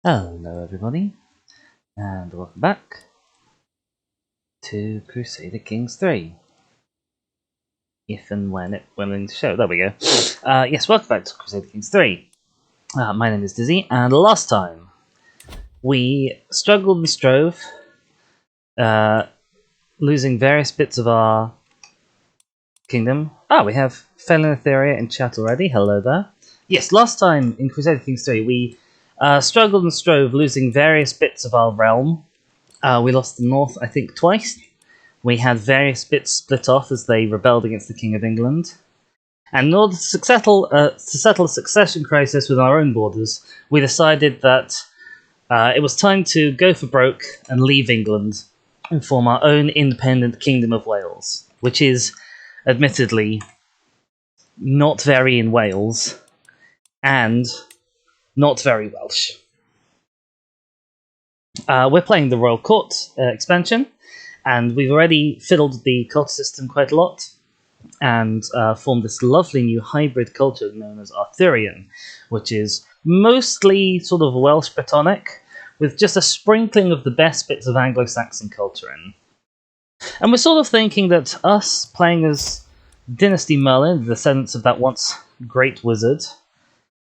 Hello everybody, and welcome back to Crusader Kings 3. If and when it went into show, there we go. Yes, welcome back to Crusader Kings 3. My name is Dizzy, and last time we struggled and strove, losing various bits of our kingdom. We have Felinatheria in chat already, hello there. Yes, last time in Crusader Kings 3 we struggled and strove, losing various bits of our realm. We lost the north, I think, twice. We had various bits split off as they rebelled against the King of England. And in order to settle a succession crisis within our own borders, we decided that it was time to go for broke and leave England and form our own independent Kingdom of Wales, which is, admittedly, not very in Wales and not very Welsh. We're playing the Royal Court expansion, and we've already fiddled the court system quite a lot, and formed this lovely new hybrid culture known as Arthurian, which is mostly sort of Welsh Bretonic, with just a sprinkling of the best bits of Anglo-Saxon culture in. And we're sort of thinking that us playing as Dynasty Merlin, the descendants of that once great wizard,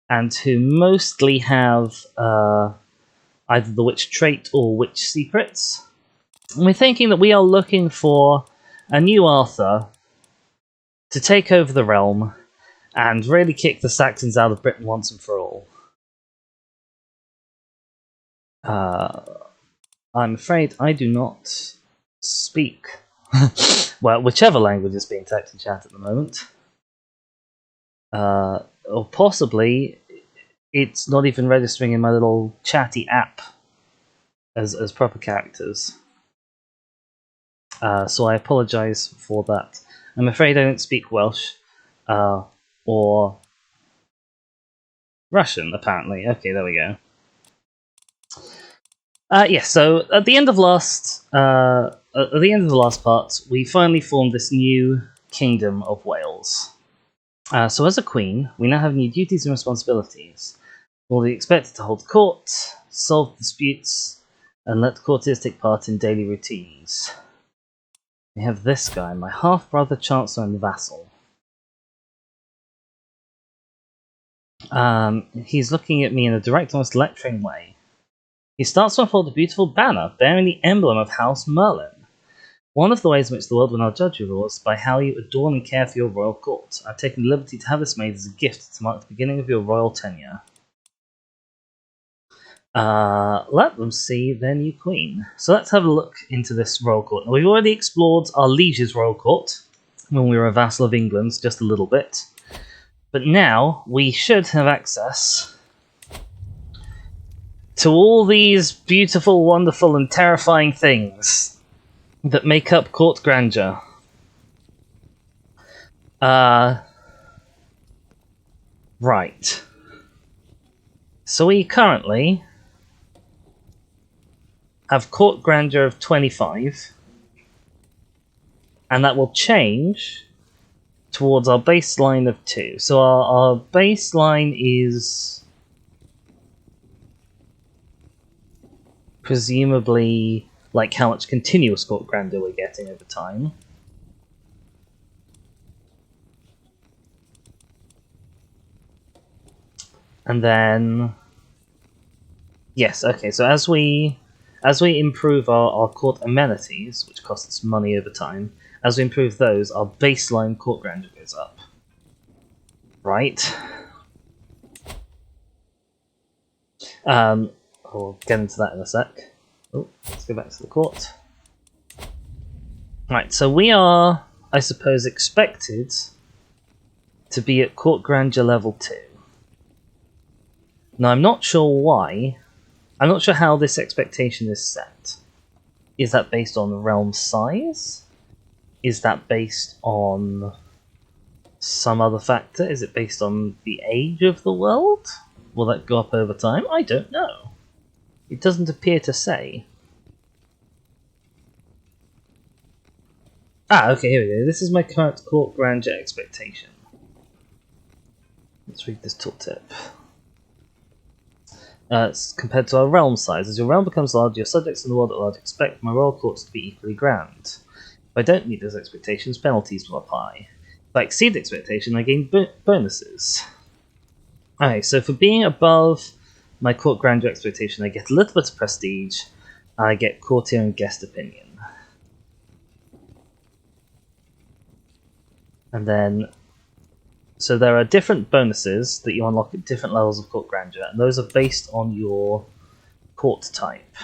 and who mostly have either the witch trait or witch secrets. And we're thinking that we are looking for a new Arthur to take over the realm and really kick the Saxons out of Britain once and for all. I'm afraid I do not speak, well, whichever language is being typed in chat at the moment. Or possibly it's not even registering in my little chatty app as proper characters. So I apologise for that. I'm afraid I don't speak Welsh or Russian, apparently. Okay, there we go. Yes, so at the end of the last part, we finally formed this new Kingdom of Wales. So as a queen, we now have new duties and responsibilities. We'll be expected to hold court, solve disputes, and let courtiers take part in daily routines. We have this guy, my half-brother Chancellor and vassal. He's looking at me in a direct, almost lecturing way. He starts to unfold a beautiful banner bearing the emblem of House Merlin. One of the ways in which the world will now judge you is by how you adorn and care for your royal court. I've taken the liberty to have this made as a gift to mark the beginning of your royal tenure. Let them see their new queen. So let's have a look into this royal court. Now, we've already explored our liege's royal court when we were a vassal of England's just a little bit. But now we should have access to all these beautiful, wonderful, and terrifying things that make up court grandeur. Right. So we currently have court grandeur of 25, and that will change towards our baseline of 2. So our baseline is presumably like how much continuous court grandeur we're getting over time. And then yes, okay, so as we improve our court amenities, which cost us money over time, as we improve those, our baseline court grandeur goes up. Right. We'll get into that in a sec. Oh, let's go back to the court. Right, so we are, I suppose, expected to be at court grandeur level 2. Now, I'm not sure why. I'm not sure how this expectation is set. Is that based on realm size? Is that based on some other factor? Is it based on the age of the world? Will that go up over time? I don't know. It doesn't appear to say. Okay, here we go. This is my current court grandeur expectation. Let's read this tooltip. compared to our realm size. As your realm becomes larger, your subjects in the world at large expect my royal courts to be equally grand. If I don't meet those expectations, penalties will apply. If I exceed expectation, I gain bonuses. Okay, so for being above my court grandeur expectation, I get a little bit of prestige, and I get courtier and guest opinion. And then, so there are different bonuses that you unlock at different levels of court grandeur, and those are based on your court type.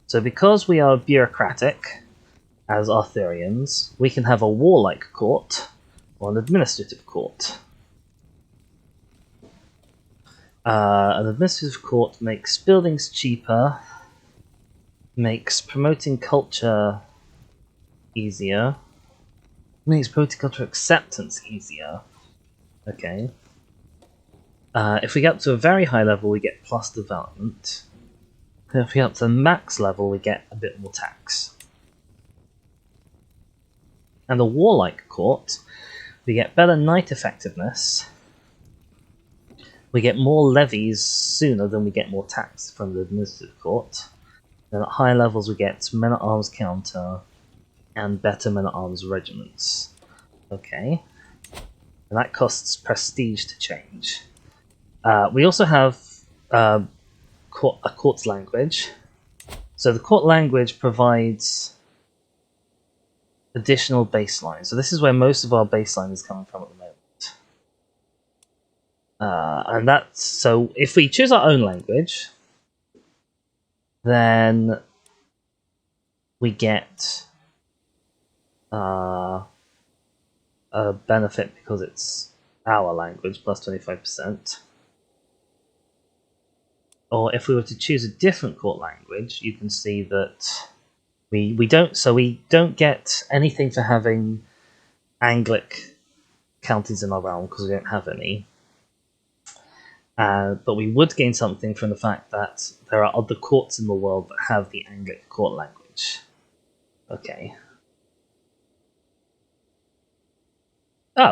So because we are bureaucratic, as Arthurians, we can have a warlike court, or an administrative court. An administrative court makes buildings cheaper, makes promoting culture easier, makes promoting culture acceptance easier. Okay. If we get up to a very high level, we get plus development. If we get up to the max level, we get a bit more tax. And the warlike court, we get better knight effectiveness. We get more levies sooner than we get more tax from the administrative court. Then at higher levels we get men-at-arms counter and better men-at-arms regiments. Okay. And that costs prestige to change. We also have a Quartz Language. So the Quartz Language provides additional baseline. So this is where most of our baseline is coming from at the moment. And that's so if we choose our own language, then we get a benefit because it's our language plus 25%. Or if we were to choose a different court language, you can see that we don't get anything for having Anglic counties in our realm because we don't have any. But we would gain something from the fact that there are other courts in the world that have the Anglic court language. Okay.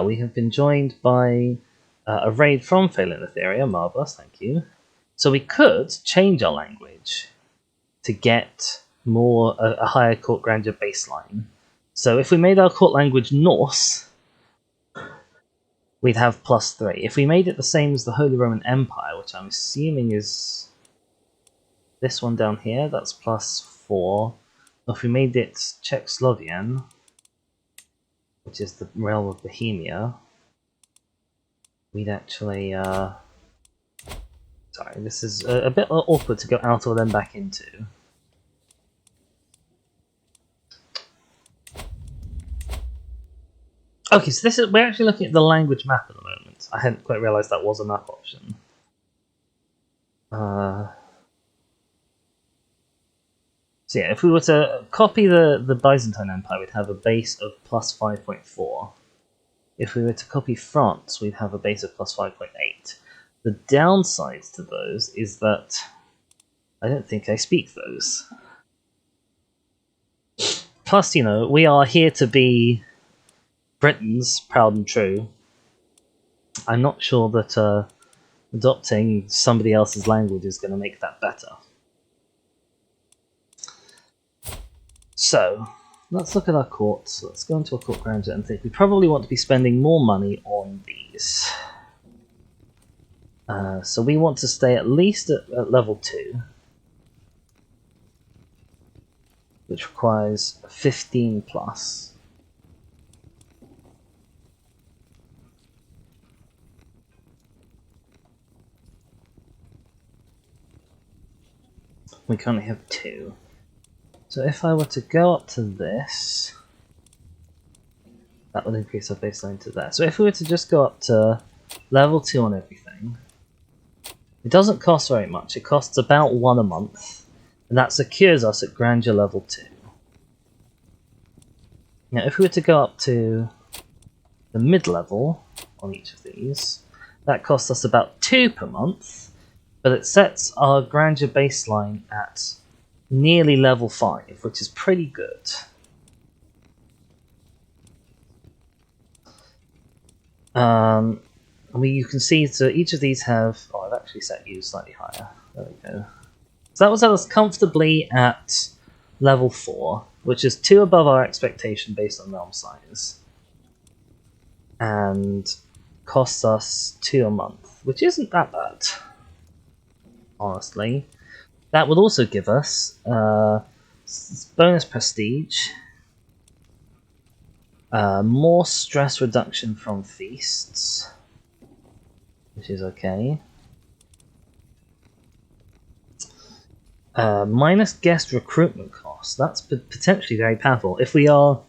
We have been joined by a raid from Phelan Etheria. Marvellous, thank you. So we could change our language to get a higher court grandeur baseline. So if we made our court language Norse, we'd have +3. If we made it the same as the Holy Roman Empire, which I'm assuming is this one down here, that's +4. Or if we made it Czechoslovakian, which is the realm of Bohemia, we'd actually... sorry, this is a bit awkward to go out or then back into. Okay, so we're actually looking at the language map at the moment. I hadn't quite realised that was a map option. So yeah, if we were to copy the Byzantine Empire, we'd have a base of +5.4. If we were to copy France, we'd have a base of +5.8. The downside to those is that I don't think I speak those. Plus, you know, we are here to be Britons, proud and true. I'm not sure that adopting somebody else's language is going to make that better. So, let's look at our courts. Let's go into our court grandeur and think we probably want to be spending more money on these. So we want to stay at least at level 2, which requires 15 plus. We currently have 2. So if I were to go up to this, that would increase our baseline to there. So if we were to just go up to level 2 on everything, it doesn't cost very much. It costs about 1 a month, and that secures us at grandeur level 2. Now if we were to go up to the mid-level on each of these, that costs us about 2 per month, but it sets our grandeur baseline at nearly level 5, which is pretty good. You can see, so each of these have... Oh, actually set you slightly higher. There we go. So that was us comfortably at level 4, which is 2 above our expectation based on realm size. And costs us 2 a month, which isn't that bad, honestly. That would also give us bonus prestige, more stress reduction from feasts, which is okay. Minus guest recruitment costs. That's potentially very powerful. If we are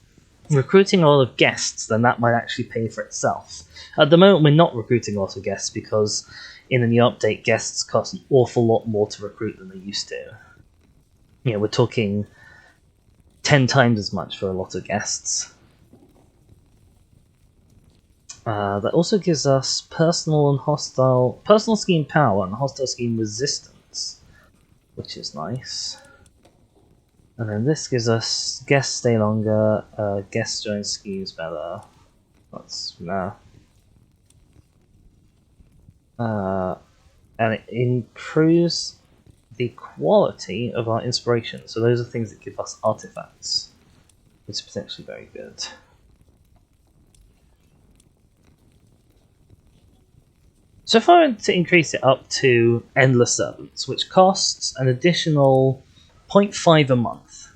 recruiting a lot of guests, then that might actually pay for itself. At the moment, we're not recruiting a lot of guests because in the new update, guests cost an awful lot more to recruit than they used to. You know, we're talking 10 times as much for a lot of guests. That also gives us personal scheme power and hostile scheme resistance, which is nice. And then this gives us guests stay longer, guests join schemes better. That's nah. And it improves the quality of our inspiration. So those are things that give us artifacts, which is potentially very good. So if I were to increase it up to Endless Servants, which costs an additional 0.5 a month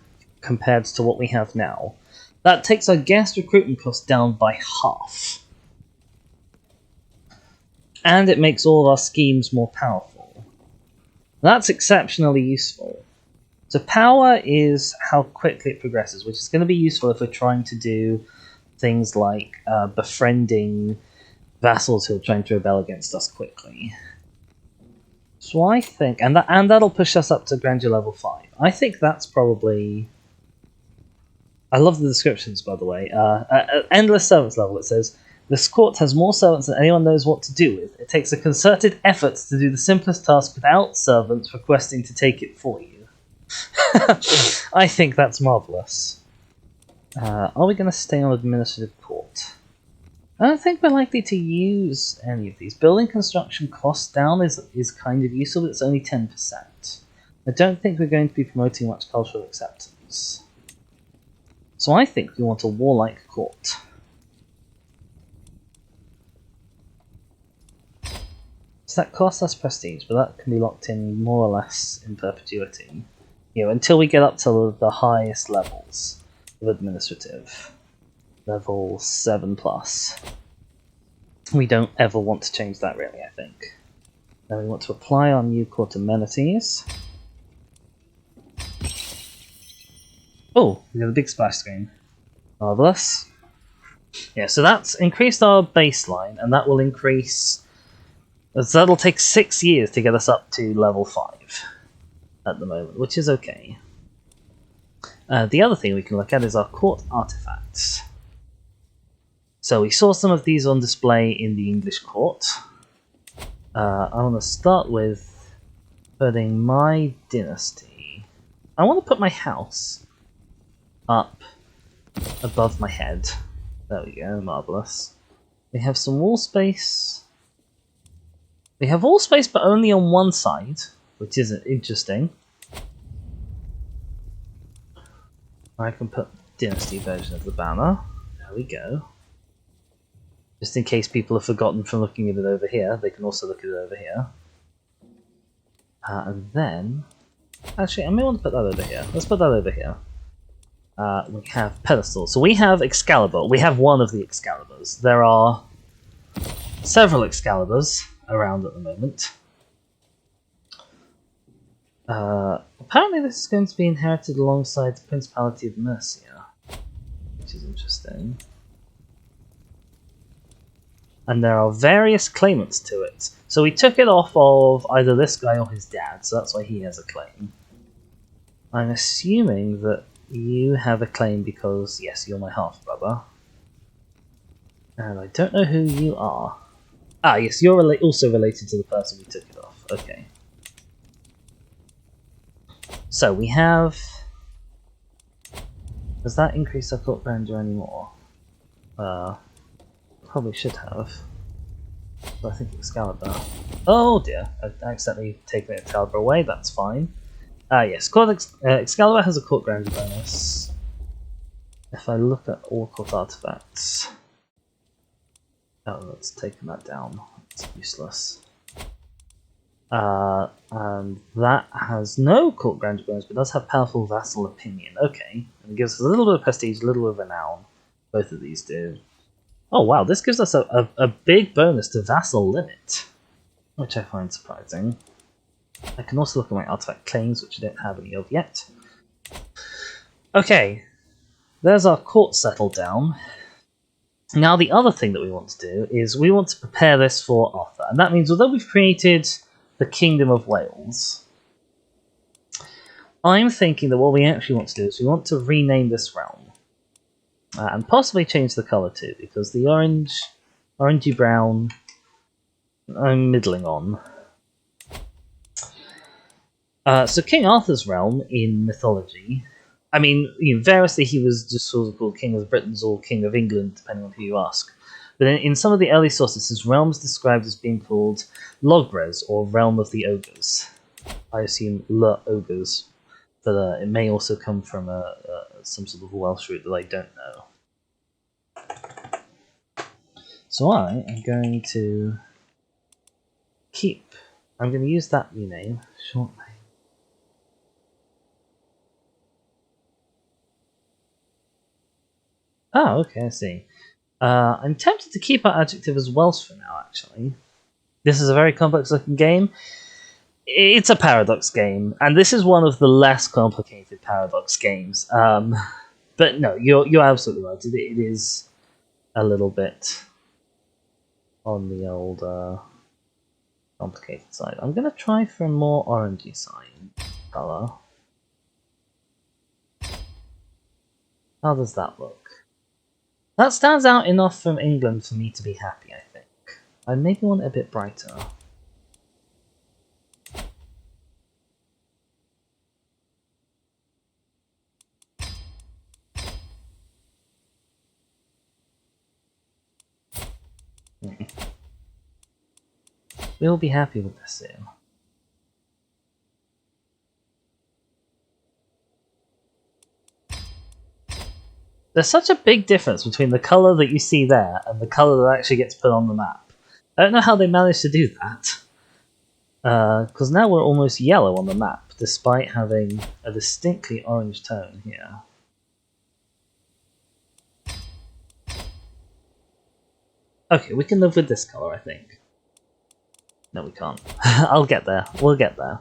compared to what we have now, that takes our guest recruitment cost down by half. And it makes all of our schemes more powerful. That's exceptionally useful. So power is how quickly it progresses, which is going to be useful if we're trying to do things like befriending vassals who are trying to rebel against us quickly. So I think, and that'll push us up to Grandeur level 5. I think that's probably... I love the descriptions, by the way. At Endless Servants level, it says, "This court has more servants than anyone knows what to do with. It takes a concerted effort to do the simplest task without servants requesting to take it for you." I think that's marvellous. Are we going to stay on Administrative Court? I don't think we're likely to use any of these. Building construction cost down is kind of useful, but it's only 10%. I don't think we're going to be promoting much cultural acceptance. So I think we want a warlike court. So that costs us prestige, but that can be locked in more or less in perpetuity. You know, until we get up to the highest levels of administrative. Level 7+. We don't ever want to change that, really, I think. Then we want to apply our new court amenities. Oh, we got a big splash screen. Marvellous. Yeah, so that's increased our baseline, and that will increase... So that'll take 6 years to get us up to level 5 at the moment, which is okay. The other thing we can look at is our court artifacts. So we saw some of these on display in the English court. I want to start with putting my dynasty. I want to put my house up above my head. There we go, marvellous. We have some wall space. We have wall space, but only on one side, which isn't interesting. I can put dynasty version of the banner. There we go. Just in case people have forgotten from looking at it over here, they can also look at it over here. And then... Actually, I may want to put that over here. Let's put that over here. We have pedestals. So we have Excalibur. We have one of the Excaliburs. There are several Excaliburs around at the moment. Apparently this is going to be inherited alongside the Principality of Mercia, which is interesting. And there are various claimants to it. So we took it off of either this guy or his dad, so that's why he has a claim. I'm assuming that you have a claim because, yes, you're my half-brother. And I don't know who you are. Ah, yes, you're also related to the person we took it off. Okay. So we have... Does that increase our court grandeur anymore? Probably should have. So I think Excalibur. Oh dear, I accidentally taken Excalibur away, that's fine. Yes, Excalibur has a court grandeur bonus. If I look at all court artifacts... Oh, that's taken that down. It's useless. And that has no court grandeur bonus, but does have powerful vassal opinion. Okay, and it gives us a little bit of prestige, a little bit of renown. Both of these do. Oh wow, this gives us a big bonus to vassal limit, which I find surprising. I can also look at my artifact claims, which I don't have any of yet. Okay, there's our court settled down. Now the other thing that we want to do is we want to prepare this for Arthur, and that means although we've created the Kingdom of Wales, I'm thinking that what we actually want to do is we want to rename this realm. And possibly change the colour too, because the orangey brown, I'm middling on. So King Arthur's realm in mythology, I mean, variously he was just sort of called King of the Britons or King of England, depending on who you ask. But in some of the early sources, his realm is described as being called Logres, or Realm of the Ogres. I assume Le Ogres, but it may also come from some sort of Welsh root that I don't know. So I am going to I'm going to use that new name, short name. Oh, okay, I see. I'm tempted to keep our adjective as Welsh for now, actually. This is a very complex looking game. It's a paradox game, and this is one of the less complicated paradox games. But no, you're absolutely right. It is a little bit on the old complicated side. I'm going to try for a more orangey side colour. How does that look? That stands out enough from England for me to be happy, I think. I maybe want it a bit brighter. We'll be happy with this soon. There's such a big difference between the colour that you see there and the colour that actually gets put on the map. I don't know how they managed to do that. Because now we're almost yellow on the map, despite having a distinctly orange tone here. Okay, we can live with this colour, I think. No, we can't. I'll get there. We'll get there.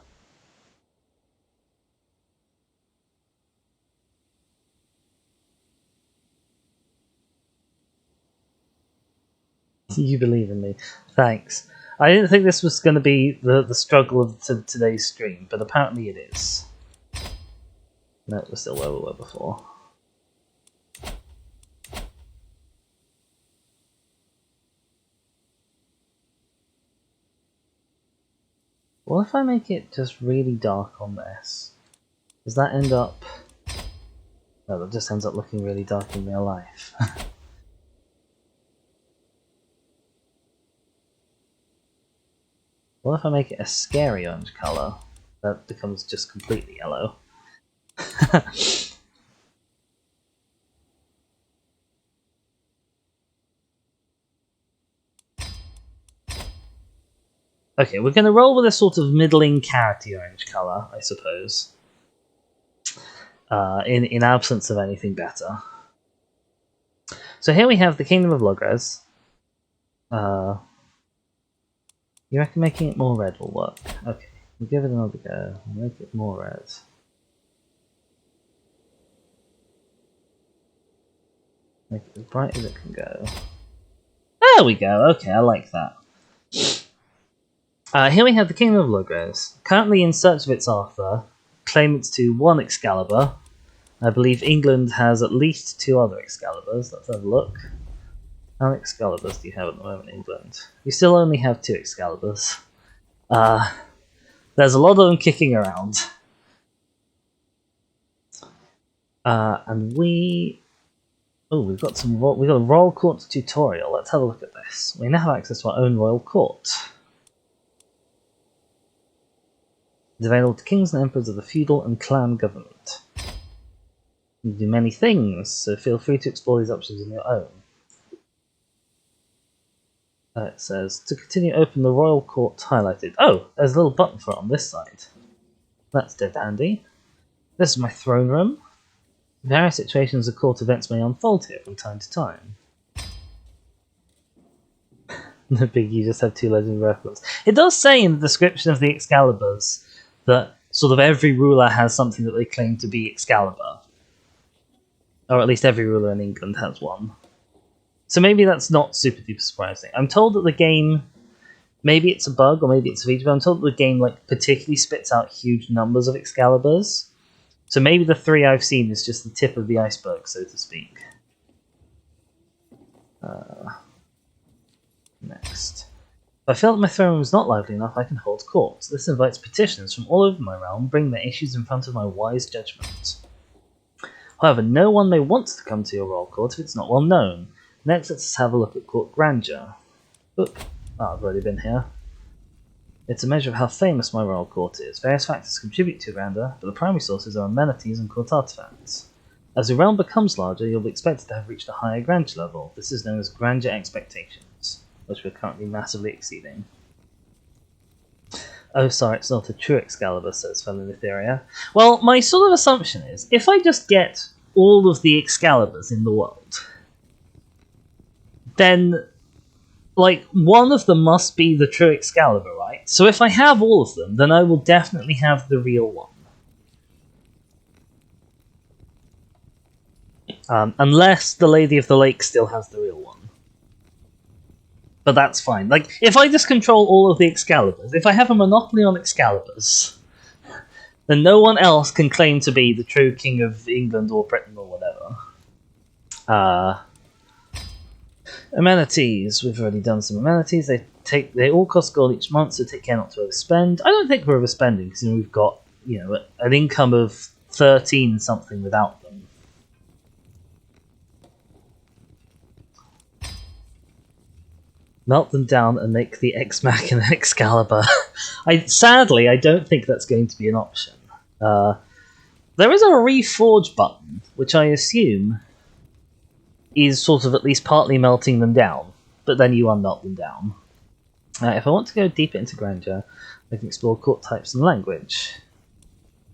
You believe in me. Thanks. I didn't think this was going to be the struggle of today's stream, but apparently it is. No, we're still where we were before. What if I make it just really dark on this? Does that end up... No, that just ends up looking really dark in real life. What if I make it a scary orange colour? That becomes just completely yellow. Okay, we're going to roll with a sort of middling carroty orange colour, I suppose. In absence of anything better. So here we have the Kingdom of Logres. You reckon making it more red will work? Okay, we'll give it another go. We'll make it more red. Make it as bright as it can go. There we go, okay, I like that. Here we have the Kingdom of Logres, currently in search of its Arthur, claimants to 1 Excalibur. I believe England has at least 2 other Excaliburs. Let's have a look. How many Excaliburs do you have at the moment in England? You still only have 2 Excaliburs. There's a lot of them kicking around. And we Oh, we've got a royal court tutorial. Let's have a look at this. We now have access to our own royal court. It's available to kings and emperors of the feudal and clan government. You can do many things, so feel free to explore these options on your own. It says, to continue, open the royal court highlighted. Oh, there's a little button for it on this side. That's dead handy. This is my throne room. Various situations of court events may unfold here from time to time. The big, you just have 2 legend references. It does say in the description of the Excaliburs that sort of every ruler has something that they claim to be Excalibur. Or at least every ruler in England has one. So maybe that's not super duper surprising. I'm told that the game, maybe it's a bug or maybe it's a feature, but I'm told that the game like particularly spits out huge numbers of Excaliburs. So maybe the 3 I've seen is just the tip of the iceberg, so to speak. Next. If I feel that my throne room is not lively enough, I can hold court. This invites petitioners from all over my realm, bringing their issues in front of my wise judgment. However, no one may want to come to your royal court if it's not well known. Next, let's have a look at Court Grandeur. Oop. Oh, I've already been here. It's a measure of how famous my royal court is. Various factors contribute to grandeur, but the primary sources are amenities and court artifacts. As your realm becomes larger, you'll be expected to have reached a higher grandeur level. This is known as grandeur expectations, which we're currently massively exceeding. Oh, sorry, it's not a true Excalibur, says Fellow Etheria. Well, my sort of assumption is, if I just get all of the Excaliburs in the world, then like, one of them must be the true Excalibur, right? So if I have all of them, then I will definitely have the real one. Unless the Lady of the Lake still has the real one. But that's fine. Like, if I just control all of the Excaliburs, if I have a monopoly on Excaliburs, then no one else can claim to be the true King of England or Britain or whatever. Amenities. We've already done some amenities. They all cost gold each month, so take care not to overspend. I don't think we're overspending because we've got an income of 13 something without them. Melt them down and make the Ex-Machina Excalibur. Sadly, I don't think that's going to be an option. There is a reforge button, which I assume is sort of at least partly melting them down, but then you unmelt them down. If I want to go deeper into Grandeur, I can explore court types and language,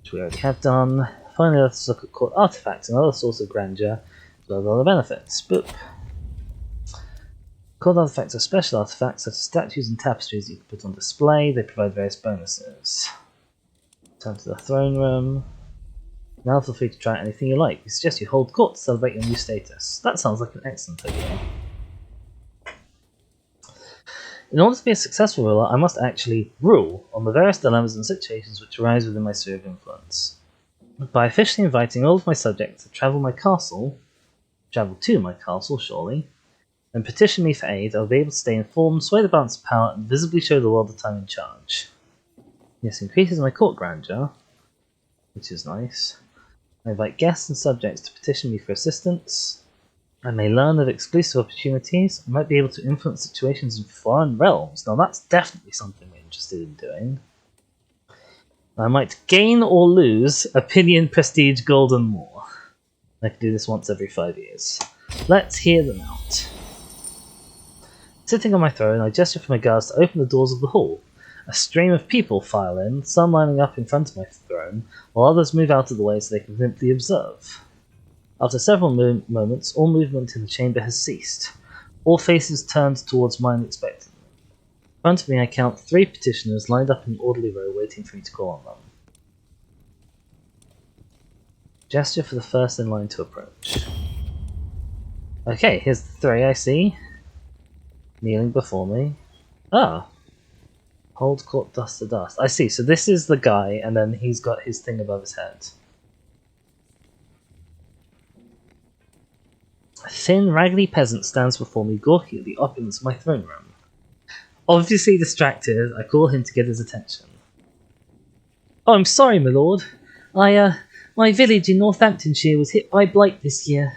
which we already have done. Finally, let's look at court artifacts, another source of grandeur, as well as other benefits. Boop. Court artifacts are special artifacts such as statues and tapestries you can put on display. They provide various bonuses. Turn to the throne room. Now feel free to try anything you like. We suggest you hold court to celebrate your new status. That sounds like an excellent idea. In order to be a successful ruler, I must actually rule on the various dilemmas and situations which arise within my sphere of influence. By officially inviting all of my subjects to travel to my castle, surely, and petition me for aid, I'll be able to stay informed, sway the balance of power, and visibly show the world that I'm in charge. This increases my court grandeur, which is nice. I invite guests and subjects to petition me for assistance. I may learn of exclusive opportunities. I might be able to influence situations in foreign realms. Now that's definitely something we're interested in doing. I might gain or lose opinion, prestige, gold, and more. I can do this once every 5 years. Let's hear them out. Sitting on my throne, I gesture for my guards to open the doors of the hall. A stream of people file in, some lining up in front of my throne, while others move out of the way so they can simply observe. After several moments, all movement in the chamber has ceased. All faces turned towards mine expectantly. In front of me I count 3 petitioners lined up in an orderly row waiting for me to call on them. Gesture for the first in line to approach. Okay, here's the 3 I see. Kneeling before me. Ah. Hold court dust to dust. I see, so this is the guy, and then he's got his thing above his head. A thin, raggedy peasant stands before me, gawking at the opulence of my throne room. Obviously distracted, I call him to get his attention. Oh, I'm sorry, my lord. My village in Northamptonshire was hit by blight this year.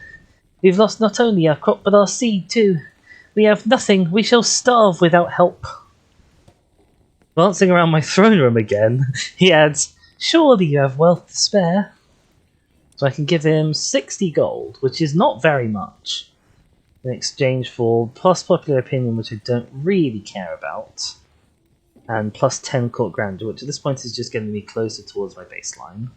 We've lost not only our crop but our seed too. We have nothing. We shall starve without help. Glancing around my throne room again, he adds, surely you have wealth to spare. So I can give him 60 gold, which is not very much, in exchange for plus popular opinion, which I don't really care about, and plus 10 court grandeur, which at this point is just getting me closer towards my baseline.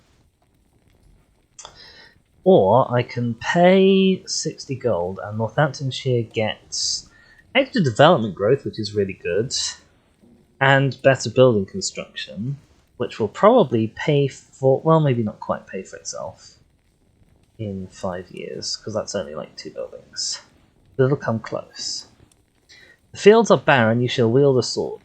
Or I can pay 60 gold, and Northamptonshire gets extra development growth, which is really good, and better building construction, which will probably pay for, well, maybe not quite pay for itself in 5 years, because that's only like 2 buildings. But it'll come close. The fields are barren, you shall wield a sword.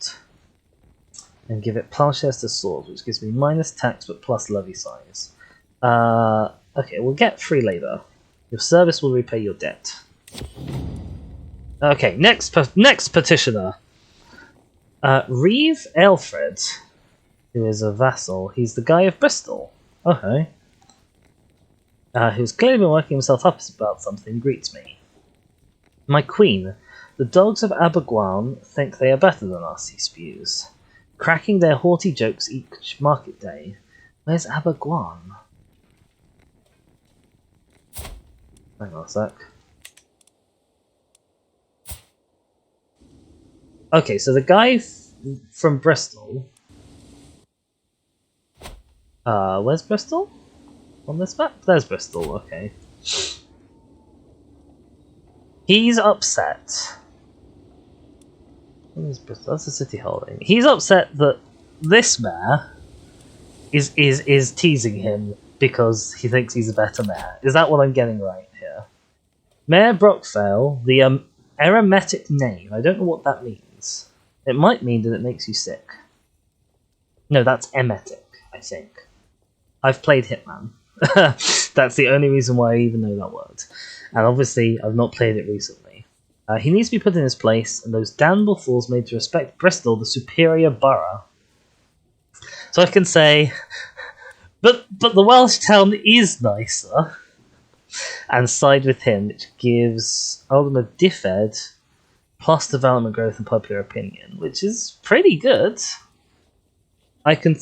And give it plowshares to sword, which gives me minus tax but plus levy size. Okay, we'll get free labour. Your service will repay your debt. Okay, next petitioner. Reeve Aelfred, who is a vassal. He's the guy of Bristol. Okay. Who's clearly been working himself up about something, greets me. My queen, the dogs of Abergwan think they are better than us, he spews, cracking their haughty jokes each market day. Where's Abergwan? Hang on a sec. Okay, so the guy from Bristol... where's Bristol? On this map? There's Bristol, okay. He's upset. Where's Bristol? That's a city holding. He's upset that this mayor is teasing him because he thinks he's a better mayor. Is that what I'm getting right here? Mayor Brockvale, the aromatic name. I don't know what that means. It might mean that it makes you sick. No, that's emetic, I think. I've played Hitman. That's the only reason why I even know that word. And obviously, I've not played it recently. He needs to be put in his place, and those damnable fools made to respect Bristol, the superior borough. So I can say, but the Welsh town is nicer, and side with him, which gives Alderman Diffed plus development growth and popular opinion, which is pretty good. I can...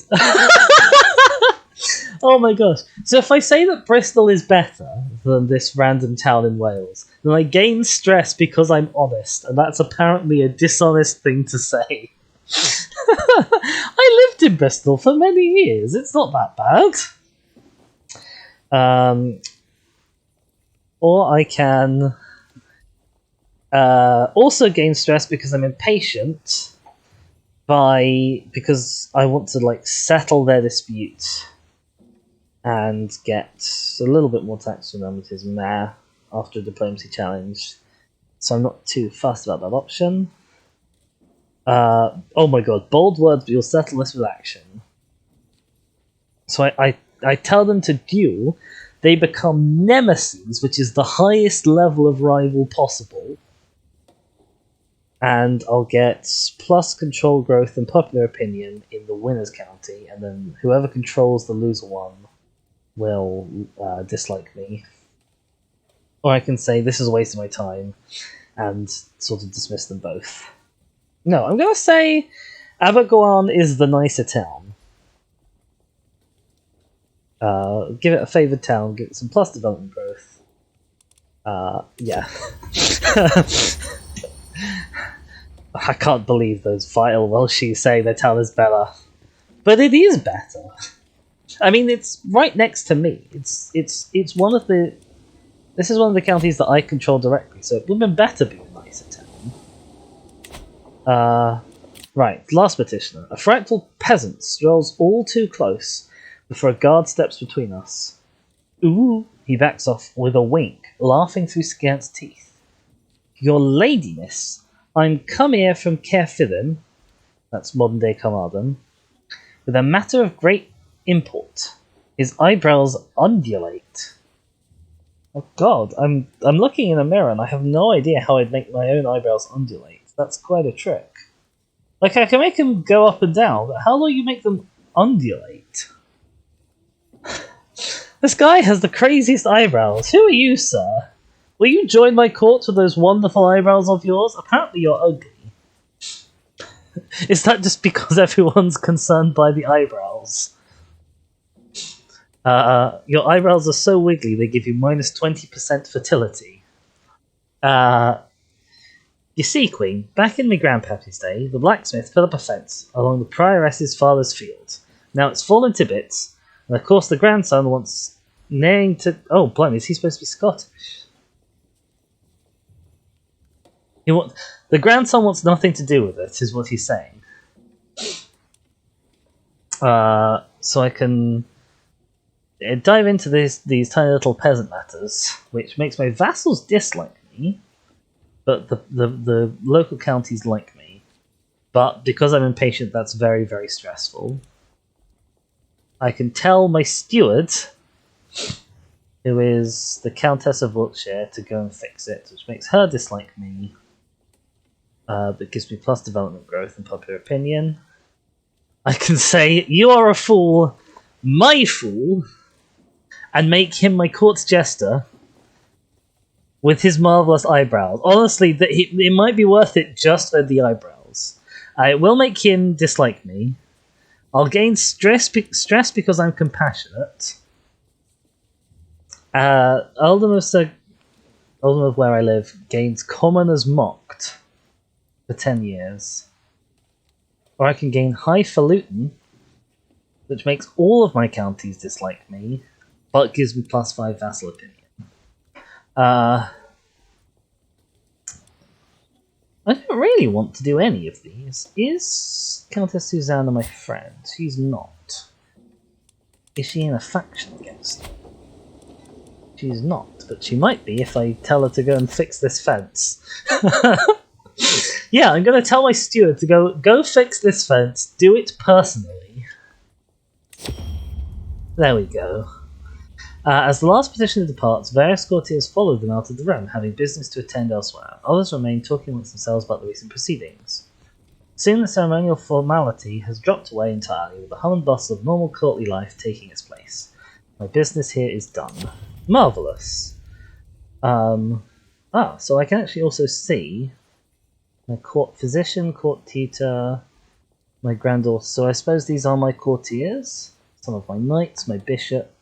Oh my gosh. So if I say that Bristol is better than this random town in Wales, then I gain stress because I'm honest, and that's apparently a dishonest thing to say. I lived in Bristol for many years. It's not that bad. Or I can also gain stress because I'm impatient because I want to like settle their dispute and get a little bit more tax from them with his mayor after a diplomacy challenge. So I'm not too fussed about that option. Oh my god, bold words, but you'll settle this with action. So I tell them to duel. They become nemesis, which is the highest level of rival possible. And I'll get plus control growth and popular opinion in the winner's county, and then whoever controls the loser one will dislike me. Or I can say this is a waste of my time and sort of dismiss them both. No, I'm going to say Abergwan is the nicer town. Give it a favoured town, give it some plus development growth. Yeah. I can't believe those vile Welshie say their town is better. But it is better. I mean, it's right next to me. It's one of the... This is one of the counties that I control directly, so it would have been better being a nicer town. Right, last petitioner. A frightful peasant strolls all too close before a guard steps between us. Ooh, he backs off with a wink, laughing through scant teeth. Your ladiness, I'm come here from Caerphilly, that's modern-day Carmarthen, with a matter of great import. His eyebrows undulate. Oh god, I'm looking in a mirror and I have no idea how I'd make my own eyebrows undulate. That's quite a trick. Like, I can make them go up and down, but how do you make them undulate? This guy has the craziest eyebrows. Who are you, sir? Will you join my court with those wonderful eyebrows of yours? Apparently you're ugly. Is that just because everyone's concerned by the eyebrows? Your eyebrows are so wiggly they give you minus 20% fertility. You see, Queen, back in my grandpappy's day, the blacksmith put up a fence along the prioress's father's field. Now it's fallen to bits, and of course the grandson wants nailing to... Oh, blimey, is he supposed to be Scottish? The grandson wants nothing to do with it, is what he's saying. So I can dive into these tiny little peasant matters, which makes my vassals dislike me, but the local counties like me. But because I'm impatient, that's very, very stressful. I can tell my steward, who is the Countess of Wiltshire, to go and fix it, which makes her dislike me. But gives me plus development growth and popular opinion. I can say, you are a fool, my fool, and make him my court jester with his marvellous eyebrows. Honestly, it might be worth it just for the eyebrows. It will make him dislike me. I'll gain stress because I'm compassionate. Eldom of where I live gains commoners mocked for 10 years. Or I can gain highfalutin, which makes all of my counties dislike me, but gives me plus 5 vassal opinion. I don't really want to do any of these. Is Countess Susanna my friend? She's not. Is she in a faction against me? She's not, but she might be if I tell her to go and fix this fence. Yeah, I'm going to tell my steward to go fix this fence, do it personally. There we go. As the last petitioner departs, various courtiers follow them out of the room, having business to attend elsewhere. Others remain talking amongst themselves about the recent proceedings. Soon the ceremonial formality has dropped away entirely, with the hum and bustle of normal courtly life taking its place. My business here is done. Marvellous. So I can actually also see my court physician, court tutor, my granddaughter. So I suppose these are my courtiers. Some of my knights, my bishop.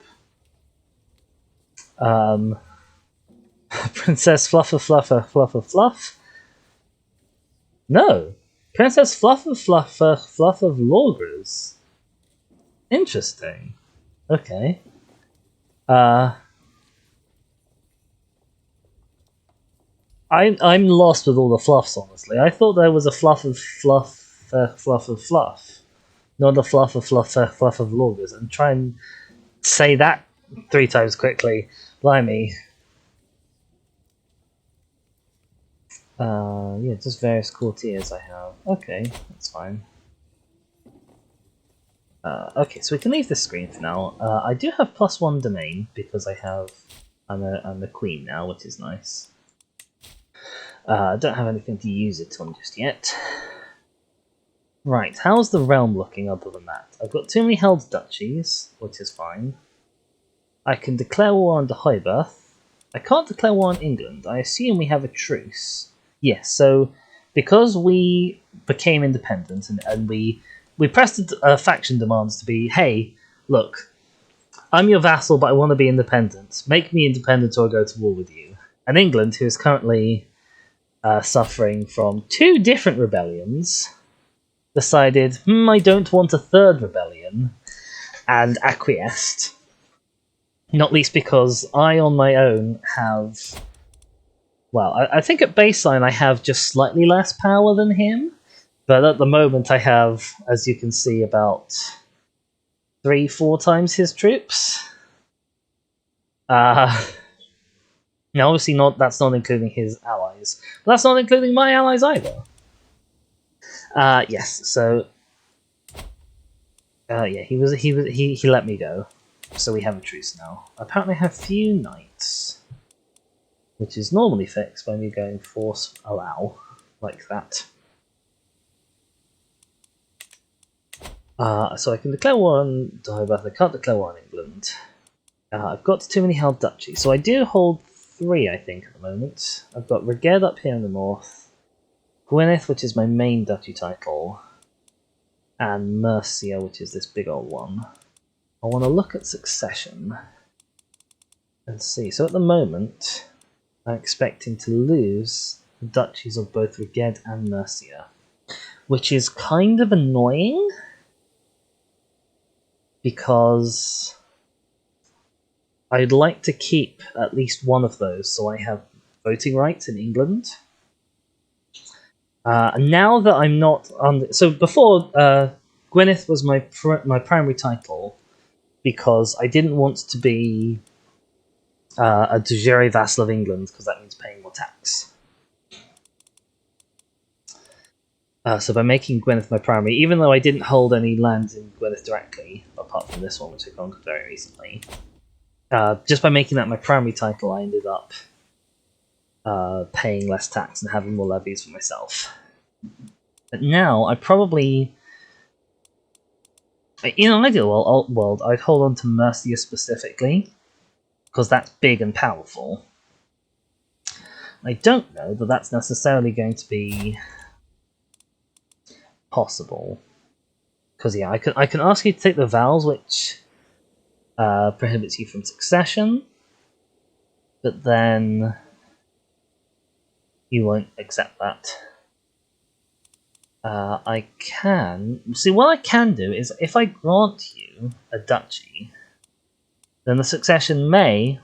Princess Fluff. No. Princess Fluff of Lorgers. Interesting. Okay. I'm lost with all the fluffs, honestly. I thought there was a fluff of fluff, not a fluff of Lorgers. And try and say that 3 times quickly. Blimey. Yeah, just various courtiers I have. Okay, that's fine. Okay, so we can leave this screen for now. I do have +1 domain because I'm a queen now, which is nice. I don't have anything to use it on just yet. Right, how's the realm looking other than that? I've got too many held duchies, which is fine. I can declare war on Deheubarth. I can't declare war on England. I assume we have a truce. Yes, so because we became independent and we pressed faction demands to be, hey, look, I'm your vassal, but I want to be independent. Make me independent or I'll go to war with you. And England, who is currently suffering from 2 different rebellions, decided, I don't want a 3rd rebellion, and acquiesced. Not least because I, on my own, have... Well, I think at baseline I have just slightly less power than him, but at the moment I have, as you can see, about 3-4 times his troops. Now, obviously that's not including his allies, but that's not including my allies either. Yes, so... yeah, he let me go. So we have a truce now. Apparently I have few knights, which is normally fixed by me going force allow, like that. So I can declare war on Deheubarth, I can't declare war on England. I've got too many held duchies, so I do hold 3, I think, at the moment. I've got Reged up here in the north, Gwynedd, which is my main duchy title, and Mercia, which is this big old one. I want to look at succession and see. So at the moment, I'm expecting to lose the duchies of both Reged and Mercia, which is kind of annoying because I'd like to keep at least one of those so I have voting rights in England. Now that I'm not on... So before, Gwynedd was my primary title because I didn't want to be a de jure vassal of England because that means paying more tax. So by making Gwynedd my primary, even though I didn't hold any lands in Gwynedd directly, apart from this one which I conquered very recently, just by making that my primary title I ended up paying less tax and having more levies for myself. But now I probably... In an ideal world, I'd hold on to Mercia specifically, because that's big and powerful. I don't know that that's necessarily going to be possible. Because yeah, I can ask you to take the vows, which prohibits you from succession, but then you won't accept that. I can... See, what I can do is, if I grant you a duchy, then the succession may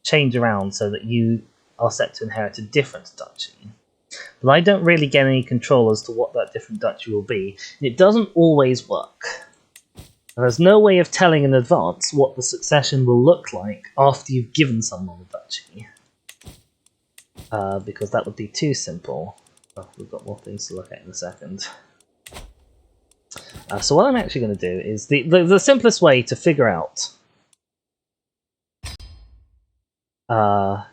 change around so that you are set to inherit a different duchy. But I don't really get any control as to what that different duchy will be. It doesn't always work. There's no way of telling in advance what the succession will look like after you've given someone a duchy. Because that would be too simple. Oh, we've got more things to look at in a second. So what I'm actually going to do is the simplest way to figure out the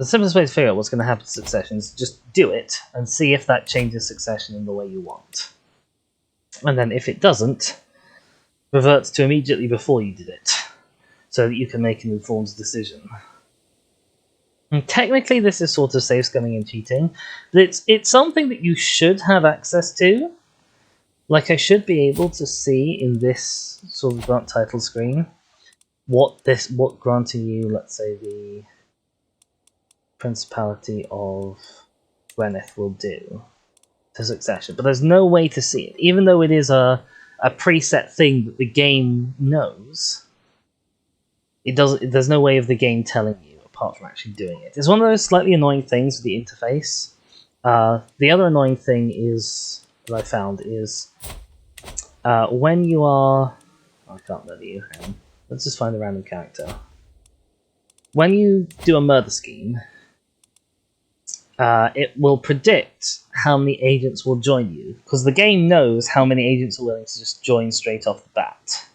simplest way to figure out what's going to happen to succession is just do it and see if that changes succession in the way you want. And then if it doesn't, revert to immediately before you did it, so that you can make an informed decision. And technically this is sort of safe scumming and cheating, but it's something that you should have access to. Like, I should be able to see in this sort of grant title screen what granting you, let's say, the Principality of Gwynedd will do to succession. But there's no way to see it, even though it is a preset thing that the game knows. There's no way of the game telling you apart from actually doing it. It's one of those slightly annoying things with the interface. The other annoying thing is that I found is when you are... Oh, I can't remember you. Hang on. Let's just find a random character. When you do a murder scheme, it will predict how many agents will join you, because the game knows how many agents are willing to just join straight off the bat.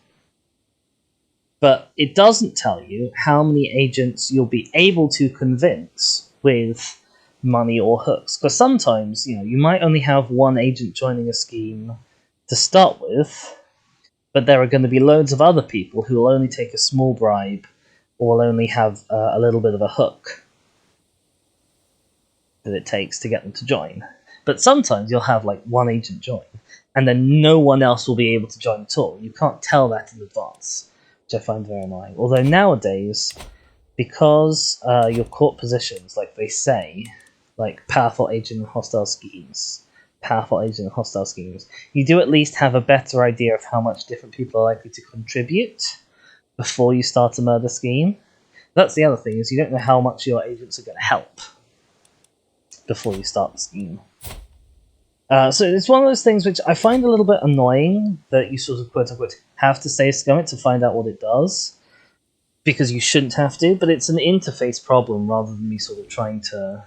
But it doesn't tell you how many agents you'll be able to convince with money or hooks. Because sometimes, you might only have one agent joining a scheme to start with, but there are going to be loads of other people who will only take a small bribe or will only have a little bit of a hook that it takes to get them to join. But sometimes you'll have like one agent join, and then no one else will be able to join at all. You can't tell that in advance, which I find very annoying. Although nowadays, because your court positions, like they say, like powerful agent and hostile schemes, you do at least have a better idea of how much different people are likely to contribute before you start a murder scheme. That's the other thing, is you don't know how much your agents are going to help before you start the scheme. So it's one of those things which I find a little bit annoying, that you sort of quote-unquote have to safe scum it to find out what it does, because you shouldn't have to, but it's an interface problem rather than me sort of trying to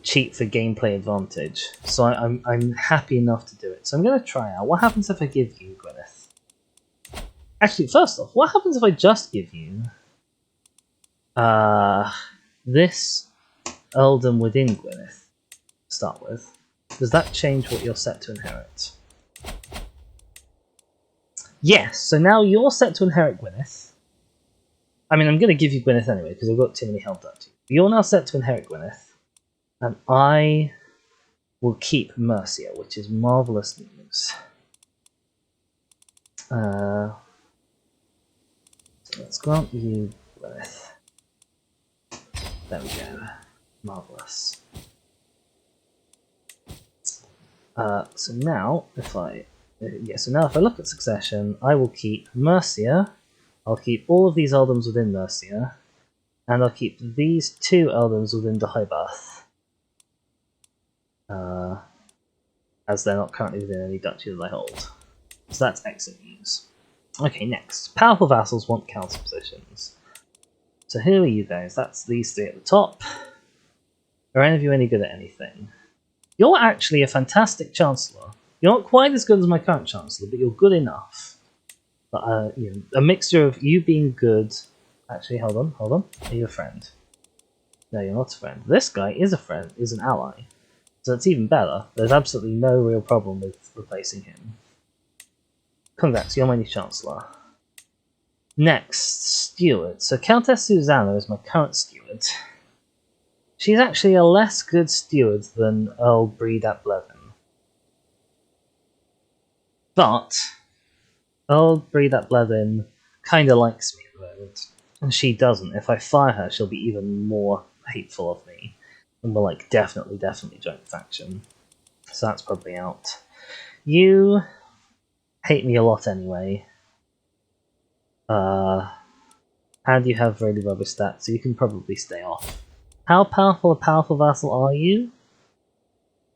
cheat for gameplay advantage. So I'm happy enough to do it. So I'm going to try out. What happens if I give you Gwynedd? Actually, first off, what happens if I just give you this earldom within Gwynedd to start with? Does that change what you're set to inherit? Yes, so now you're set to inherit Gwynedd. I mean, I'm going to give you Gwynedd anyway, because I've got too many held duchies. You're now set to inherit Gwynedd, and I will keep Mercia, which is marvellous news. So let's grant you Gwynedd. There we go. Marvellous. So now, if I look at succession, I will keep Mercia. I'll keep all of these earldoms within Mercia, and I'll keep these 2 earldoms within Deheubarth, as they're not currently within any duchy that I hold. So that's excellent news. Okay, next. Powerful vassals want counter positions. So who are you guys? That's these 3 at the top. Are any of you any good at anything? You're actually a fantastic Chancellor. You're not quite as good as my current Chancellor, but you're good enough. But, you know, a mixture of you being good... Actually, hold on. Are you a friend? No, you're not a friend. This guy is a friend, is an ally. So it's even better. There's absolutely no real problem with replacing him. Congrats, you're my new Chancellor. Next, Steward. So Countess Susanna is my current Steward. She's actually a less good Steward than Earl Breed ap Blevin. But Earl Breed ap Blevin kinda likes me at the moment. And she doesn't. If I fire her, she'll be even more hateful of me. And we'll definitely join the faction. So that's probably out. You hate me a lot anyway. And you have really rubbish stats, so you can probably stay off. How powerful a powerful vassal are you?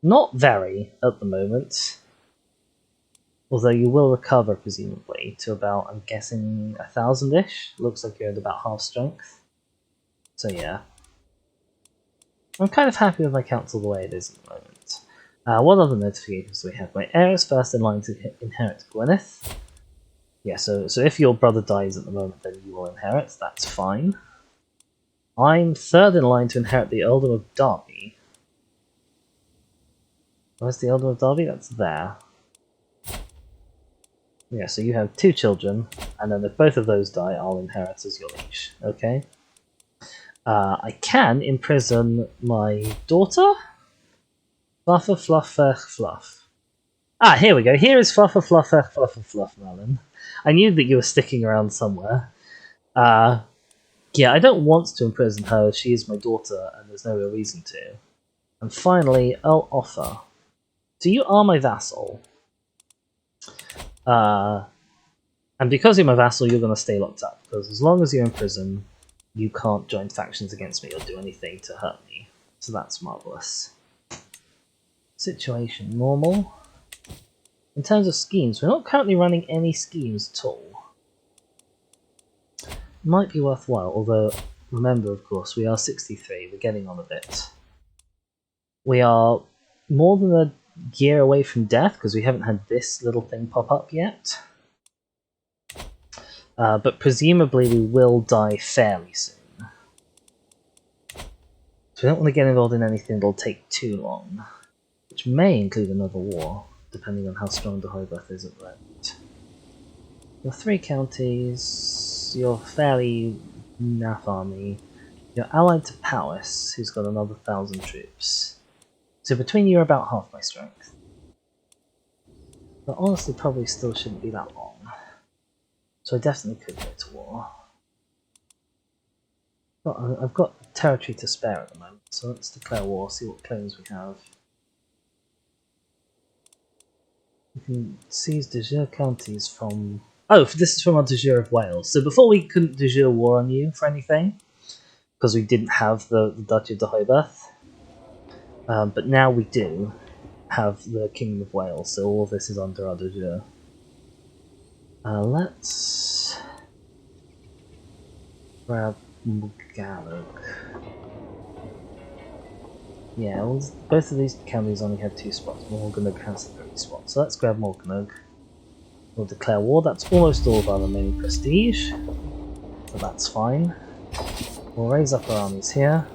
Not very at the moment. Although you will recover, presumably, to about, I'm guessing, 1,000-ish? Looks like you're at about half strength. So yeah. I'm kind of happy with my council the way it is at the moment. What other notifications do we have? My heir is first in line to inherit Gwynedd. Yeah, so if your brother dies at the moment, then you will inherit. That's fine. I'm third in line to inherit the Earldom of Derby. Where's the Earldom of Derby? That's there. Yeah, so you have 2 children, and then if both of those die, I'll inherit as your liege. Okay? I can imprison my daughter? Fluffer Fluffer Fluff. Ah, here we go. Here is Fluffer Fluffer Fluffer Fluff, Merlin. I knew that you were sticking around somewhere. Yeah, I don't want to imprison her. She is my daughter, and there's no real reason to. And finally, I'll offer. So you are my vassal. And because you're my vassal, you're going to stay locked up. Because as long as you're in prison, you can't join factions against me or do anything to hurt me. So that's marvellous. Situation normal. In terms of schemes, we're not currently running any schemes at all. Might be worthwhile, although remember, of course, we are 63, we're getting on a bit. We are more than a year away from death, because we haven't had this little thing pop up yet. But presumably we will die fairly soon. So we don't want to get involved in anything that'll take too long. Which may include another war, depending on how strong Deheubarth is at the moment. Your 3 counties, your fairly naff army, you're allied to Powys, who's got another 1,000 troops. So between you are about half my strength. But honestly, probably still shouldn't be that long. So I definitely could go to war. But I've got territory to spare at the moment, so let's declare war, see what claims we have. We can seize de jure counties from... Oh, this is from our de jure of Wales. So before we couldn't de jure war on you for anything, because we didn't have the Duchy of Deheubarth. But now we do have the Kingdom of Wales, so all of this is under our de jure. Let's grab Morgannog. Yeah, well, both of these counties only have 2 spots. Morgannog has 3 spots, so let's grab Morgannog. We'll declare war. That's almost all of our remaining prestige, so that's fine. We'll raise up our armies here.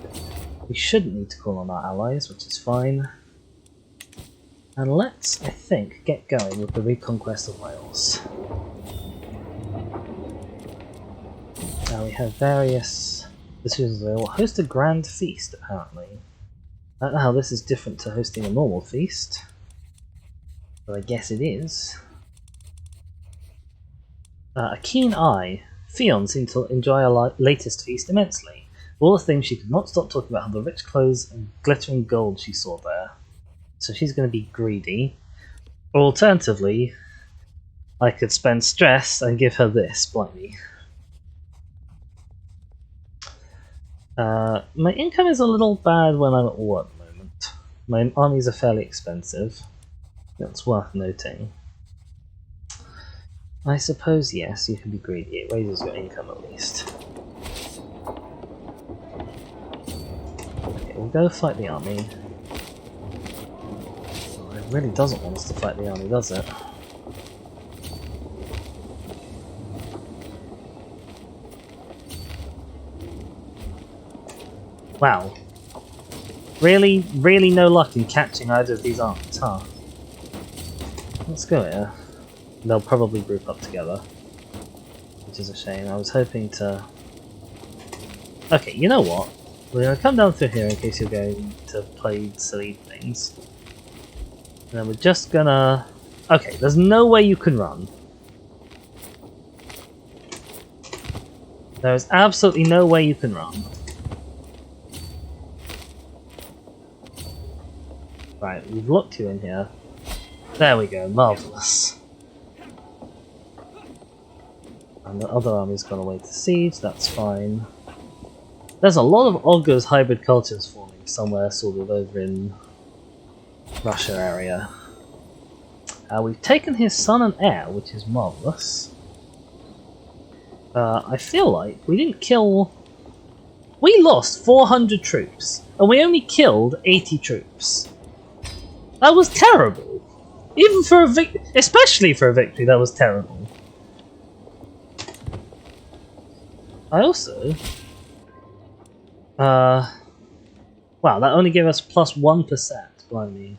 We shouldn't need to call on our allies, which is fine. And let's, I think, get going with the Reconquest of Wales. Now we have various decisions. We'll host a grand feast, apparently. I don't know how this is different to hosting a normal feast, but I guess it is. A keen eye. Fionn seemed to enjoy our latest feast immensely. Of all the things, she could not stop talking about how the rich clothes and glittering gold she saw there. So she's going to be greedy. Or alternatively, I could spend stress and give her this, blimey. My income is a little bad when I'm at war at the moment. My armies are fairly expensive. That's worth noting. I suppose, yes, you can be greedy. It raises your income at least. Okay, we'll go fight the army. Oh, it really doesn't want us to fight the army, does it? Wow. Really, really no luck in catching either of these armies, huh? Let's go here. They'll probably group up together, which is a shame. I was hoping to... Okay, you know what? We're going to come down through here in case you're going to play silly things. And then we're just gonna... Okay, there's no way you can run. There is absolutely no way you can run. Right, we've locked you in here. There we go, marvellous. And the other army's gone away to siege, that's fine. There's a lot of Ogre's hybrid cultures forming somewhere sort of over in Russia area. We've taken his son and heir, which is marvellous. I feel like we didn't kill... We lost 400 troops, and we only killed 80 troops. That was terrible! Even for a especially for a victory, that was terrible. I also... wow, that only gave us plus 1%, blimey.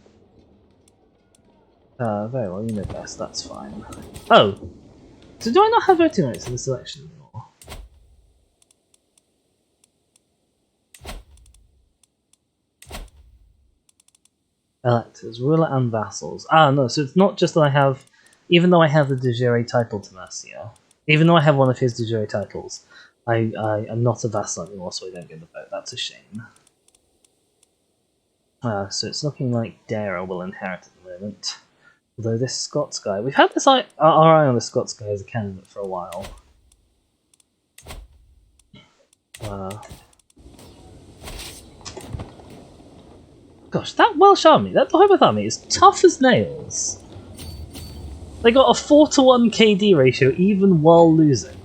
Very well, you know best, that's fine. Oh! So do I not have voting rights in this election anymore? Electors, ruler and vassals. Ah, no, so it's not just that I have... Even though I have the de jure title to Mercia, even though I have one of his de jure titles, I am not a vassal anymore, so I don't get the vote. That's a shame. So it's looking like Dara will inherit at the moment. Although this Scots guy... We've had this our eye on the Scots guy as a candidate for a while. Gosh, that Welsh army, that Hobbit army is tough as nails. They got a 4-to-1 KD ratio even while losing.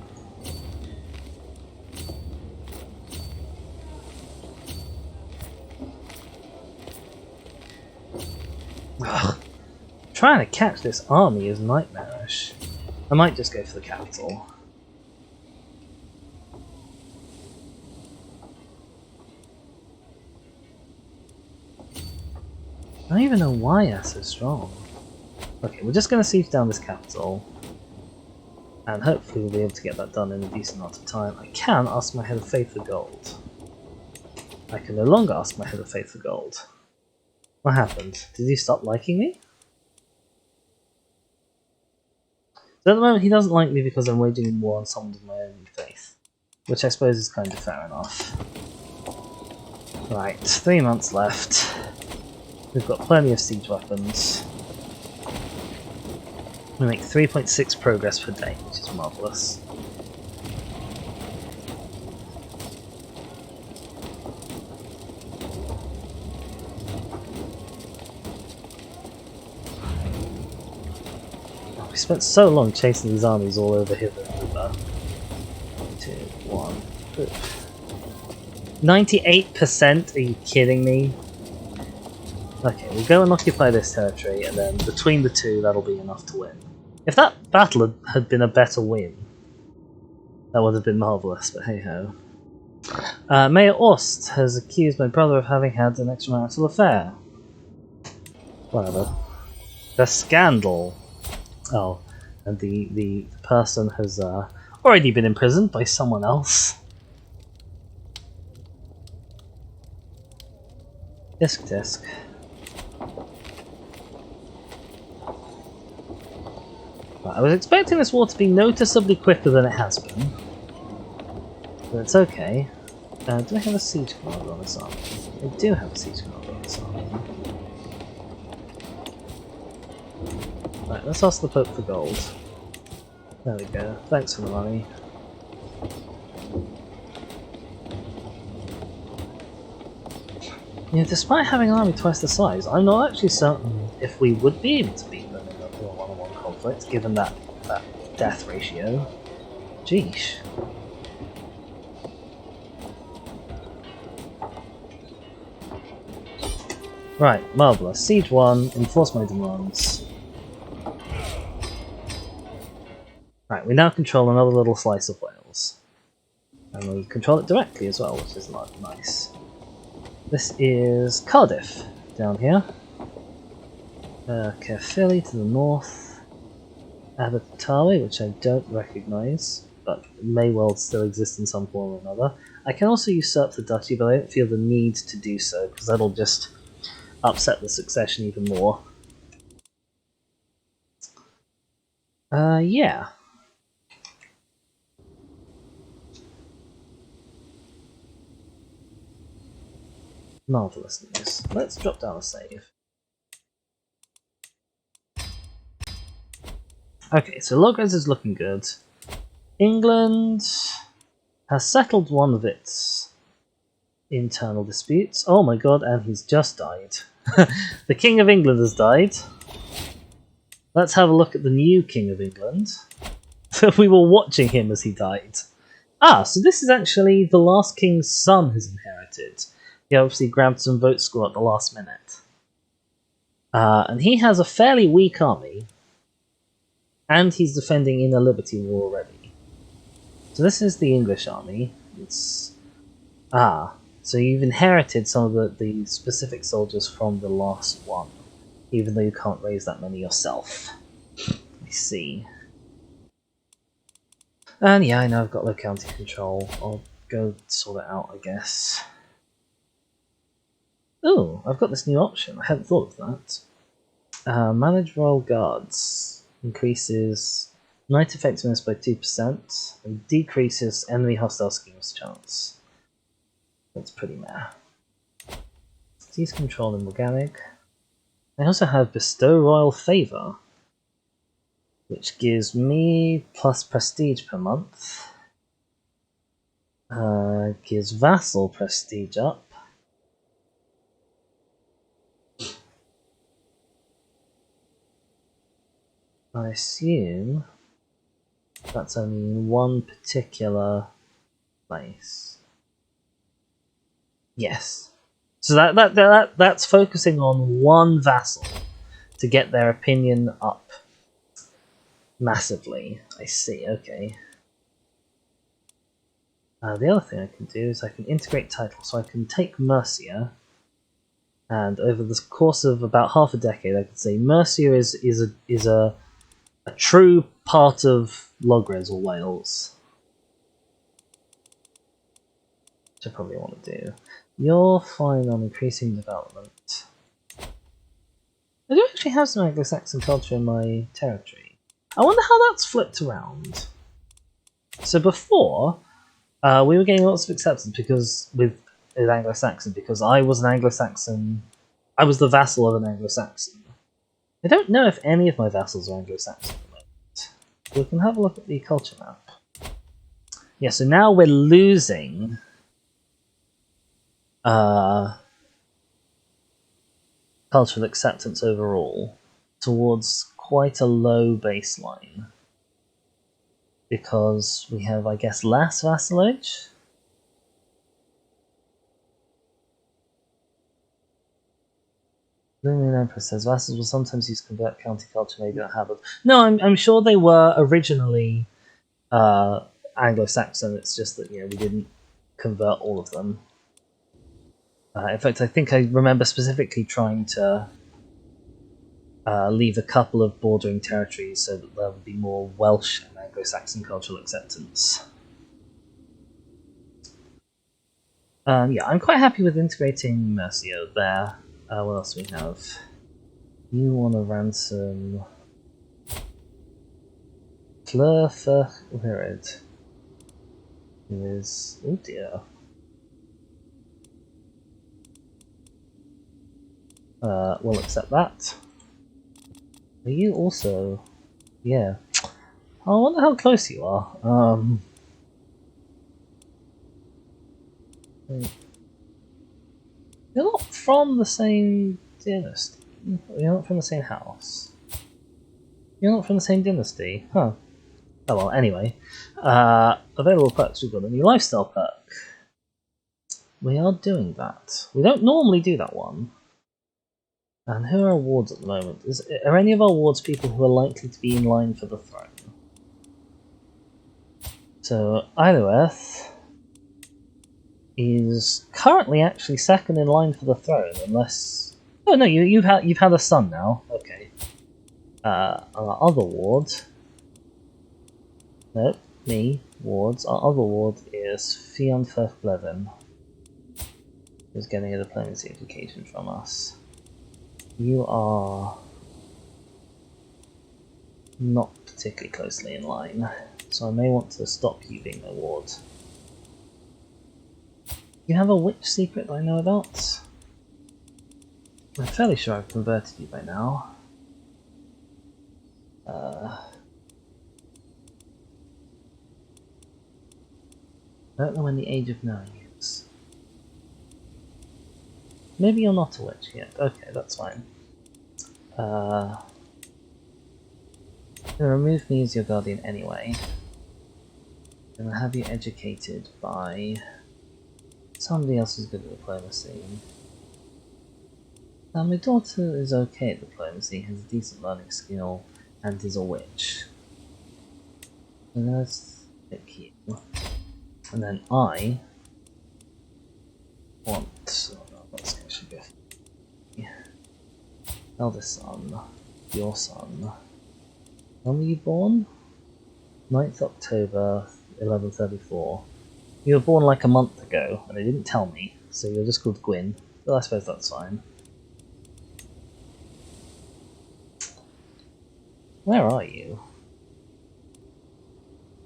Ugh. Trying to catch this army is nightmarish. I might just go for the capital. I don't even know why they're so strong. Okay, we're just going to siege down this capital. And hopefully we'll be able to get that done in a decent amount of time. I can ask my Head of Faith for gold. I can no longer ask my Head of Faith for gold. What happened? Did he stop liking me? So at the moment he doesn't like me because I'm waging war on someone of my own faith. Which I suppose is kind of fair enough. Right, 3 months left. We've got plenty of siege weapons. We make 3.6 progress per day, which is marvellous. We spent so long chasing these armies all over here. 2, 1. 98%? Are you kidding me? Okay, we'll go and occupy this territory, and then between the two, that'll be enough to win. If that battle had been a better win, that would have been marvellous, but hey-ho. Mayor Ost has accused my brother of having had an extramarital affair. Whatever. The scandal. Oh, and the person has Already been imprisoned by someone else. Disc. Right, I was expecting this war to be noticeably quicker than it has been. But it's okay. Do I have a siege commander on this army? I do have a siege commander on this army. Right, let's ask the Pope for gold. There we go. Thanks for the money. Yeah, despite having an army twice the size, I'm not actually certain if we would be able to beat them in a one-on-one conflict, given that death ratio. Jeesh. Right, marvellous. Siege 1, enforce my demands. Right, we now control another little slice of Wales. And we control it directly as well, which is nice. This is Cardiff, down here. Caerphilly to the north. Abertawe, which I don't recognise, but may well still exist in some form or another. I can also usurp the duchy, but I don't feel the need to do so, because that'll just upset the succession even more. Yeah. Marvellous news. Let's drop down a save. Okay, so Logres is looking good. England has settled one of its internal disputes. Oh my god, and he's just died. The King of England has died. Let's have a look at the new King of England. We were watching him as he died. Ah, so this is actually the last king's son has inherited. He obviously grabbed some vote score at the last minute. And he has a fairly weak army. And he's defending in a Liberty War already. So this is the English army. It's... so you've inherited some of the specific soldiers from the last one. Even though you can't raise that many yourself. I see. And yeah, I know I've got low county control. I'll go sort it out, I guess. Oh, I've got this new option. I hadn't thought of that. Manage Royal Guards. Increases night effectiveness by 2% and decreases enemy hostile schemes chance. That's pretty meh. Seize control in organic. I also have Bestow Royal Favour, which gives me plus prestige per month. Gives vassal prestige up. I assume that's only in one particular place. Yes. So that's focusing on one vassal to get their opinion up massively. I see, okay. The other thing I can do is I can integrate titles, so I can take Mercia, and over the course of about half a decade I can say Mercia is a true part of Logres or Wales. Which I probably want to do. You're fine on increasing development. I do actually have some Anglo-Saxon culture in my territory. I wonder how that's flipped around. So before, we were getting lots of acceptance because with Anglo-Saxon because I was an Anglo-Saxon. I was the vassal of an Anglo-Saxon. I don't know if any of my vassals are Anglo-Saxon at the moment. We can have a look at the culture map. Yeah, so now we're losing cultural acceptance overall towards quite a low baseline. Because we have, I guess, less vassalage? The Lumian Emperor says vassals will sometimes use convert county culture, maybe not have it. No, I'm sure they were originally Anglo-Saxon. It's just that we didn't convert all of them. In fact, I think I remember specifically trying to leave a couple of bordering territories so that there would be more Welsh and Anglo-Saxon cultural acceptance. Yeah, I'm quite happy with integrating Mercio there. What else do we have? You want to ransom Flurferherid. Who is... oh dear. We'll accept that. Are you also... yeah. I wonder how close you are. You're not from the same dynasty. You're not from the same house. You're not from the same dynasty. Huh. Oh well, anyway. Available perks, we've got a new lifestyle perk. We are doing that. We don't normally do that one. And who are our wards at the moment? Are any of our wards people who are likely to be in line for the throne? So, Ilueth is currently actually second in line for the throne, unless... oh no, you've had a son now. Okay. Our other ward... nope, me, wards. Our other ward is Fionn Firth-Blevin, who's getting a diplomacy education from us. You are not particularly closely in line, so I may want to stop you being a ward. You have a witch secret that I know about? I'm fairly sure I've converted you by now. I don't know when the age of knowing is. Maybe you're not a witch yet. Okay, that's fine. Remove me as your guardian anyway. And I'll have you educated by somebody else who's good at diplomacy. Now, my daughter is okay at diplomacy, has a decent learning skill, and is a witch. And let's pick you. And then I want... oh no, that's actually good. Eldest son, your son. When were you born? 9th October, 1134. You were born like a month ago, and they didn't tell me, so you're just called Gwyn. But I suppose that's fine. Where are you?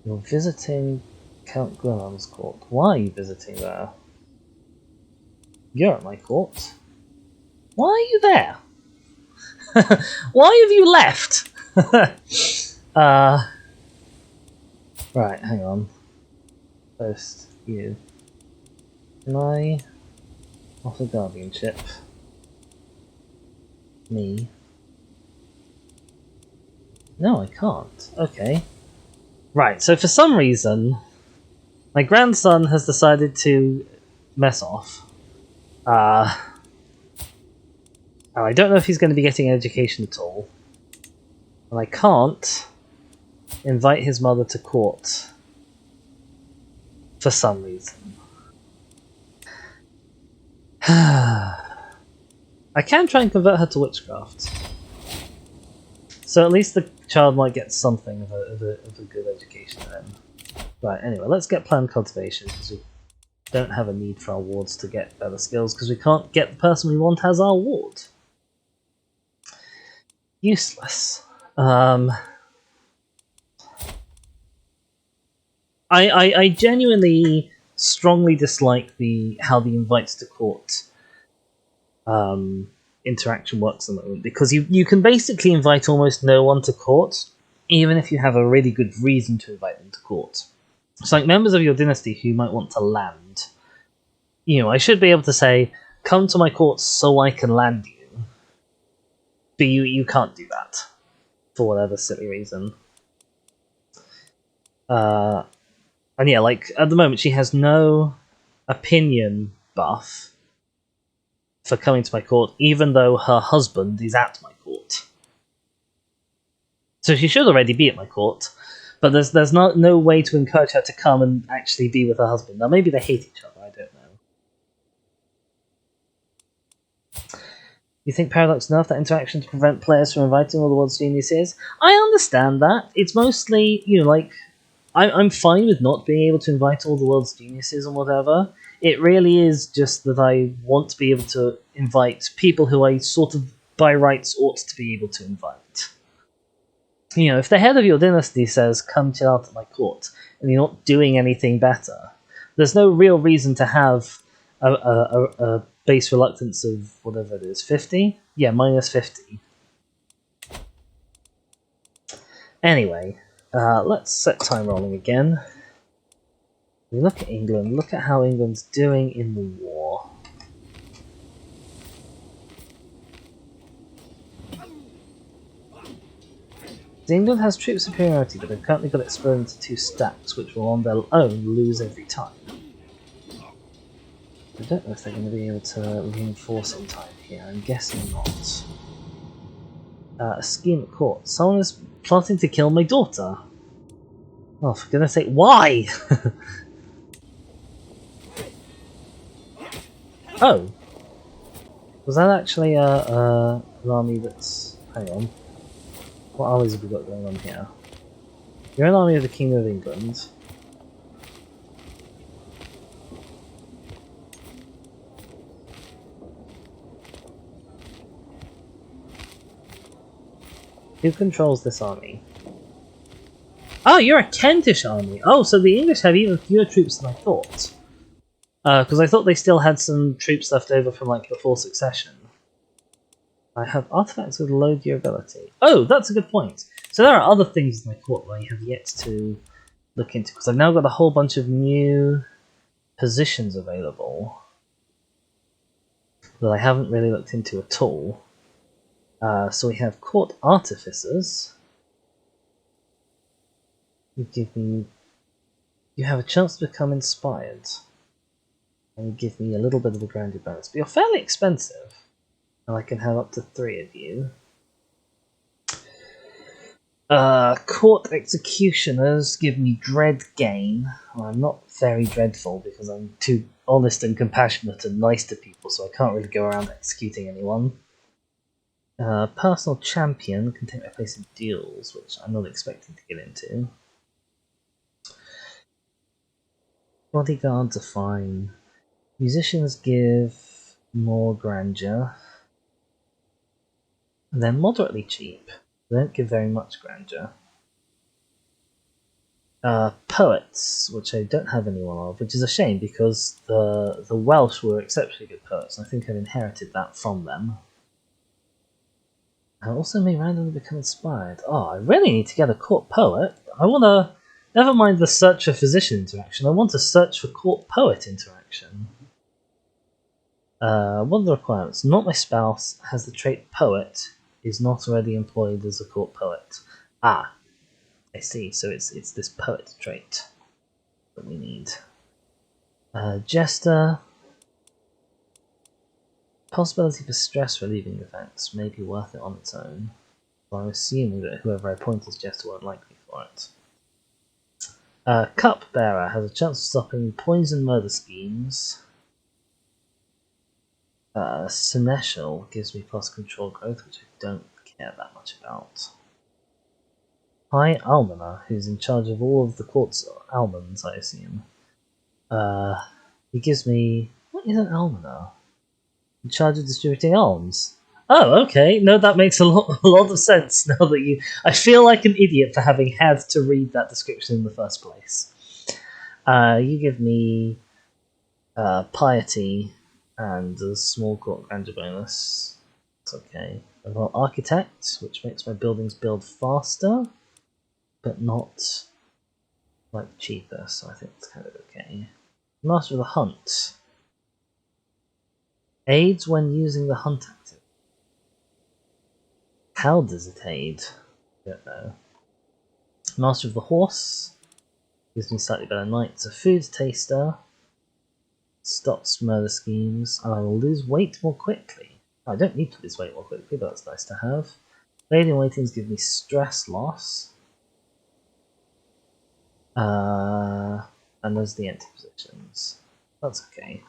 You're visiting Count Gwynon's court. Why are you visiting there? You're at my court. Why are you there? Why have you left? Right, hang on. Post you. Can I offer guardianship? Me? No, I can't. Okay. Right, so for some reason, my grandson has decided to mess off. I don't know if he's going to be getting education at all. And I can't invite his mother to court for some reason. I can try and convert her to witchcraft. So at least the child might get something of a good education then. Right, anyway, let's get planned cultivation, because we don't have a need for our wards to get better skills, because we can't get the person we want as our ward. Useless. I genuinely strongly dislike how the invites to court interaction works at the moment, because you can basically invite almost no one to court, even if you have a really good reason to invite them to court. It's like members of your dynasty who might want to land. I should be able to say, come to my court so I can land you. But you can't do that, for whatever silly reason. And yeah, like, at the moment she has no opinion buff for coming to my court, even though her husband is at my court. So she should already be at my court, but there's no way to encourage her to come and actually be with her husband. Now maybe they hate each other, I don't know. You think Paradox nerfed that interaction to prevent players from inviting all the world's geniuses? I understand that. It's mostly, like, I'm fine with not being able to invite all the world's geniuses and whatever. It really is just that I want to be able to invite people who I sort of, by rights, ought to be able to invite. If the head of your dynasty says, come chill out at my court, and you're not doing anything better, there's no real reason to have a base reluctance of whatever it is, 50? Yeah, minus 50. Anyway, let's set time rolling again. We look at England, look at how England's doing in the war. England has troop superiority, but they've currently got it split into 2 stacks, which will on their own lose every time. I don't know if they're going to be able to reinforce in time here, I'm guessing not. A scheme at court. Someone is plotting to kill my daughter. Oh, for goodness sake, why? Oh! Was that actually an army that's... Hang on. What armies have we got going on here? You're an army of the King of England. Who controls this army? Oh, you're a Kentish army! Oh, so the English have even fewer troops than I thought. Because I thought they still had some troops left over from, like, before succession. I have artifacts with low durability. Oh, that's a good point. So there are other things in my court that I have yet to look into, because I've now got a whole bunch of new positions available that I haven't really looked into at all. So we have court artificers. You have a chance to become inspired. And you give me a little bit of a grandeur bonus. But you're fairly expensive. And I can have up to 3 of you. Court executioners give me dread gain. Well, I'm not very dreadful because I'm too honest and compassionate and nice to people, so I can't really go around executing anyone. Personal champion can take my place in duels, which I'm not expecting to get into. Bodyguards are fine. Musicians give more grandeur. And they're moderately cheap. They don't give very much grandeur. Poets, which I don't have anyone of, which is a shame because the Welsh were exceptionally good poets, and I think I've inherited that from them. I also may randomly become inspired. Oh, I really need to get a court poet. I want to... Never mind the search for physician interaction, I want to search for court poet interaction. What are the requirements? Not my spouse, has the trait poet, is not already employed as a court poet. Ah, I see, so it's this poet trait that we need. Jester. Possibility for stress relieving effects may be worth it on its own. But I'm assuming that whoever I appoint as Jester won't like me for it. Cupbearer has a chance of stopping poison murder schemes. Seneschal gives me plus control growth, which I don't care that much about. High Almoner, who's in charge of all of the court's almonds, I assume. He gives me... What is an almoner? In charge of distributing alms. Oh, okay. No, that makes a lot of sense now that you... I feel like an idiot for having had to read that description in the first place. You give me piety and a small court grandeur bonus. It's okay. I've got architect, which makes my buildings build faster, but not like cheaper, so I think it's kind of okay. Master of the Hunt. Aids when using the hunt active. How does it aid? I don't know. Master of the Horse. Gives me slightly better knights. A food taster. Stops murder schemes. And I will lose weight more quickly. I don't need to lose weight more quickly, but that's nice to have. Lady in Waitings give me stress loss. And there's the empty positions. That's okay.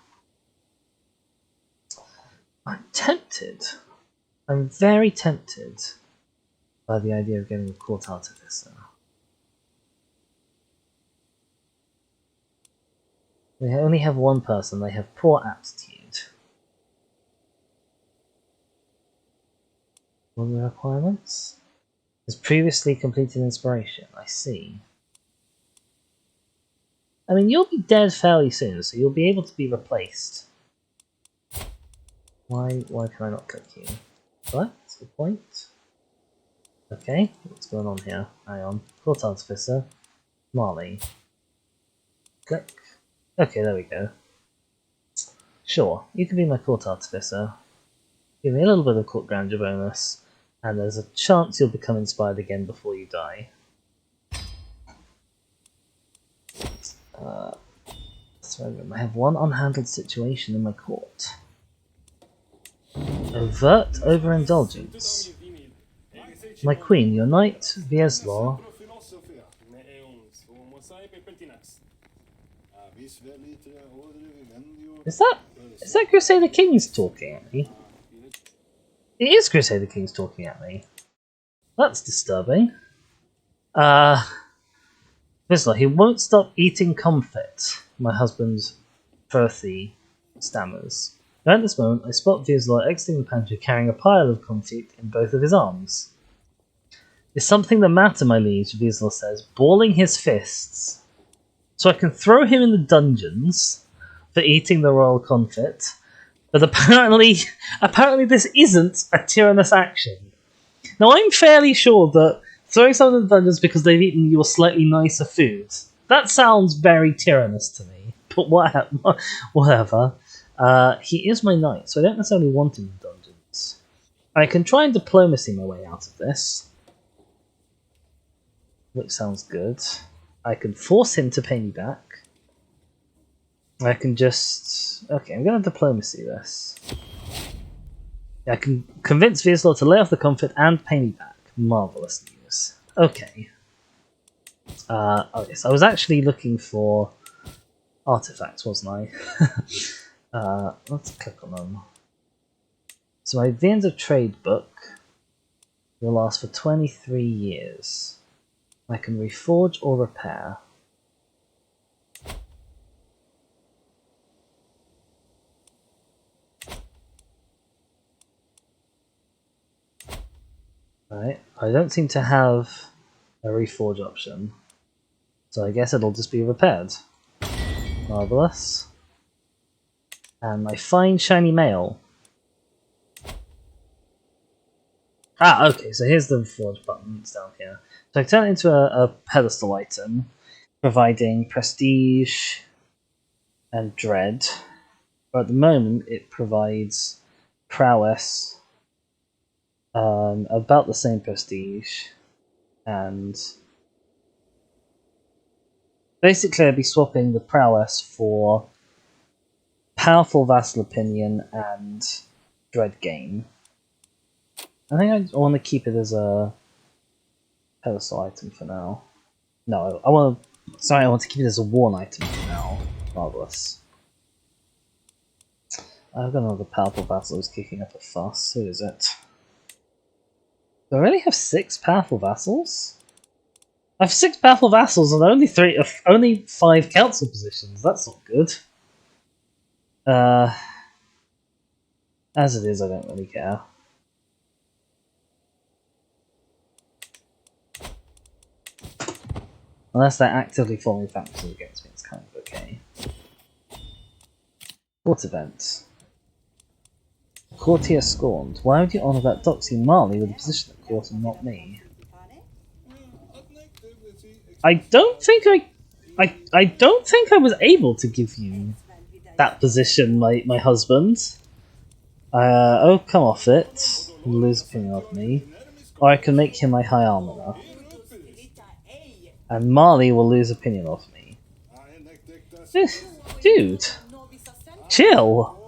I'm tempted I'm very tempted by the idea of getting a court artificer. They only have one person, they have poor aptitude. What are the requirements? Has previously completed inspiration, I see. I mean, you'll be dead fairly soon, so you'll be able to be replaced. Why can I not click you? What? That's the point. Okay, what's going on here? Hang on. Court Artificer. Marley. Click. Okay, there we go. Sure, you can be my Court Artificer. Give me a little bit of Court Grandeur bonus, and there's a chance you'll become inspired again before you die. I have one unhandled situation in my court. Overt overindulgence. My queen, your knight, Vieslaw. Is that Crusader Kings talking at me? It is Crusader Kings talking at me. That's disturbing. Vieslaw, he won't stop eating comfit. My husband, Perthy, stammers. Right at this moment, I spot Vieslaw exiting the pantry carrying a pile of confit in both of his arms. Is something the matter, my liege? Vieslaw says, balling his fists. So I can throw him in the dungeons for eating the royal confit, but apparently this isn't a tyrannous action. Now I'm fairly sure that throwing someone in the dungeons because they've eaten your slightly nicer food, that sounds very tyrannous to me, but whatever. He is my knight, so I don't necessarily want him in dungeons. I can try and diplomacy my way out of this, which sounds good. I can force him to pay me back. I can just... Okay, I'm going to diplomacy this. I can convince Vieslaw to lay off the comfort and pay me back. Marvellous news. Okay. Okay, so I was actually looking for artifacts, wasn't I? Let's click on them. So my Viands of Trade book will last for 23 years. I can reforge or repair. Right, I don't seem to have a reforge option, so I guess it'll just be repaired. Marvellous. And my fine shiny mail. Ah, okay, so here's the reforge button, it's down here. So I turn it into a pedestal item, providing prestige and dread. But at the moment it provides prowess, about the same prestige, and basically I'd be swapping the prowess for powerful vassal opinion and dread gain. I think I want to keep it as a pedestal item for now. No, I want to keep it as a worn item for now. Marvellous. I've got another powerful vassal who's kicking up a fuss. Who is it? Do I really have 6 powerful vassals? I have 6 powerful vassals and only 5 council positions. That's not good. As it is, I don't really care. Unless they're actively forming factions against me, it's kind of okay. Court event. Courtier scorned. Why would you honour that doxy Marley with a position at court and not me? I don't think I was able to give you that position, my husband. Oh, come off it. Lose opinion of me. Or I can make him my high almoner. And Marley will lose opinion of me. Dude! Chill!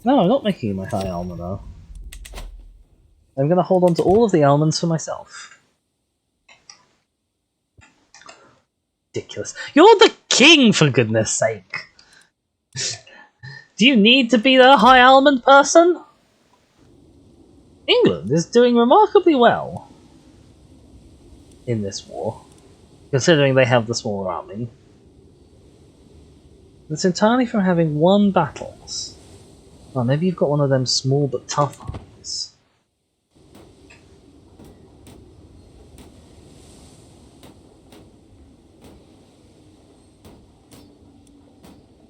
No, I'm not making you my high almoner. I'm going to hold on to all of the almonds for myself. Ridiculous. You're the king, for goodness sake! Do you need to be the High Almond person? England is doing remarkably well in this war, considering they have the smaller army. It's entirely from having won battles. Oh, maybe you've got one of them small but tough armies.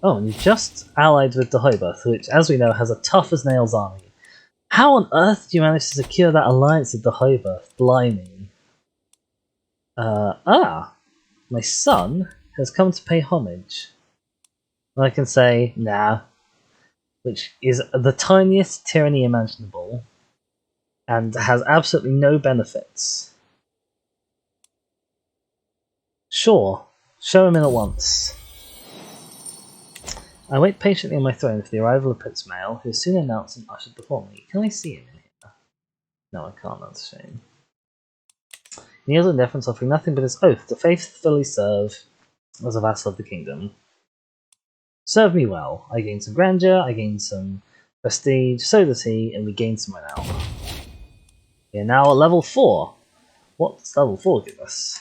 Oh, and you've just allied with the Hobarth, which, as we know, has a tough-as-nails army. How on earth do you manage to secure that alliance with the Hobarth? Blimey. My son has come to pay homage. I can say, nah, which is the tiniest tyranny imaginable, and has absolutely no benefits. Sure, show him in at once. I wait patiently on my throne for the arrival of Prince Mael, who is soon announced and ushered before me. Can I see him in here? No, I can't, that's a shame. He kneels in deference, offering nothing but his oath to faithfully serve as a vassal of the kingdom. Serve me well. I gain some grandeur, I gain some prestige, so does he, and we gain some renown. We are now at level 4. What does level 4 give us?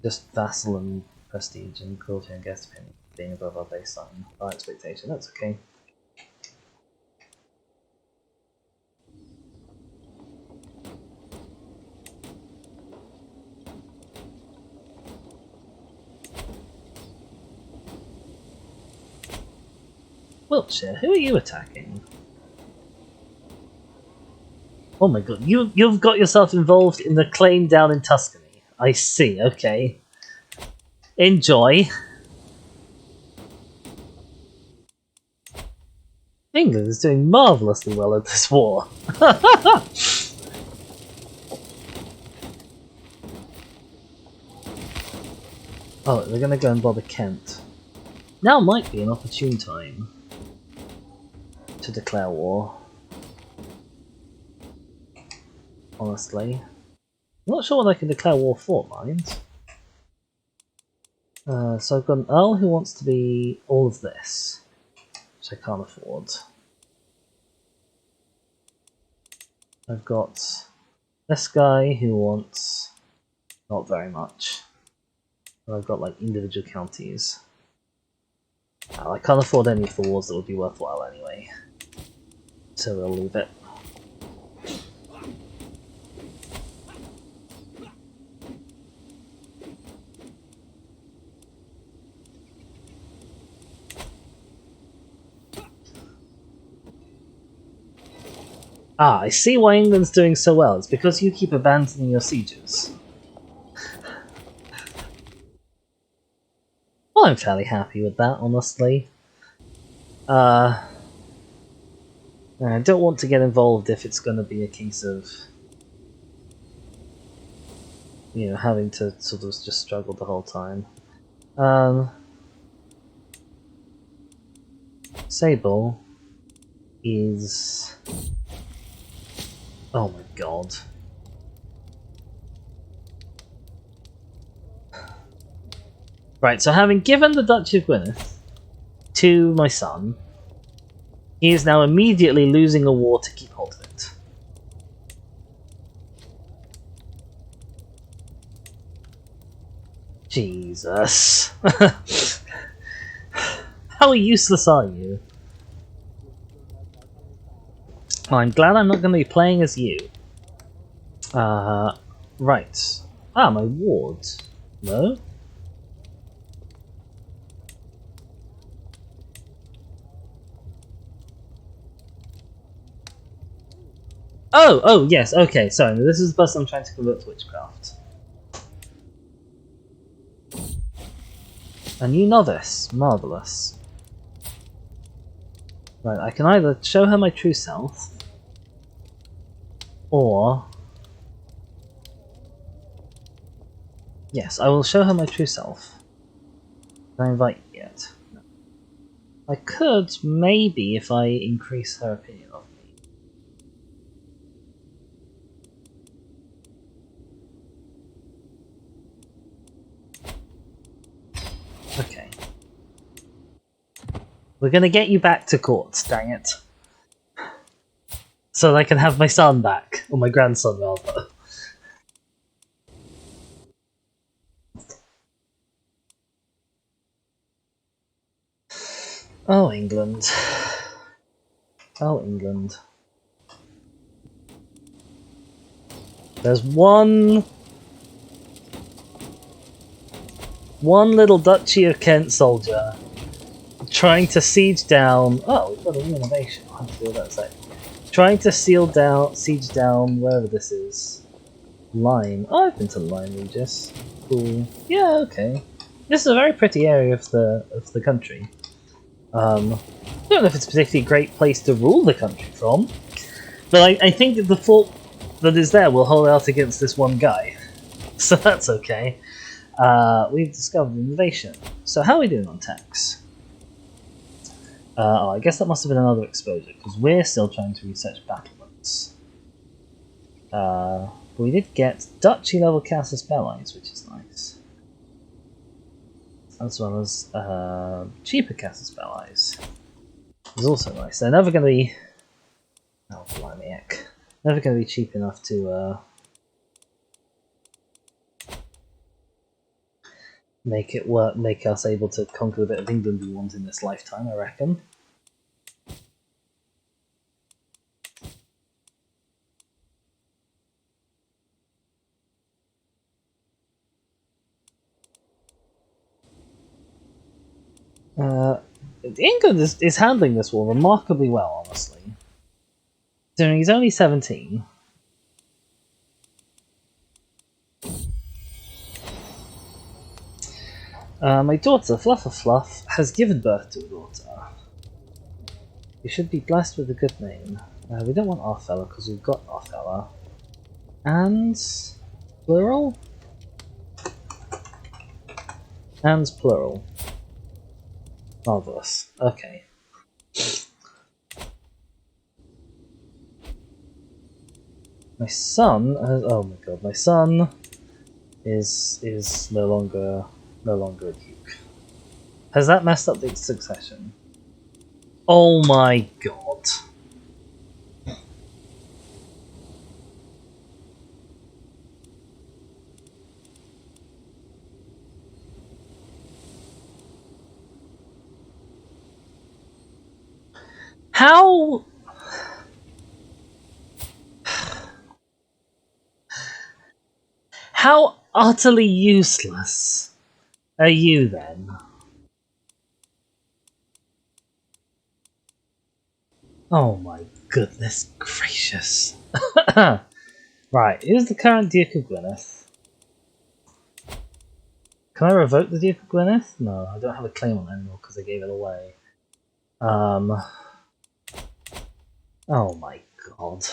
Just vassal and prestige and cruelty and guest opinion being above our baseline. Our expectation, that's okay. Wiltshire, who are you attacking? Oh my god, you've got yourself involved in the claim down in Tuscany. I see, okay. Enjoy. England is doing marvellously well at this war. Oh, they're gonna go and bother Kent. Now might be an opportune time to declare war. Honestly. I'm not sure what I can declare war for, mind. So I've got an Earl who wants to be all of this, which I can't afford. I've got this guy who wants not very much. And I've got like individual counties. I can't afford any of the wars that would be worthwhile anyway. So we'll leave it. Ah, I see why England's doing so well. It's because you keep abandoning your sieges. Well, I'm fairly happy with that, honestly. I don't want to get involved if it's going to be a case of, you know, having to sort of just struggle the whole time. Sable is... Oh my god. Right, so having given the Duchy of Gwynedd to my son, he is now immediately losing a war to keep hold of it. Jesus. How useless are you? I'm glad I'm not going to be playing as you. Right. Ah, my ward. No? Oh, yes, okay, sorry, this is the person I'm trying to convert to witchcraft. A new novice. Marvellous. Right, I can either show her my true self, or... Yes, I will show her my true self. Can I invite you yet? No. I could, maybe, if I increase her opinion of me. We're gonna get you back to court, dang it. So that I can have my son back. Or my grandson, rather. Oh, England. Oh, England. There's one little Duchy of Kent soldier trying to siege down. Oh, we've got a new innovation. I'll have to do that in a sec. Trying to siege down wherever this is. Lyme. Oh, I've been to Lyme, Regis. Cool. Yeah, okay. This is a very pretty area of the country. I don't know if it's a particularly great place to rule the country from, but I think the fort that is there will hold out against this one guy, so that's okay. We've discovered innovation. So how are we doing on tax? Oh, I guess that must have been another exposure, because we're still trying to research battlements. But we did get Duchy level Casus Belli's, which is nice. As well as cheaper Casus Belli's. It's also nice. They're never going to be... Oh, blimey heck. Never going to be cheap enough to make it work, make us able to conquer the bit of England we want in this lifetime, I reckon. England is handling this war remarkably well, honestly. Considering he's only 17. My daughter, Fluff, has given birth to a daughter. You should be blessed with a good name. We don't want our fella because we've got our fella. And plural? And plural. Marvelous. Okay. My son has, oh my god, my son is no longer a duke. Has that messed up the succession? Oh my god. How utterly useless are you then? Oh my goodness gracious. Right, who's the current Duke of Gwynedd? Can I revoke the Duke of Gwynedd? No, I don't have a claim on it anymore because I gave it away. Oh my god.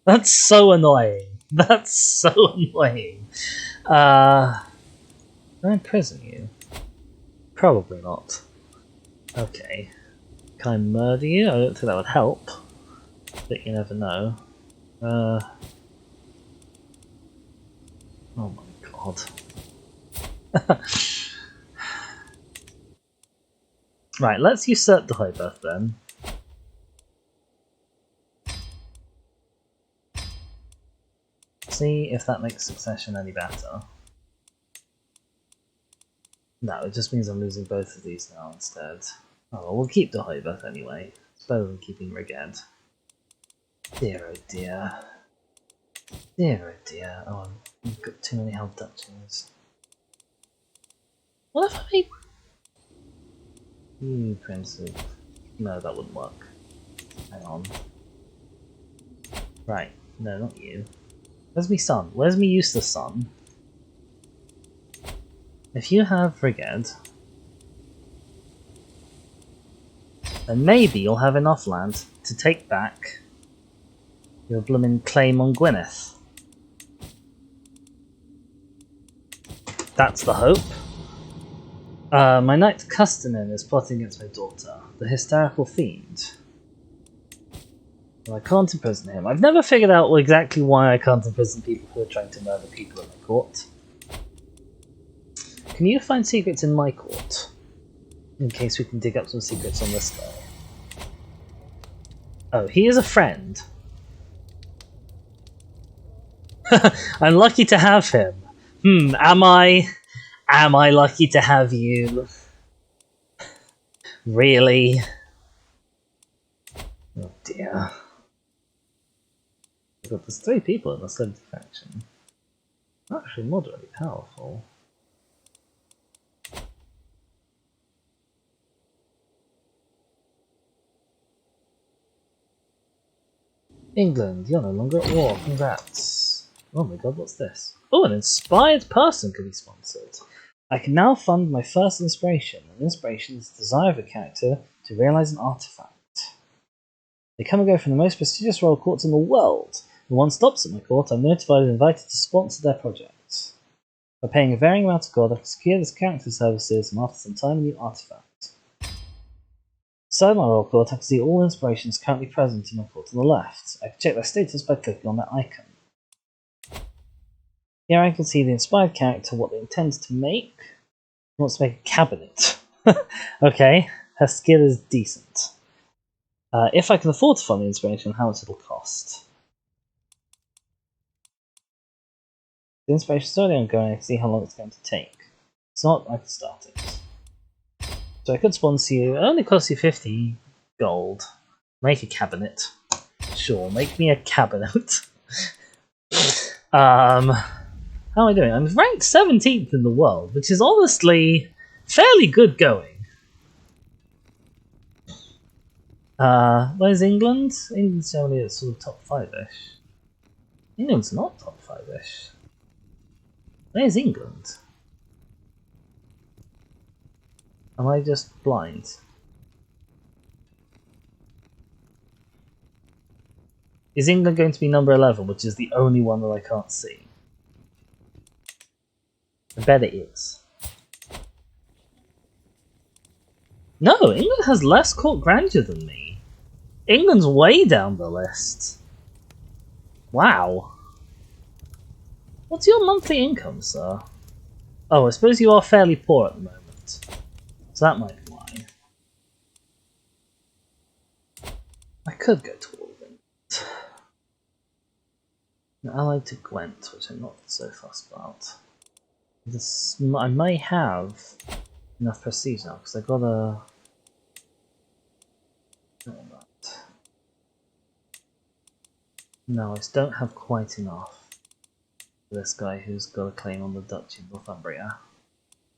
That's so annoying. That's so annoying. Can I imprison you? Probably not. Okay. Can I murder you? I don't think that would help. But you never know. Oh my god. Right, let's usurp the high birth then. See if that makes succession any better. No, it just means I'm losing both of these now instead. Oh, well, we'll keep the high birth anyway. It's better than keeping Reged. Dear oh dear. Dear oh dear. Oh, I've got too many held duchies. What if I made... Prince of... No, that wouldn't work. Hang on. Right. No, not you. Where's me son? Where's me useless son? If you have Reged, then maybe you'll have enough land to take back your bloomin' claim on Gwynedd. That's the hope. My knight Custonin is plotting against my daughter, the hysterical fiend. I can't imprison him. I've never figured out exactly why I can't imprison people who are trying to murder people in my court. Can you find secrets in my court? In case we can dig up some secrets on this guy. Oh, he is a friend. I'm lucky to have him. Am I? Am I lucky to have you? Really? Oh dear. There's 3 people in the celebrity faction. Actually moderately powerful. England, you're no longer at war. Congrats. Oh my god, what's this? Oh, an inspired person can be sponsored. I can now fund my first inspiration. An inspiration is the desire of a character to realize an artifact. They come and go from the most prestigious royal courts in the world. When one stops at my court, I'm notified and invited to sponsor their projects. By paying a varying amount of gold, I can secure this character's services and after some time a new artifact. Beside my royal court, I can see all inspirations currently present in my court on the left. I can check their status by clicking on that icon. Here I can see the inspired character, what they intend to make. He wants to make a cabinet. Okay, her skill is decent. If I can afford to fund the inspiration, how much it'll cost. The inspiration is already ongoing, I can see how long it's going to take. It's not, I can start it. So I could sponsor you, it only costs you 50 gold. Make a cabinet. Sure, make me a cabinet. How am I doing? I'm ranked 17th in the world, which is honestly fairly good going. Where's England? England's generally at sort of top 5-ish. England's not top 5-ish. Where's England? Am I just blind? Is England going to be number 11, which is the only one that I can't see? I bet it is. No, England has less court grandeur than me. England's way down the list. Wow. What's your monthly income, sir? Oh, I suppose you are fairly poor at the moment. So that might be why. I could go to all of them. Allied to Gwent, which I'm not so fussed about. This, I may have enough prestige now, because I got a... No, I don't have quite enough for this guy who's got a claim on the Duchy of Northumbria.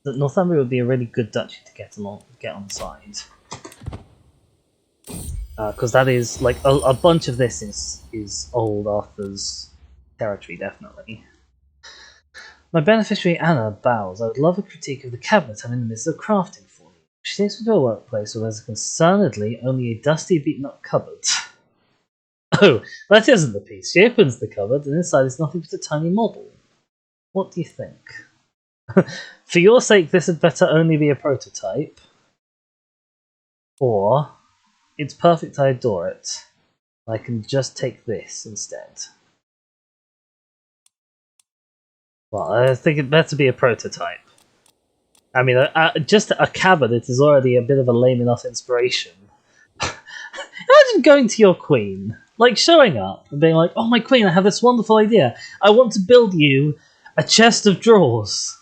Northumbria would be a really good duchy to get on side. Because that is, like, a bunch of this is old Arthur's territory, definitely. My beneficiary Anna bows. I would love a critique of the cabinet I'm in the midst of crafting for you. She takes me to a workplace where there's concernedly only a dusty, beaten-up cupboard. Oh, that isn't the piece. She opens the cupboard, and inside is nothing but a tiny model. What do you think? For your sake, this had better only be a prototype. Or, it's perfect, I adore it. I can just take this instead. Well, I think it better be a prototype. I mean, just a cabinet is already a bit of a lame enough inspiration. Imagine going to your queen, like showing up and being like, "Oh, my queen, I have this wonderful idea. I want to build you a chest of drawers."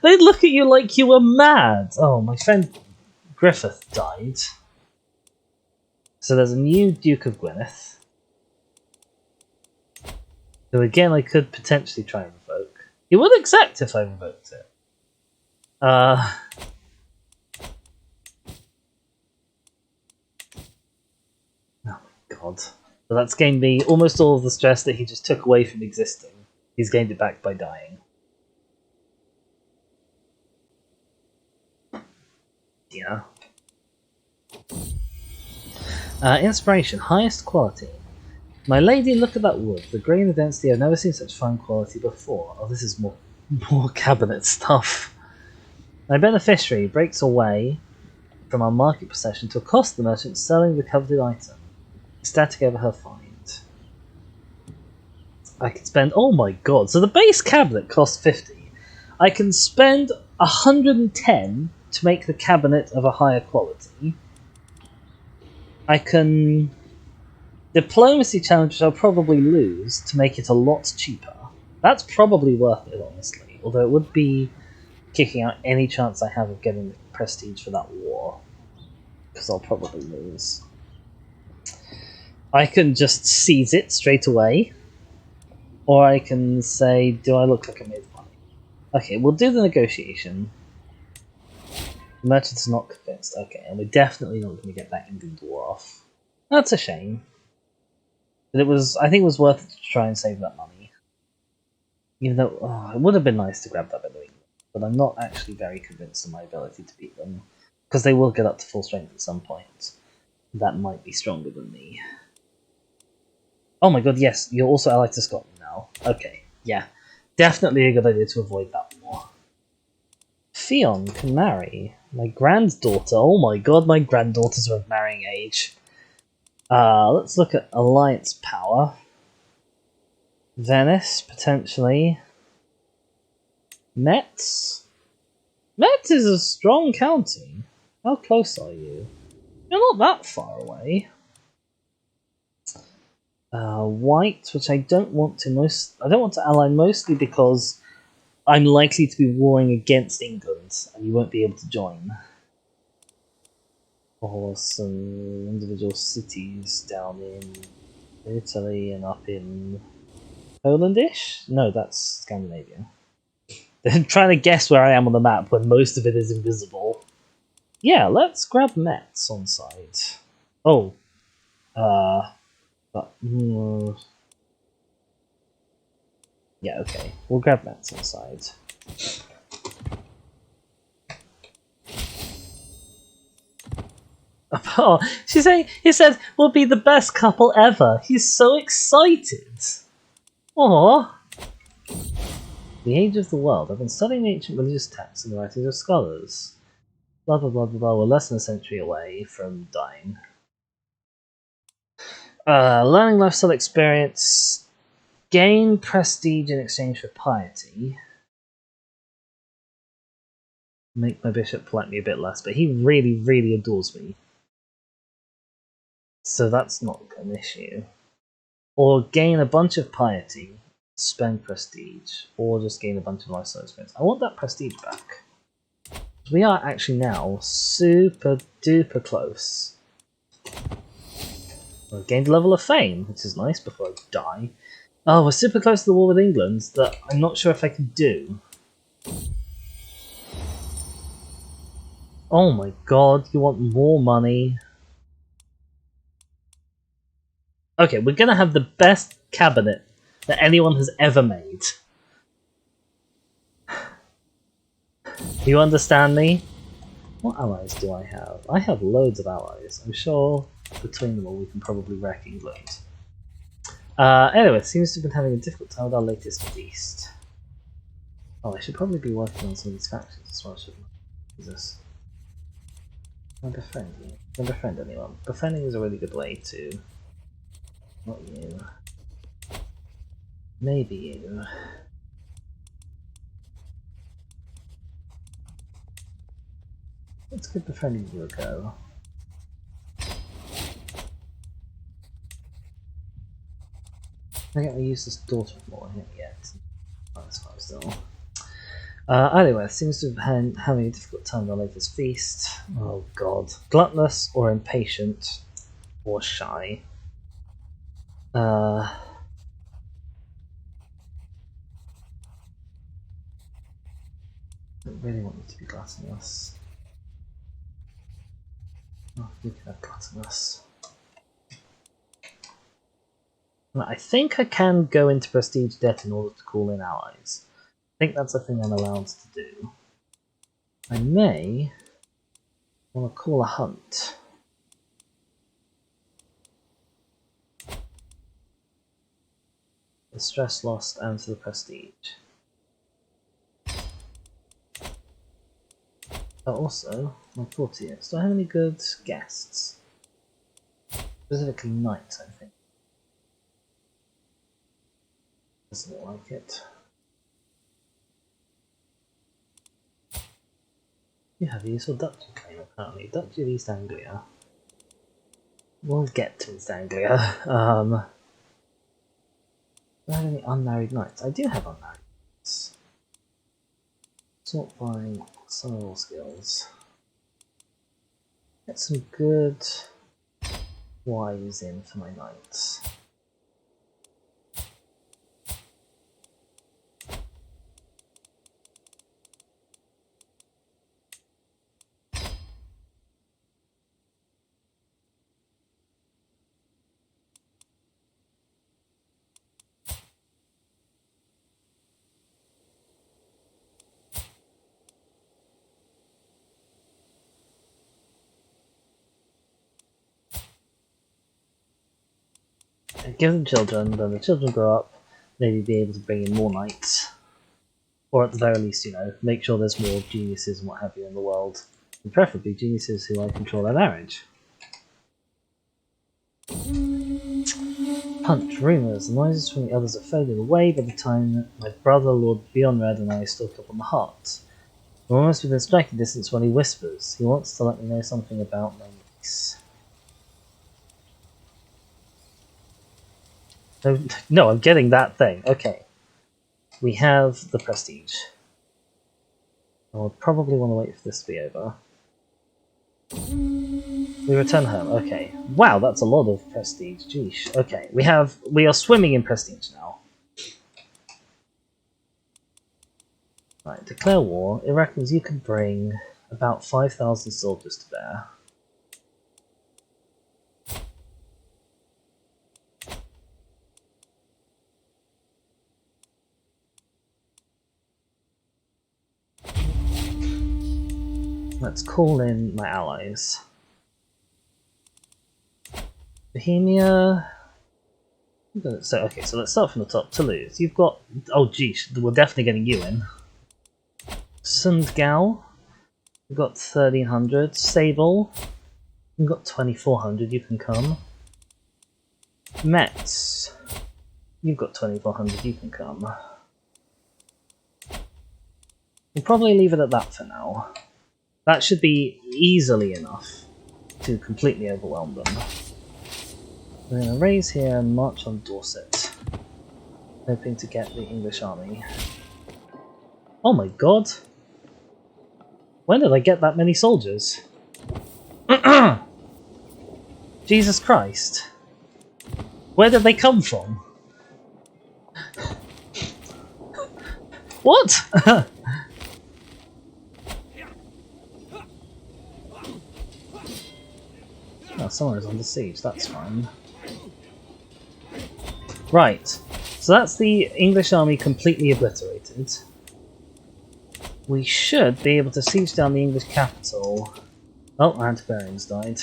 They'd look at you like you were mad. Oh, my friend Griffith died. So there's a new Duke of Gwynedd. So again, I could potentially try and revoke. He would accept if I revoked it. Oh my god. But that's gained me almost all of the stress that he just took away from existing. He's gained it back by dying. Yeah. Inspiration, highest quality. My lady, look at that wood. The grain and density, I've never seen such fine quality before. Oh, this is more cabinet stuff. My beneficiary breaks away from our market procession to accost the merchant selling the coveted item. Static over her find. I can spend, oh my god, so the base cabinet costs 50. I can spend 110 to make the cabinet of a higher quality. I can diplomacy challenge, which I'll probably lose, to make it a lot cheaper. That's probably worth it, honestly, although it would be kicking out any chance I have of getting the prestige for that war, because I'll probably lose. I can just seize it straight away, or I can say, do I look like I made money? Okay, we'll do the negotiation. The merchant's not convinced. Okay, and we're definitely not going to get that England war off. That's a shame. But I think it was worth it to try and save that money. Even though, it would have been nice to grab that England, but I'm not actually very convinced of my ability to beat them. Because they will get up to full strength at some point. That might be stronger than me. Oh my god, yes, you're also allied to Scotland now. Okay, yeah. Definitely a good idea to avoid that war. Fion can marry. My granddaughter. Oh my god, my granddaughters are of marrying age. Let's look at alliance power. Venice, potentially. Metz? Metz is a strong county. How close are you? You're not that far away. White, which I don't want to ally mostly because I'm likely to be warring against England, and you won't be able to join. Or some individual cities down in Italy and up in Polandish? No, that's Scandinavia. They're trying to guess where I am on the map when most of it is invisible. Yeah, let's grab Metz on site. Oh. Yeah, okay. We'll grab Metz on site. Oh, he said, we'll be the best couple ever. He's so excited. Aww. The Age of the World. I've been studying the ancient religious texts and the writings of scholars. Blah blah blah blah blah. We're less than a century away from dying. Learning lifestyle experience. Gain prestige in exchange for piety. Make my bishop like me a bit less, but he really, really adores me. So that's not an issue. Or gain a bunch of piety, spend prestige, or just gain a bunch of lifestyle experience. I want that prestige back. We are actually now super duper close. I've gained a level of fame, which is nice before I die. Oh, we're super close to the war with England that I'm not sure if I can do. Oh my god, you want more money? Okay, we're gonna have the best cabinet that anyone has ever made. You understand me? What allies do I have? I have loads of allies. I'm sure between them all we can probably wreck England. Anyway, it seems to have been having a difficult time with our latest feast. Oh, I should probably be working on some of these factions as well, shouldn't I? Jesus. Can I befriend you? Can I befriend anyone? Befriending is a really good way to... Not you. Maybe you. Let's give befriending you a go. I haven't used this daughter more yet. Oh, that's fine still. Anyway, seems to have been having a difficult time with our latest feast. Oh god. Gluttonous or impatient or shy. I don't really want you to be gluttonous. Oh, you can have gluttonous. I think I can go into prestige debt in order to call in allies. I think that's a thing I'm allowed to do. I may want to call a hunt. The stress lost and to the prestige. Also, my courtiers. Do I have any good guests? Specifically knights, I think. Doesn't look like it. You have a useful Dutch claim, apparently. Duchy of East Anglia. We'll get to East Anglia. Do I have any unmarried knights? I do have unmarried knights. Sort by soil skills. Get some good wives in for my knights. Give them children, then the children grow up, maybe be able to bring in more knights. Or at the very least, you know, make sure there's more geniuses and what have you in the world. And preferably geniuses who I control their marriage. Punch, rumours. The noises from the others are fading away by the time my brother, Lord Beyondred, and I stalk up on the heart. We're almost within striking distance when he whispers. He wants to let me know something about my niece. No, I'm getting that thing. Okay. We have the prestige. I would probably want to wait for this to be over. We return home. Okay. Wow, that's a lot of prestige. Jeesh. Okay, we are swimming in prestige now. Right, declare war. It reckons you can bring about 5,000 soldiers to bear. Let's call in my allies. Bohemia. So let's start from the top. Toulouse. You've got. Oh, geez, we're definitely getting you in. Sundgau. We've got 1,300. Sable. We've got 2,400. You can come. Metz. You've got 2,400. You can come. We'll probably leave it at that for now. That should be easily enough to completely overwhelm them. We're going to raise here and march on Dorset, hoping to get the English army. Oh my god! When did I get that many soldiers? Jesus Christ! Where did they come from? What? Oh, someone is under siege, that's fine. Right, so that's the English army completely obliterated. We should be able to siege down the English capital. Oh, our antiquarians died.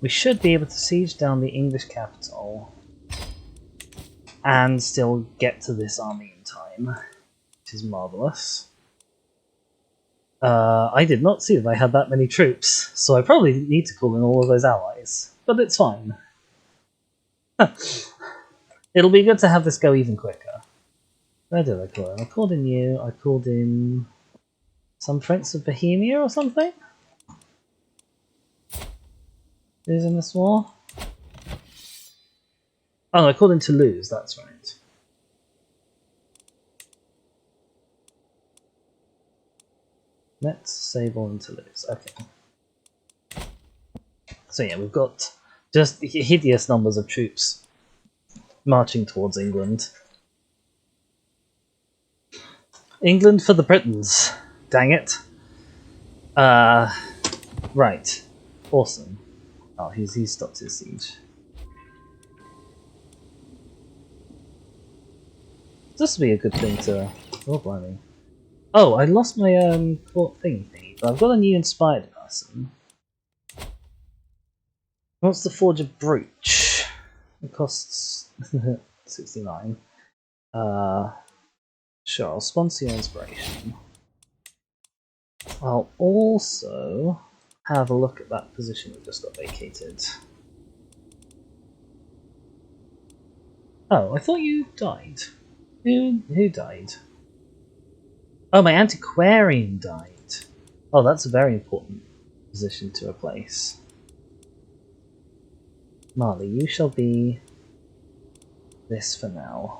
We should be able to siege down the English capital and still get to this army in time, which is marvellous. I did not see that I had that many troops, so I probably need to call in all of those allies, but it's fine. It'll be good to have this go even quicker. Where did I call in? I called in you, I called in some Prince of Bohemia or something? Who's in this war? Oh no, I called in Toulouse, that's right. Metz, Sable, and Toulouse. Okay. So yeah, we've got just hideous numbers of troops marching towards England. England for the Britons. Dang it. Right. Awesome. Oh, he's stopped his siege. This would be a good thing to... Oh, blimey. Oh, I lost my court thingy, but I've got a new inspired person. He wants to forge a brooch. It costs 69. Sure, I'll sponsor your inspiration. I'll also have a look at that position that just got vacated. Oh, I thought you died. Who died? Oh, my antiquarian died. Oh, that's a very important position to replace. Marley, you shall be this for now.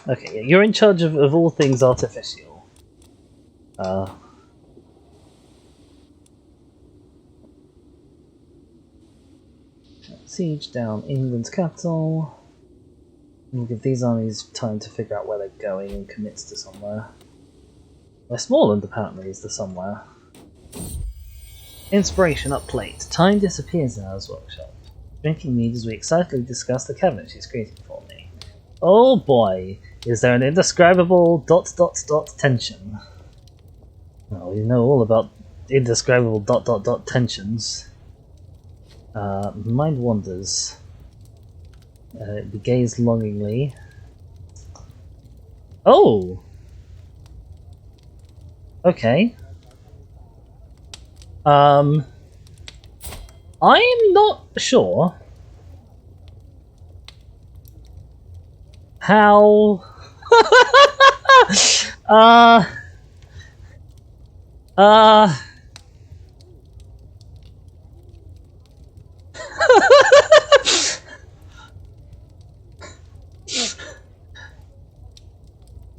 Okay, yeah, you're in charge of all things artificial. Siege down England's capital. We'll give these armies time to figure out where they're going and commit to somewhere. Westmoreland apparently is the somewhere. Inspiration up plate. Time disappears in Alice's workshop. Drinking mead as we excitedly discuss the cabinet she's creating for me. Oh boy, is there an indescribable ... tension? Well, you know all about indescribable ... tensions. Mind wanders. We gaze longingly. Oh! Okay. I'm not sure how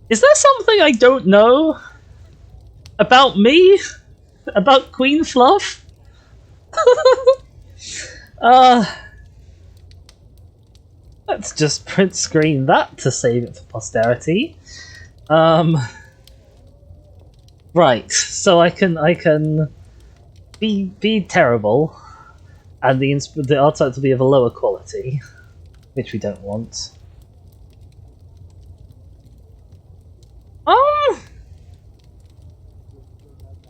is there something I don't know about me? About Queen Fluff? Let's just print screen that to save it for posterity. Right, so I can be terrible, and the art type will be of a lower quality, which we don't want.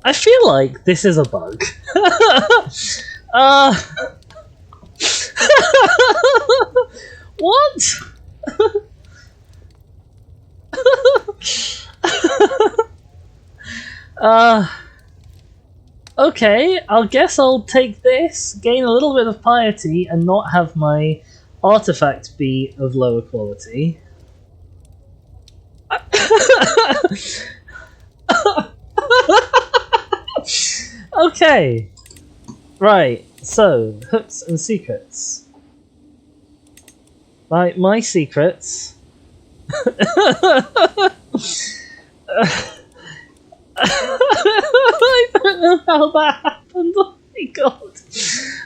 I feel like this is a bug. What? Okay, I guess I'll take this, gain a little bit of piety, and not have my artifact be of lower quality. Okay, right, so, hooks and secrets. My secrets... I don't know how that happened, oh my god.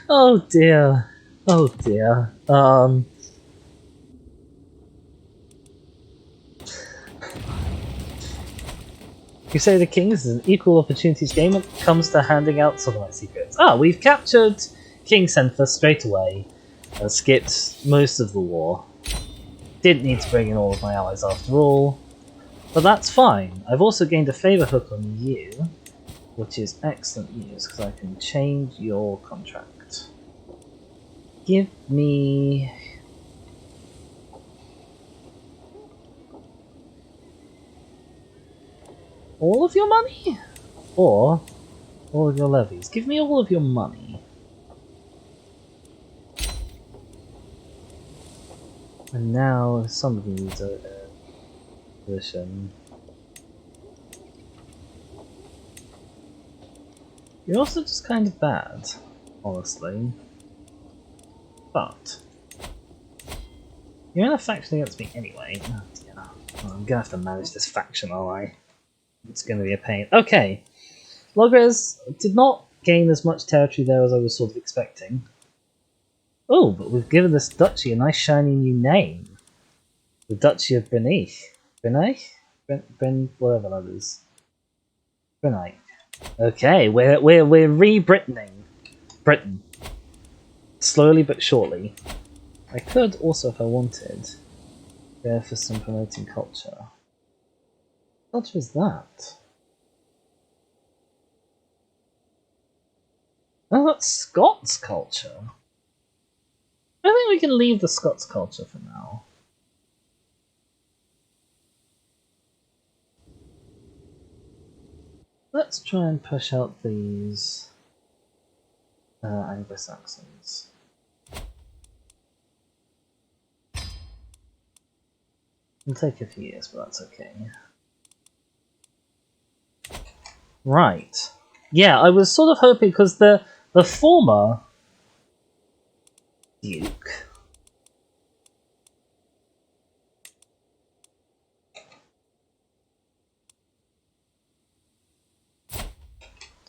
Oh dear. Oh dear. Crusader Kings is an equal opportunities game when it comes to handing out satellite secrets. Ah, we've captured King Senfa straight away and skipped most of the war. Didn't need to bring in all of my allies after all, but that's fine. I've also gained a favour hook on you, which is excellent news because I can change your contract. Give me... all of your money? Or all of your levies? Give me all of your money. And now somebody needs a position. You're also just kind of bad, honestly. But you're in a faction against me anyway. Oh dear. Well, I'm gonna have to manage this faction, aren't I? It's gonna be a pain. Okay. Logres did not gain as much territory there as I was sort of expecting. Oh, but we've given this duchy a nice shiny new name. The Duchy of Brennich. Brennich? Whatever that is. Brennich. Okay, we're re-Britaning Britain. Slowly but surely. I could also, if I wanted, go for some promoting culture. What culture is that? Oh, that's Scots culture. I think we can leave the Scots culture for now. Let's try and push out these Anglo-Saxons. It'll take a few years, but that's okay. Right. Yeah, I was sort of hoping, because the former Duke...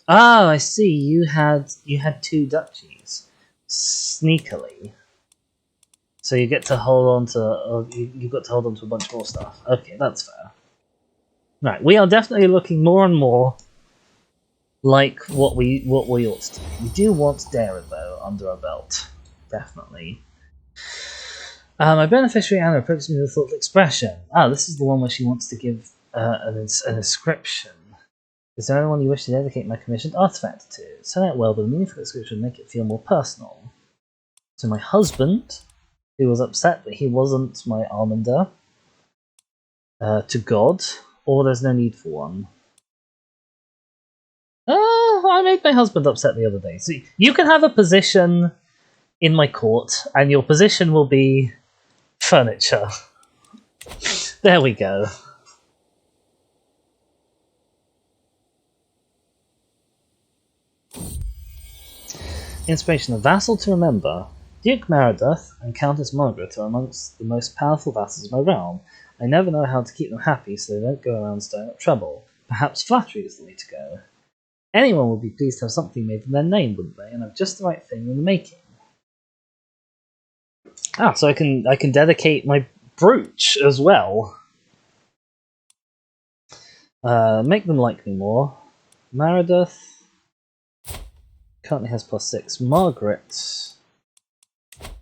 Ah, I see. You had 2 duchies. Sneakily. So you get to hold on to... you've got to hold on to a bunch more stuff. Okay, that's fair. Right, we are definitely looking more and more like what we ought to do. We do want Dara, though, under our belt. Definitely. My beneficiary Anna approaches me with a thoughtful expression. Ah, this is the one where she wants to give an inscription. Is there anyone you wish to dedicate my commissioned artifact to? Send out well, but a meaningful description would make it feel more personal. So my husband, who was upset that he wasn't my almoner, to God, or there's no need for one. I made my husband upset the other day. So you can have a position in my court, and your position will be furniture. There we go. Inspiration: a vassal to remember. Duke Meredith and Countess Margaret are amongst the most powerful vassals of my realm. I never know how to keep them happy so they don't go around stirring up trouble. Perhaps flattery is the way to go. Anyone would be pleased to have something made in their name, wouldn't they? And have just the right thing in the making. Ah, so I can dedicate my brooch as well. Make them like me more. Meredith currently has +6. Margaret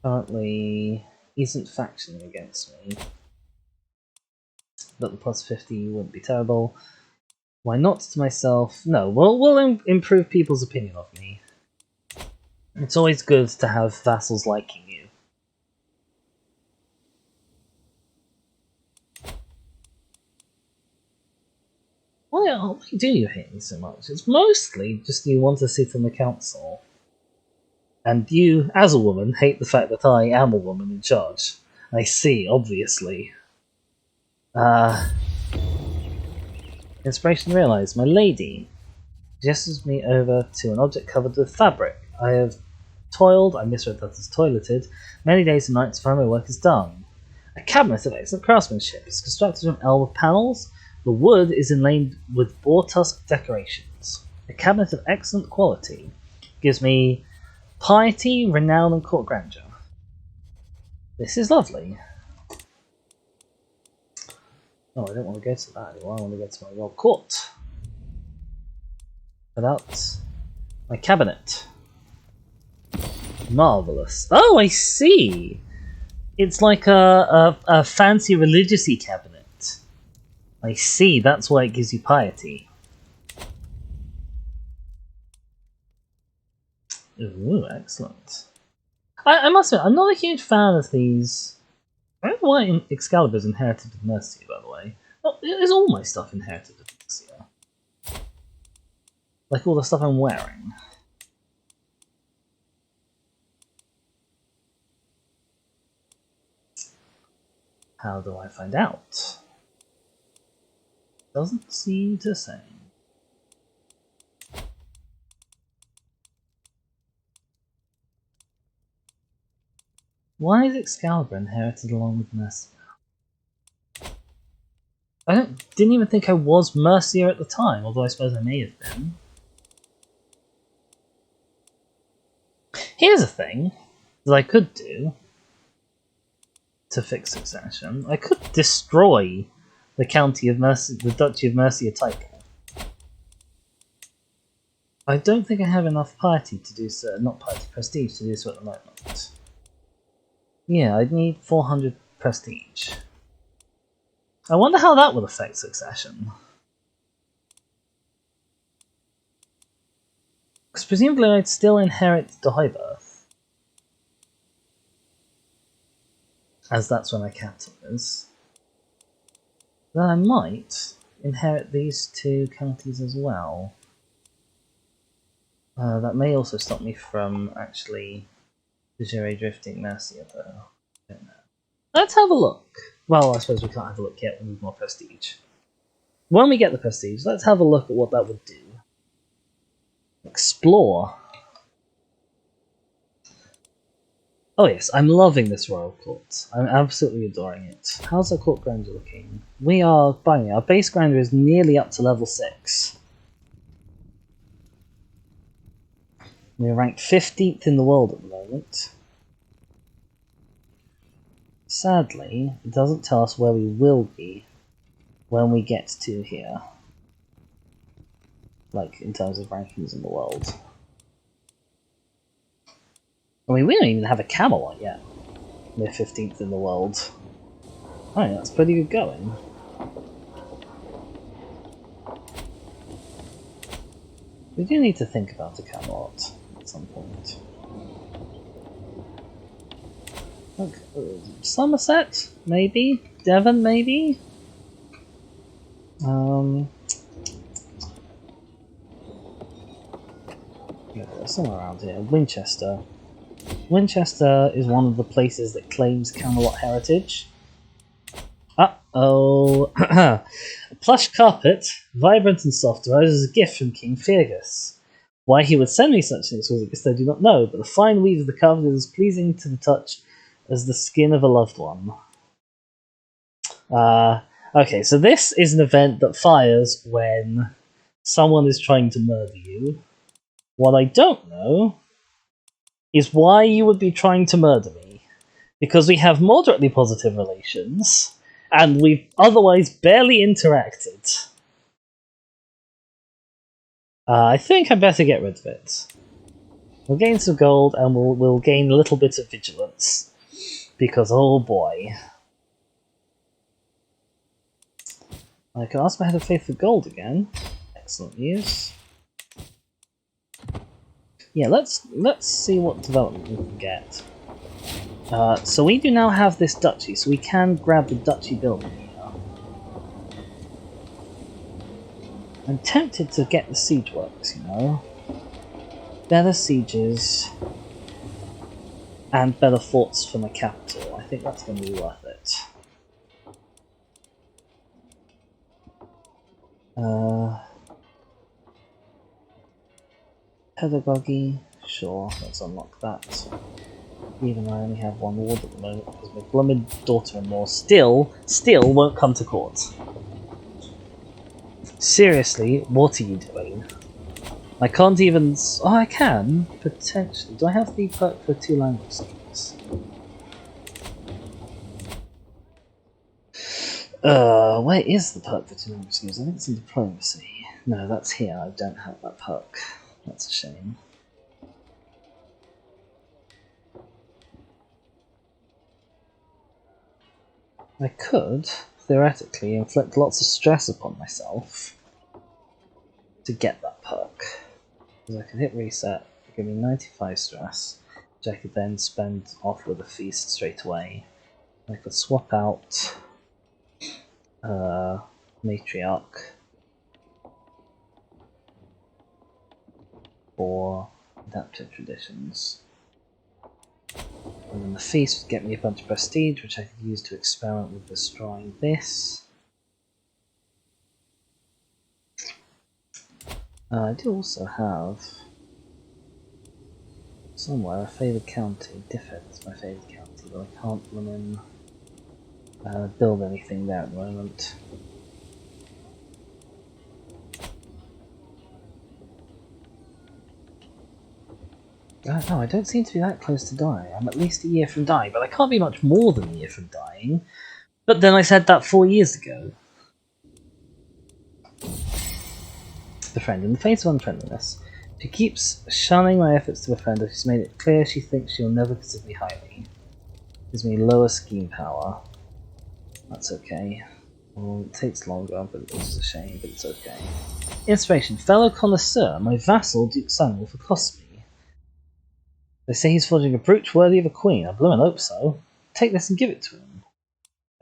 currently isn't factioning against me, but the +50 wouldn't be terrible. Why not to myself? No, we'll improve people's opinion of me. It's always good to have vassals liking you. Why do you hate me so much? It's mostly just you want to sit on the council. And you, as a woman, hate the fact that I am a woman in charge. I see, obviously. Inspiration realized. My lady gestures me over to an object covered with fabric. I have toiled, I misread that as toileted, many days and nights before my work is done. A cabinet of excellent craftsmanship is constructed from elm panels. The wood is inlaid with boar tusk decorations. A cabinet of excellent quality gives me piety, renown, and court grandeur. This is lovely. Oh, I don't want to go to that anymore. I want to go to my royal court. Without my cabinet. Marvellous. Oh, I see! It's like a fancy religious-y cabinet. I see, that's why it gives you piety. Ooh, excellent. I must admit, I'm not a huge fan of these. I don't know why Excalibur's inherited with Mercia, by the way. Well, is all my stuff inherited with Mercia? Like all the stuff I'm wearing. How do I find out? Doesn't seem to say. Why is Excalibur inherited along with Mercia? I didn't even think I was Mercia at the time, although I suppose I may have been. Here's a thing that I could do to fix succession. I could destroy the County of Mercia, the Duchy of Mercia title. I don't think I have enough piety to do so, not piety, prestige to do so at the moment. Yeah, I'd need 400 prestige. I wonder how that would affect succession. Because presumably I'd still inherit the high birth, as that's where my capital is. Then I might inherit these two counties as well. That may also stop me from actually Jure drifting Mercia, though. I don't know. Let's have a look. Well, I suppose we can't have a look yet, we need more prestige. When we get the prestige, let's have a look at what that would do. Explore. Oh yes, I'm loving this royal court. I'm absolutely adoring it. How's our court grandeur looking? We are buying it. Our base grandeur is nearly up to level 6. We're ranked 15th in the world at the moment. Sadly, it doesn't tell us where we will be when we get to here. Like, in terms of rankings in the world. I mean, we don't even have a Camelot yet. We're 15th in the world. Oh, that's pretty good going. We do need to think about a Camelot at some point. Look, Somerset, maybe? Devon, maybe? Somewhere around here. Winchester. Winchester is one of the places that claims Camelot heritage. Uh-oh. A plush carpet, vibrant and soft, arrives as a gift from King Fergus. Why he would send me such things was a gift I do not know, but the fine weave of the carpet is as pleasing to the touch as the skin of a loved one. Okay, so this is an event that fires when someone is trying to murder you. What I don't know is why you would be trying to murder me. Because we have moderately positive relations, and we've otherwise barely interacted. I think I better get rid of it. We'll gain some gold, and we'll gain a little bit of vigilance. Because, oh boy. I can ask my head of faith for gold again. Excellent news. Yeah, let's see what development we can get. So we do now have this duchy, so we can grab the duchy building here. I'm tempted to get the siege works, you know. Better sieges and better forts for my capital. I think that's going to be worth it. Pedagogy, sure, let's unlock that. Even though I only have one ward at the moment because my blummed daughter-in-law still won't come to court. Seriously, what are you doing? I can't even... Oh, I can, potentially. Do I have the perk for 2 language skills? Where is the perk for 2 language skills? I think it's in diplomacy. No, that's here. I don't have that perk. That's a shame. I could, theoretically, inflict lots of stress upon myself to get that perk. Because I could hit reset, give me 95 stress, which I could then spend off with a feast straight away. I could swap out Matriarch for Adaptive Traditions. And then the feast would get me a bunch of prestige, which I could use to experiment with destroying this. I do also have somewhere a favoured county. Diffid's my favoured county, but I can't build anything there at the moment. No, I don't seem to be that close to die. I'm at least a year from dying, but I can't be much more than a year from dying. But then I said that 4 years ago. Befriend. In the face of unfriendliness, she keeps shunning my efforts to befriend her. She's made it clear she thinks she'll never consider me highly. Gives me lower scheme power. That's okay. Well, it takes longer, but it's a shame, but it's okay. Inspiration. Fellow connoisseur, my vassal Duke Samuel accosts me. They say he's forging a brooch worthy of a queen. I blooming hope so. Take this and give it to him.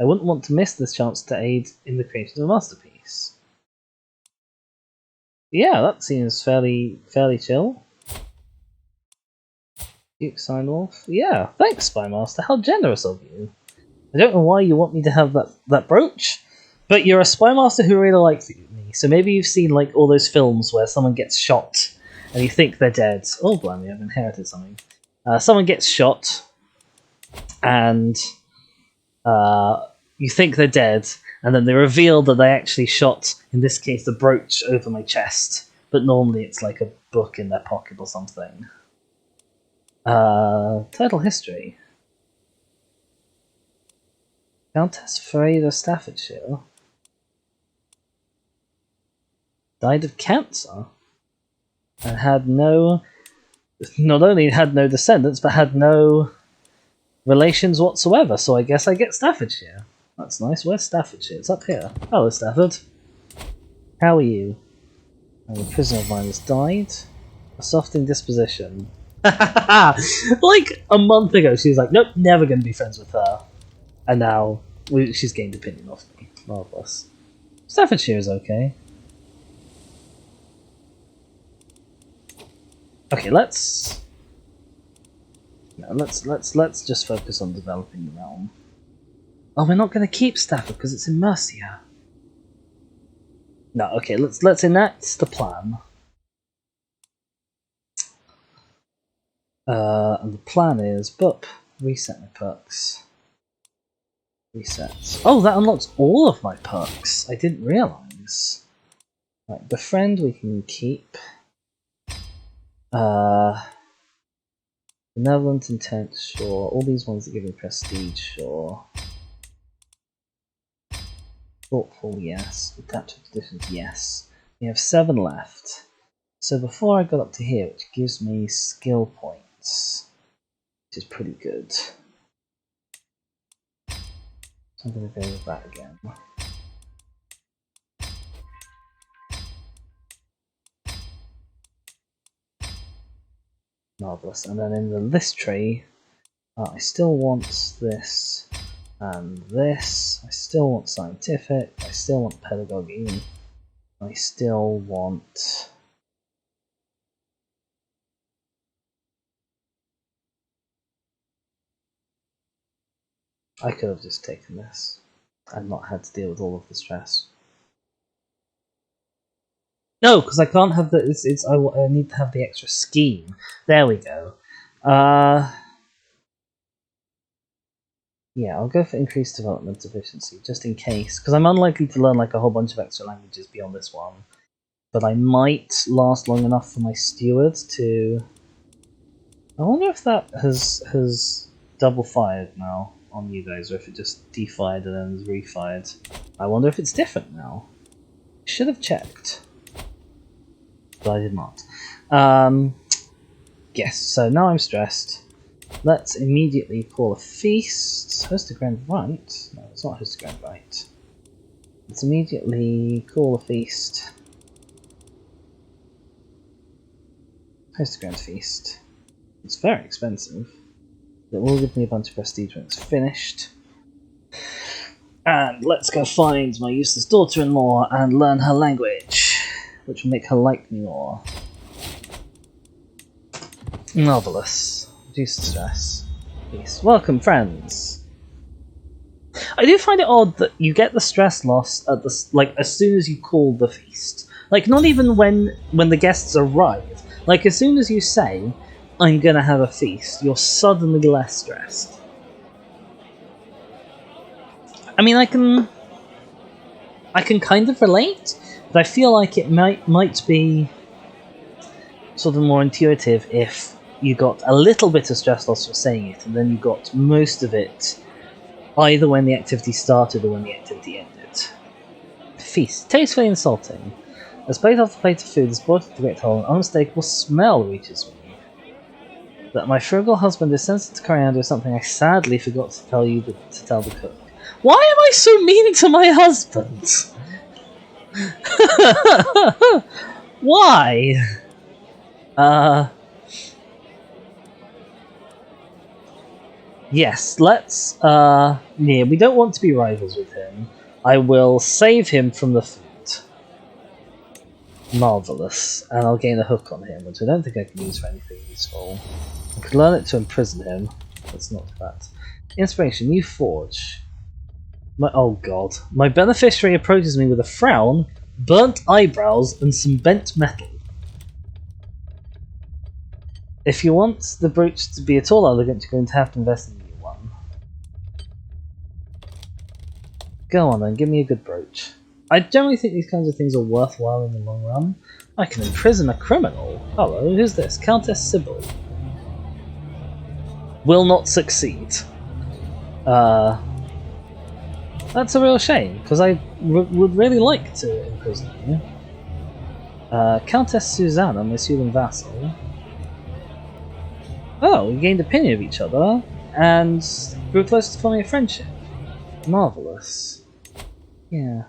I wouldn't want to miss this chance to aid in the creation of a masterpiece. Yeah, that seems fairly chill. Duke signed off. Yeah, thanks, Spymaster. How generous of you. I don't know why you want me to have that brooch, but you're a Spymaster who really likes me. So maybe you've seen like all those films where someone gets shot and you think they're dead. Oh, blimey, I've inherited something. Someone gets shot and you think they're dead, and then they reveal that they actually shot, in this case, the brooch over my chest, but normally it's like a book in their pocket or something. Title history. Countess Freda Staffordshire died of cancer and not only had no descendants, but had no relations whatsoever, so I guess I get Staffordshire. That's nice. Where's Staffordshire? It's up here. Hello, Stafford. How are you? And a prisoner of mine has died. A softening disposition. Like a month ago, she was like, nope, never going to be friends with her. And now she's gained opinion off me. Marvellous. Staffordshire is okay. Okay, let's just focus on developing the realm. Oh, we're not going to keep Stafford because it's in Mercia. No, okay, let's enact the plan. And the plan is, boop, reset my perks. Reset. Oh, that unlocks all of my perks. I didn't realise. Right, befriend we can keep. Benevolent intent, sure. All these ones that give me prestige, sure. Thoughtful, yes. Adaptive conditions, yes. We have 7 left. So before I got up to here, which gives me skill points, which is pretty good. So I'm going to go with that again. Marvellous. And then in the list tree, I still want this and this. I still want scientific. I still want pedagogy. I still want... I could have just taken this and not had to deal with all of the stress. No, because I can't have the. I need to have the extra scheme. There we go. Yeah, I'll go for increased development efficiency just in case, because I'm unlikely to learn like a whole bunch of extra languages beyond this one. But I might last long enough for my steward to. I wonder if that has double fired now on you guys, or if it just defired and then refired. I wonder if it's different now. Should have checked. But I did not. Yes, so now I'm stressed. Let's immediately call a feast. Host a grand rite? No, it's not host a grand rite. Let's immediately call a feast. Host a grand feast. It's very expensive. It will give me a bunch of prestige when it's finished. And let's go find my useless daughter-in-law and learn her language, which will make her like me more. Marvellous. Reduce stress. Peace. Welcome, friends. I do find it odd that you get the stress loss at the as soon as you call the feast. Like, not even when the guests arrive. Like, as soon as you say, I'm gonna have a feast, you're suddenly less stressed. I mean, I can kind of relate, but I feel like it might be sort of more intuitive if you got a little bit of stress loss for saying it, and then you got most of it either when the activity started or when the activity ended. Feast. Tastefully insulting. As plate after plate of food is brought to the great hall, an unmistakable smell reaches me. That my frugal husband is sensitive to coriander is something I sadly forgot to tell the cook. Why am I so mean to my husband? Why? Yes, let's, yeah, we don't want to be rivals with him. I will save him from the food. Marvellous. And I'll gain a hook on him, which I don't think I can use for anything useful. I could learn it to imprison him. That's not bad. Inspiration, new forge. Oh god. My beneficiary approaches me with a frown, burnt eyebrows, and some bent metal. If you want the brooch to be at all elegant, you're going to have to invest in a new one. Go on then, give me a good brooch. I generally think these kinds of things are worthwhile in the long run. I can imprison a criminal. Hello, who's this? Countess Sybil. Will not succeed. That's a real shame, because I would really like to imprison you. Countess Susanna, my soothing vassal. Oh, we gained opinion of each other, and grew close to forming a friendship. Marvellous. Yeah.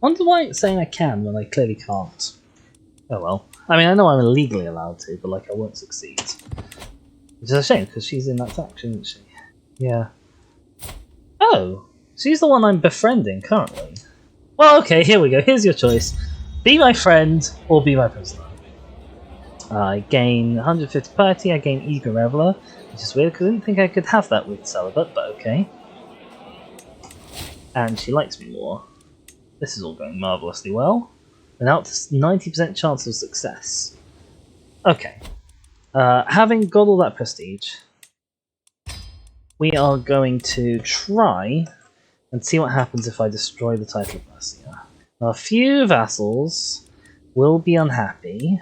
Wonder why it's saying I can when I clearly can't. Oh well. I mean, I know I'm illegally allowed to, but like I won't succeed. Which is a shame, because she's in that faction, isn't she? Yeah. Oh! She's the one I'm befriending currently. Well, okay, here we go. Here's your choice. Be my friend, or be my prisoner. I gain 150 piety, I gain eager reveler, which is weird because I didn't think I could have that with celibate, but okay. And she likes me more. This is all going marvellously well. And out to 90% chance of success. Okay. Having got all that prestige, we are going to try and see what happens if I destroy the title of Mercia. Now, a few vassals will be unhappy.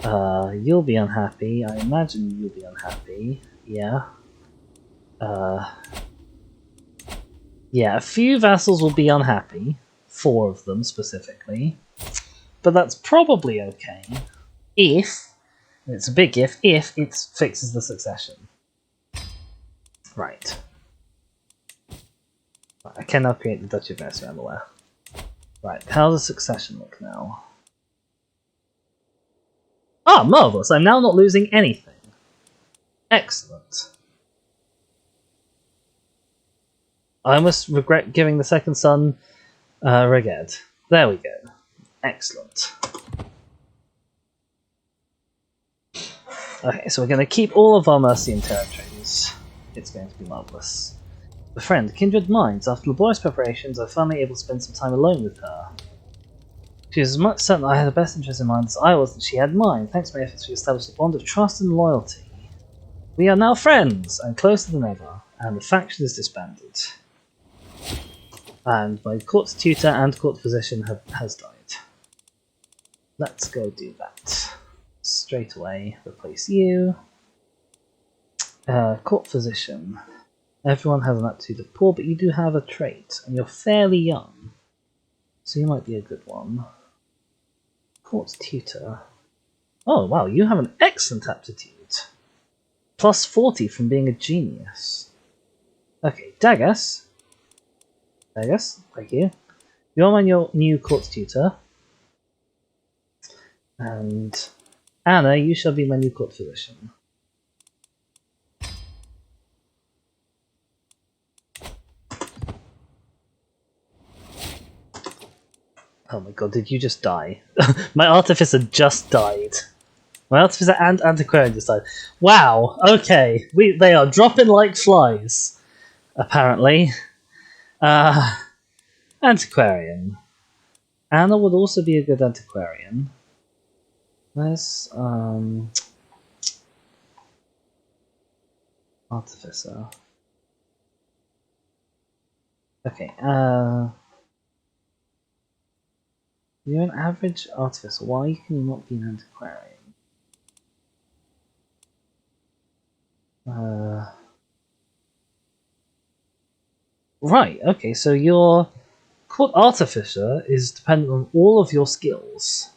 You'll be unhappy. I imagine you'll be unhappy. Yeah. Yeah, a few vassals will be unhappy. 4 of them, specifically. But that's probably okay. If, and it's a big if it fixes the succession. Right. I cannot create the Duchy of Mercia, I'm aware. Right, how does succession look now? Ah, marvellous! I'm now not losing anything. Excellent. I almost regret giving the second son Reged. There we go. Excellent. Okay, so we're going to keep all of our Mercian territories. It's going to be marvellous. The friend, kindred minds. After laborious preparations, I was finally able to spend some time alone with her. She was as much certain I had her best interest in mind as I was that she had mine. Thanks to my efforts, we established a bond of trust and loyalty. We are now friends, and closer than ever, and the faction is disbanded. And my court tutor and court physician has died. Let's go do that. Straight away, replace you. Court physician. Everyone has an aptitude of poor, but you do have a trait, and you're fairly young. So you might be a good one. Court tutor. Oh wow, you have an excellent aptitude. Plus 40 from being a genius. Okay, Dagas. Dagas, thank you. You're my new court tutor. And Anna, you shall be my new court physician. Oh my god, did you just die? My artificer just died. My artificer and antiquarian just died. Wow, okay. They are dropping like flies, apparently. Antiquarian. Anna would also be a good antiquarian. Where's, artificer? Okay, you're an average artificer. Why can you not be an antiquarian? Right, okay, so your court artificer is dependent on all of your skills.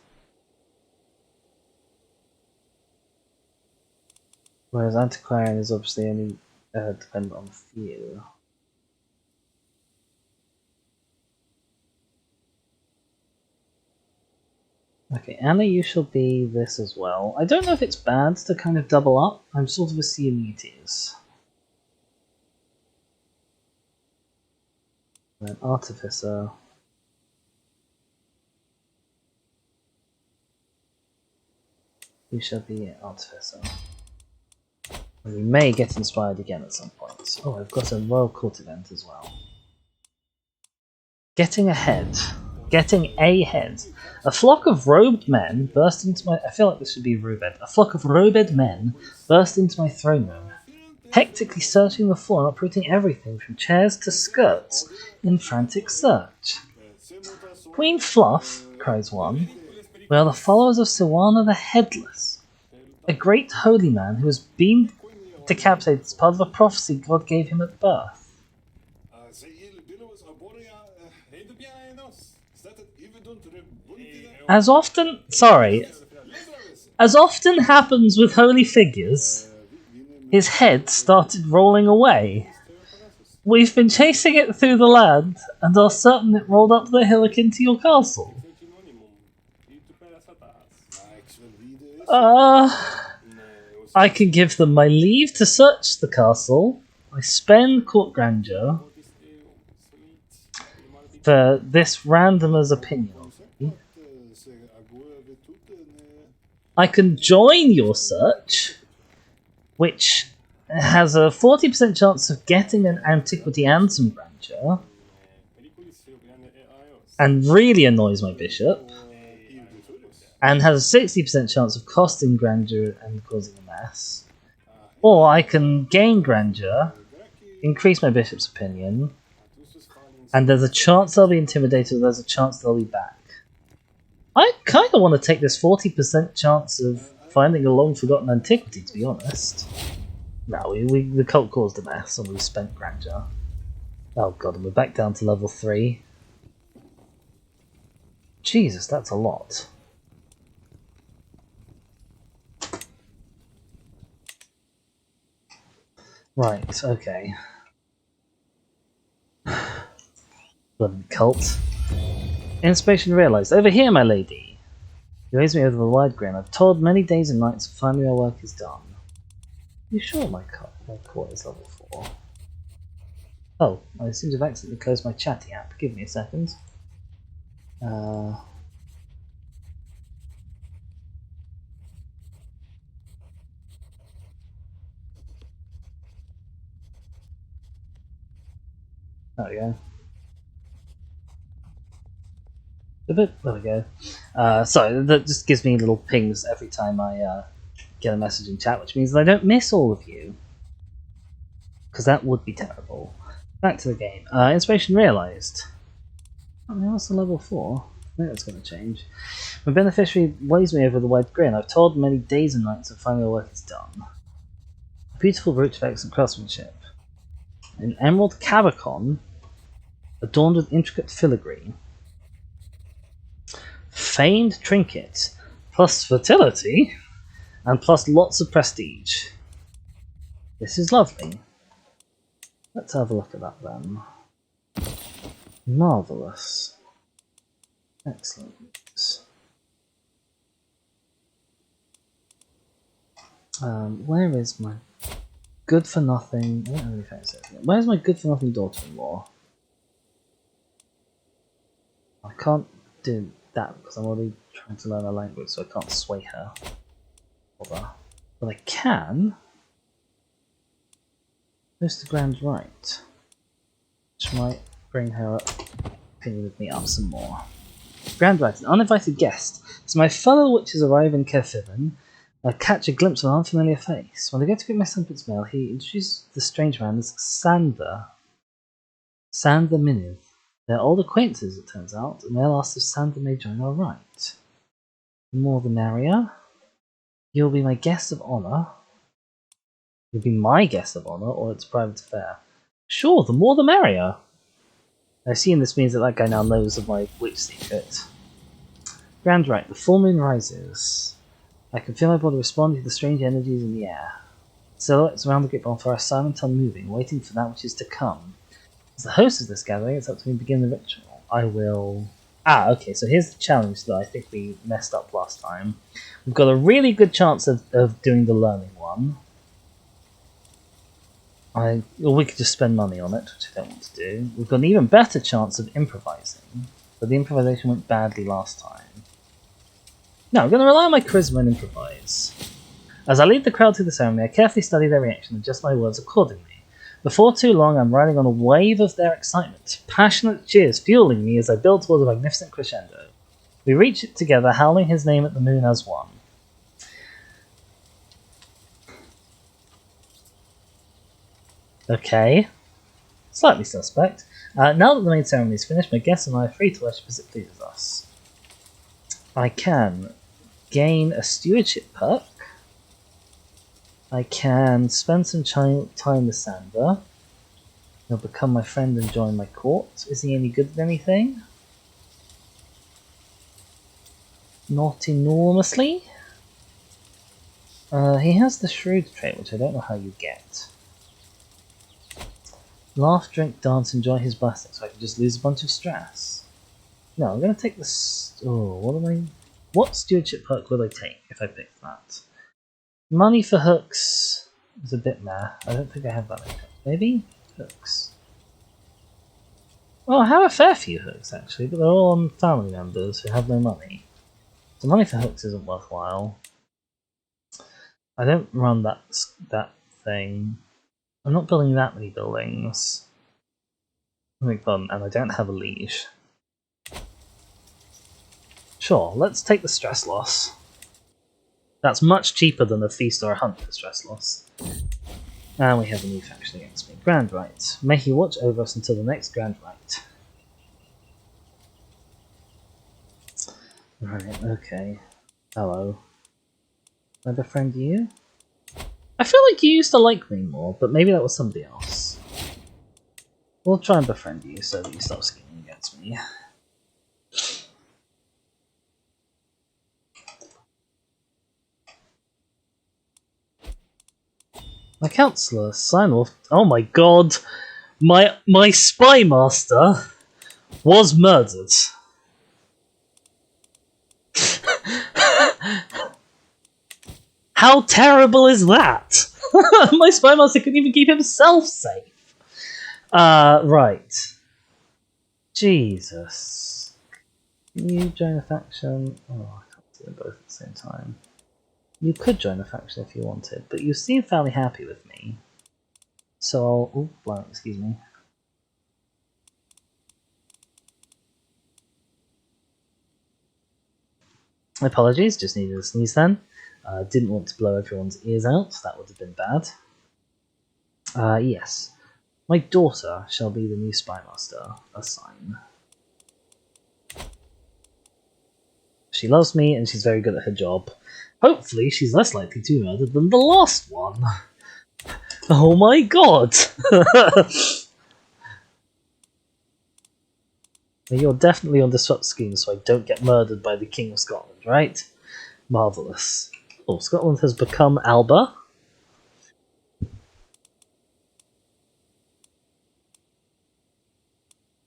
Whereas antiquarian is obviously only dependent on a few. Okay, Anna, you shall be this as well. I don't know if it's bad to kind of double up. I'm sort of assuming it is. Then Artificer. You shall be Artificer. And we may get inspired again at some point. Oh, I've got a Royal Court event as well. Getting ahead. Getting a head. A flock of robed men burst into my... I feel like this should be Rubed. A flock of robed men burst into my throne room, hectically searching the floor and uprooting everything from chairs to skirts in frantic search. Queen Fluff, cries one, we are the followers of Siwana the Headless, a great holy man who has been decapitated as part of a prophecy God gave him at birth. As often happens with holy figures, his head started rolling away. We've been chasing it through the land, and are certain it rolled up the hillock into your castle. I can give them my leave to search the castle. I spend court grandeur for this randomer's opinion. I can join your search, which has a 40% chance of getting an antiquity and some grandeur, and really annoys my bishop, and has a 60% chance of costing grandeur and causing a mess. Or I can gain grandeur, increase my bishop's opinion, and there's a chance they'll be intimidated, there's a chance they'll be back. I kind of want to take this 40% chance of finding a long-forgotten antiquity, to be honest. No, the cult caused a mess, and we spent grandeur. Oh god, and we're back down to level 3. Jesus, that's a lot. Right, okay. Bloody cult. Inspiration realised. Over here, my lady! You raised me over the wide grin. I've toiled many days and nights, and finally our work is done. You sure my court is level 4? Oh, I seem to have accidentally closed my chatty app. Give me a second. There we go. There we go. Sorry, that just gives me little pings every time I get a message in chat, which means that I don't miss all of you. Because that would be terrible. Back to the game. Inspiration realised. Oh, now it's a level 4. I think that's going to change. My beneficiary weighs me over the wide grin. I've toiled many days and nights, and finally our work is done. A beautiful brooch of excellent craftsmanship. An emerald cabacon adorned with intricate filigree. Famed trinket, plus fertility, and plus lots of prestige. This is lovely. Let's have a look at that then. Marvellous. Excellent. Where is my good for nothing? I don't know if it's it. Where's my good for nothing daughter-in-law? I can't do that because I'm already trying to learn a language, so I can't sway her. But I can. Mr. Grand right, which might bring her opinion with me up some more. Grand right, an uninvited guest. So my fellow witches arrive in Cefyddin. I catch a glimpse of an unfamiliar face. When I go to pick my son's mail, he introduces the strange man as Sander. Sander Miniv. They're old acquaintances, it turns out, and they'll ask if Sander may join our right. The more the merrier. You'll be my guest of honour. You'll be my guest of honour, or it's a private affair. Sure, the more the merrier. I assume this means that guy now knows of my witch secret. Grand right, the full moon rises. I can feel my body responding to the strange energies in the air. Silhouettes around the great bonfire are silent, unmoving, waiting for that which is to come. As the host of this gathering, it's up to me to begin the ritual. I will Ah, okay, so here's the challenge that I think we messed up last time. We've got a really good chance of doing the learning one. Or we could just spend money on it, which I don't want to do. We've got an even better chance of improvising, but the improvisation went badly last time. No, I'm going to rely on my charisma and improvise. As I lead the crowd through the ceremony, I carefully study their reaction and adjust my words accordingly. Before too long, I'm riding on a wave of their excitement, passionate cheers fueling me as I build towards a magnificent crescendo. We reach it together, howling his name at the moon as one. Okay. Slightly suspect. Now that the main ceremony is finished, my guests and I are free to worship as it pleases us. I can gain a stewardship perk. I can spend some time with Sander. He'll become my friend and join my court. Is he any good at anything? Not enormously. He has the shrewd trait, which I don't know how you get. Laugh, drink, dance, enjoy his blessing, so I can just lose a bunch of stress. No, I'm going to take this. Oh, what stewardship perk would I take if I picked that? Money for hooks is a bit meh. I don't think I have that many. Maybe? Hooks. Well, I have a fair few hooks actually, but they're all on family members who have no money. So money for hooks isn't worthwhile. I don't run that thing. I'm not building that many buildings. I think fun, and I don't have a liege. Sure, let's take the stress loss. That's much cheaper than a feast or a hunt for stress loss. And we have a new faction against me. Grand Right. May he watch over us until the next Grand Right. Right, okay. Hello. Can I befriend you? I feel like you used to like me more, but maybe that was somebody else. We'll try and befriend you so that you stop scheming against me. My counselor, Signwolf. Oh my god! My spy master was murdered. How terrible is that? My spy master couldn't even keep himself safe. Right. Jesus. Can you join a faction? Oh, I can't do them both at the same time. You could join a faction if you wanted, but you seem fairly happy with me. So I'll... Oh, blank, excuse me. Apologies, just needed a sneeze then. Didn't want to blow everyone's ears out, that would have been bad. Yes. My daughter shall be the new spy master. A sign. She loves me and she's very good at her job. Hopefully she's less likely to be murdered than the last one. Oh my god! You're definitely on the swap scheme so I don't get murdered by the King of Scotland, right? Marvellous. Oh, Scotland has become Alba.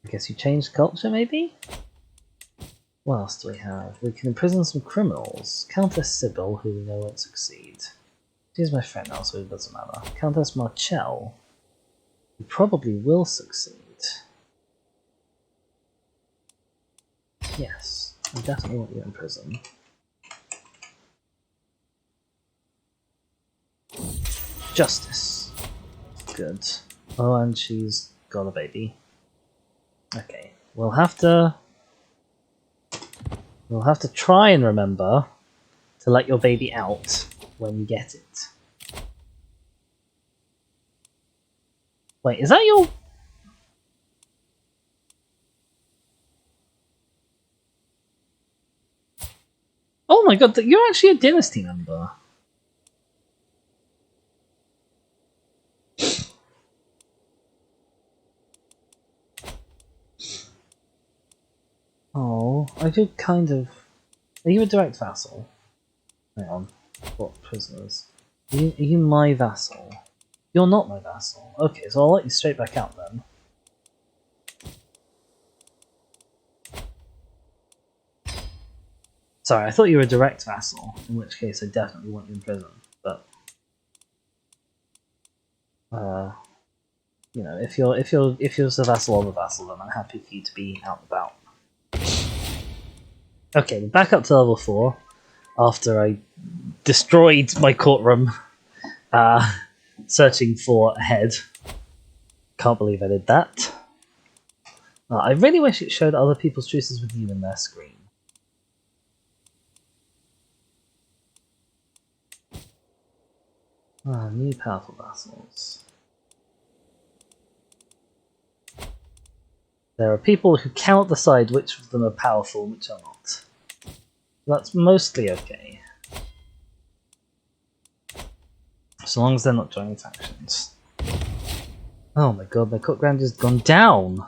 I guess you changed culture, maybe? What else do we have? We can imprison some criminals. Countess Sybil, who we know won't succeed. She's my friend now, so it doesn't matter. Countess Marchell, who probably will succeed. Yes, I definitely want you in prison. Justice. Good. Oh, and she's got a baby. Okay, we'll have to try and remember to let your baby out when you get it. Wait, is that your... Oh my god, you're actually a dynasty member. Oh, I feel kind of... Are you a direct vassal? Hang on. What prisoners? Are you my vassal? You're not my vassal. Okay, so I'll let you straight back out then. Sorry, I thought you were a direct vassal, in which case I definitely want you in prison. But you know, if you're the vassal of a vassal, then I'm happy for you to be out and about. Okay, we're back up to level 4 after I destroyed my courtroom, searching for a head. Can't believe I did that. I really wish it showed other people's truces with you in their screen. New powerful vassals. There are people who cannot decide which of them are powerful and which are not. That's mostly okay. So long as they're not joining factions. Oh my god, my court Grandeur's gone down!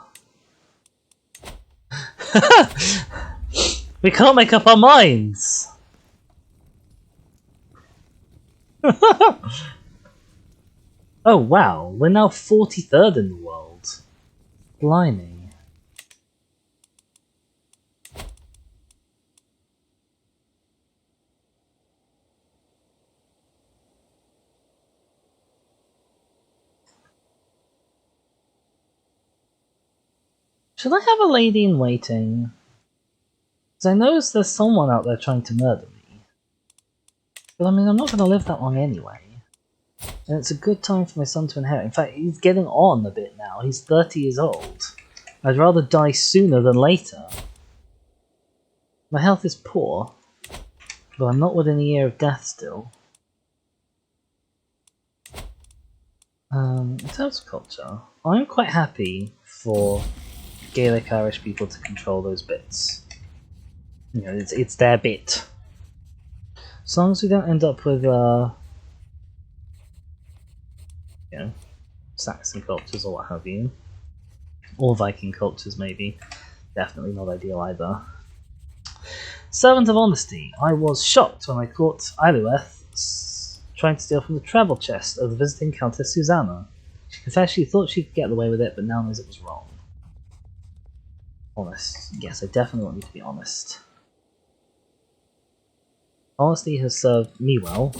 We can't make up our minds! Oh wow, we're now 43rd in the world. Blimey. Should I have a lady in waiting? Because I know there's someone out there trying to murder me. But I mean, I'm not going to live that long anyway. And it's a good time for my son to inherit. In fact, he's getting on a bit now. He's 30 years old. I'd rather die sooner than later. My health is poor, but I'm not within a year of death still. In terms of culture, I'm quite happy for Gaelic Irish people to control those bits. You know, it's their bit. As long as we don't end up with, you know, Saxon cultures or what have you. Or Viking cultures, maybe. Definitely not ideal either. Servant of Honesty. I was shocked when I caught Ilueth trying to steal from the travel chest of the visiting Countess Susanna. She confessed she thought she could get away with it, but now knows it was wrong. Honest. Yes, I definitely want you to be honest. Honesty has served me well.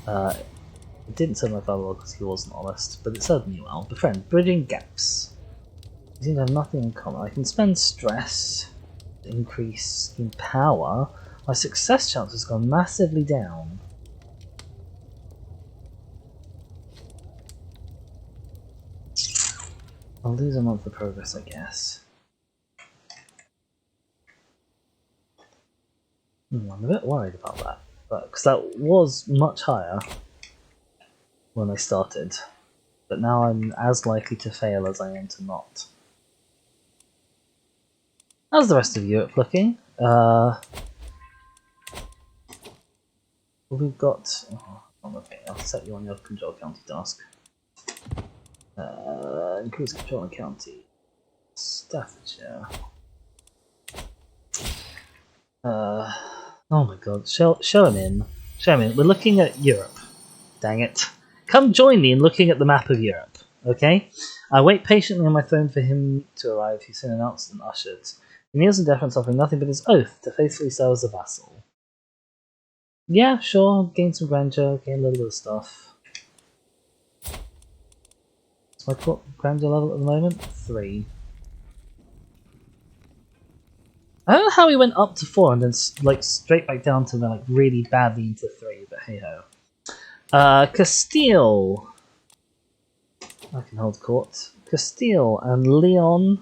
It didn't serve my father well because he wasn't honest, but it served me well. Befriend. Bridging gaps. We seem to have nothing in common. I can spend stress to increase in power. My success chance has gone massively down. I'll lose a month of progress, I guess. I'm a bit worried about that, because that was much higher when I started, but now I'm as likely to fail as I am to not. How's the rest of Europe looking? We've got... Oh, okay, I'll set you on your control county task. Increase control in county. Staffordshire. Oh my god, show him in. Show him in. We're looking at Europe. Dang it. Come join me in looking at the map of Europe, okay? I wait patiently on my throne for him to arrive. He's soon announced and ushered. He kneels in deference, offering nothing but his oath to faithfully serve as a vassal. Yeah, sure, gain some grandeur, gain a little bit of stuff. What's my grandeur level at the moment? 3. I don't know how he went up to 4 and then like straight back down to like really badly into 3, but hey ho. Castile. I can hold court. Castile and Leon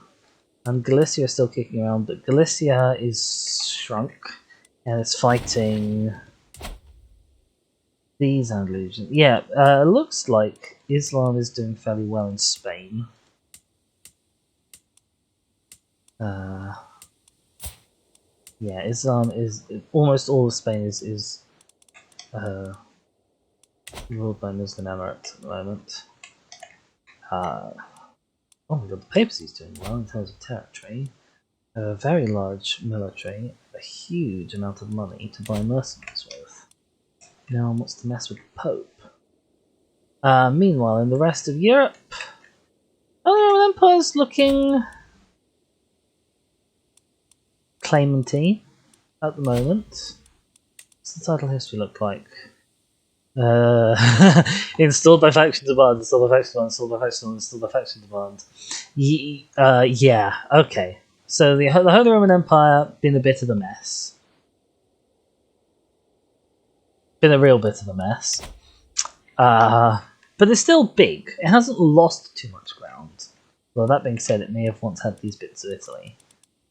and Galicia are still kicking around, but Galicia is shrunk and it's fighting these Andalusians. Yeah, looks like Islam is doing fairly well in Spain. Yeah, Islam is almost all of Spain is ruled by Muslim Emirates at the moment. Oh my god, the papacy's doing well in terms of territory. A very large military, a huge amount of money to buy mercenaries with. No one wants to mess with the Pope. Meanwhile, in the rest of Europe, the Roman Empire's looking claimant-y. at the moment. What's the title history look like? Installed by faction demand, installed by faction demand, installed by faction demand, installed by faction demand. Yeah, okay. So the Holy Roman Empire been a bit of a mess. Been a real bit of a mess. But it's still big. It hasn't lost too much ground. Well, that being said, it may have once had these bits of Italy.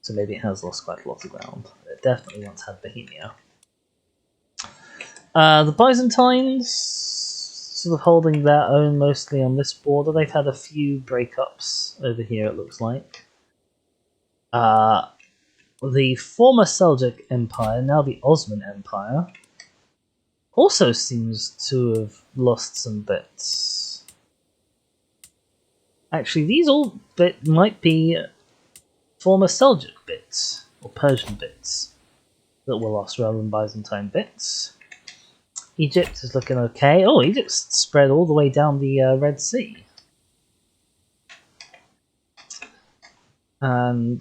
So maybe it has lost quite a lot of ground. It definitely once had Bohemia. The Byzantines sort of holding their own mostly on this border. They've had a few breakups over here, it looks like. The former Seljuk Empire, now the Osman Empire, also seems to have lost some bits. Actually, these all might be former Seljuk bits, or Persian bits, that were lost rather than Byzantine bits. Egypt is looking okay. Oh, Egypt's spread all the way down the Red Sea. And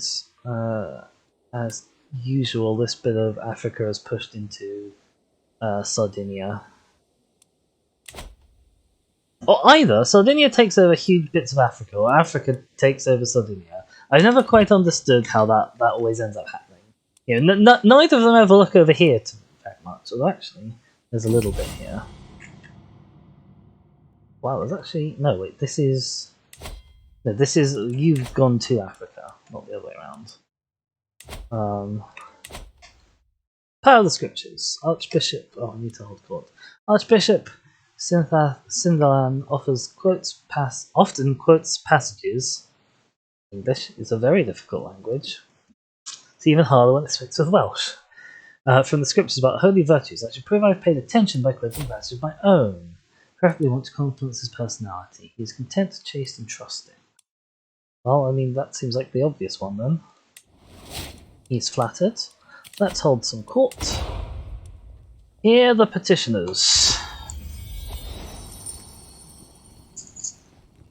as usual, this bit of Africa is pushed into Sardinia. Or either Sardinia takes over huge bits of Africa, or Africa takes over Sardinia. I've never quite understood how that always ends up happening. You know, neither of them ever look over here very much. Although actually, there's a little bit here. Wow, there's actually no wait. This is you've gone to Africa, not the other way around. Power of the Scriptures. Archbishop. Oh, I need to hold court. Archbishop Sindalan often quotes passages. English is a very difficult language. It's even harder when it's mixed with Welsh. From the scriptures about holy virtues, I should prove I've paid attention by quoting verses of my own. Preferably want to complement his personality. He is content, chaste, and trusting. Well, I mean, that seems like the obvious one then. He's flattered. Let's hold some court. Here are the petitioners.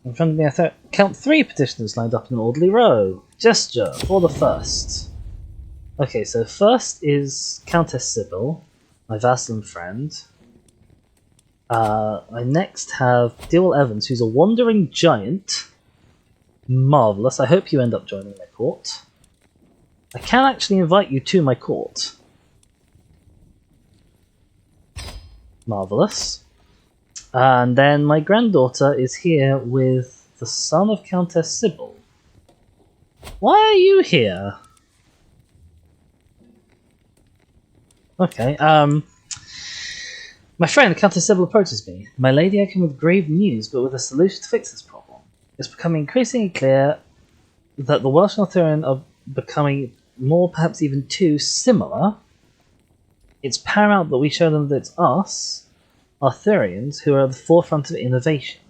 In front of me, I count 3 petitioners lined up in an orderly row. Gesture for the first. Okay, so first is Countess Sybil, my vassal and friend. I next have Dewell Evans, who's a wandering giant. Marvellous. I hope you end up joining my court. I can actually invite you to my court. Marvellous. And then my granddaughter is here with the son of Countess Sybil. Why are you here? Okay, my friend, Countess Sybil, approaches me. My lady, I come with grave news, but with a solution to fix this problem. It's becoming increasingly clear that the Welsh and Arthurian are becoming more, perhaps even too, similar. It's paramount that we show them that it's us, Arthurians, who are at the forefront of innovation.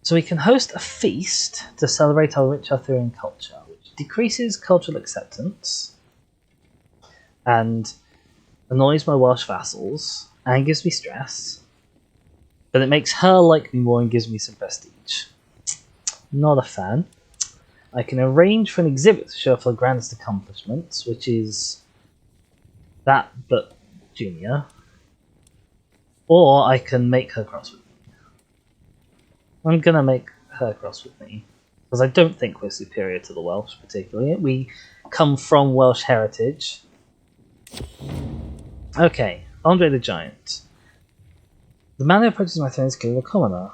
So we can host a feast to celebrate our rich Arthurian culture, which decreases cultural acceptance and annoys my Welsh vassals and gives me stress, but it makes her like me more and gives me some prestige. Not a fan. I can arrange for an exhibit to show off our grandest accomplishments, which is that but junior, or I can make her cross with me. I'm gonna make her cross with me, because I don't think we're superior to the Welsh particularly. We come from Welsh heritage. Okay, Andre the Giant. The man who approaches my throne is clearly a commoner.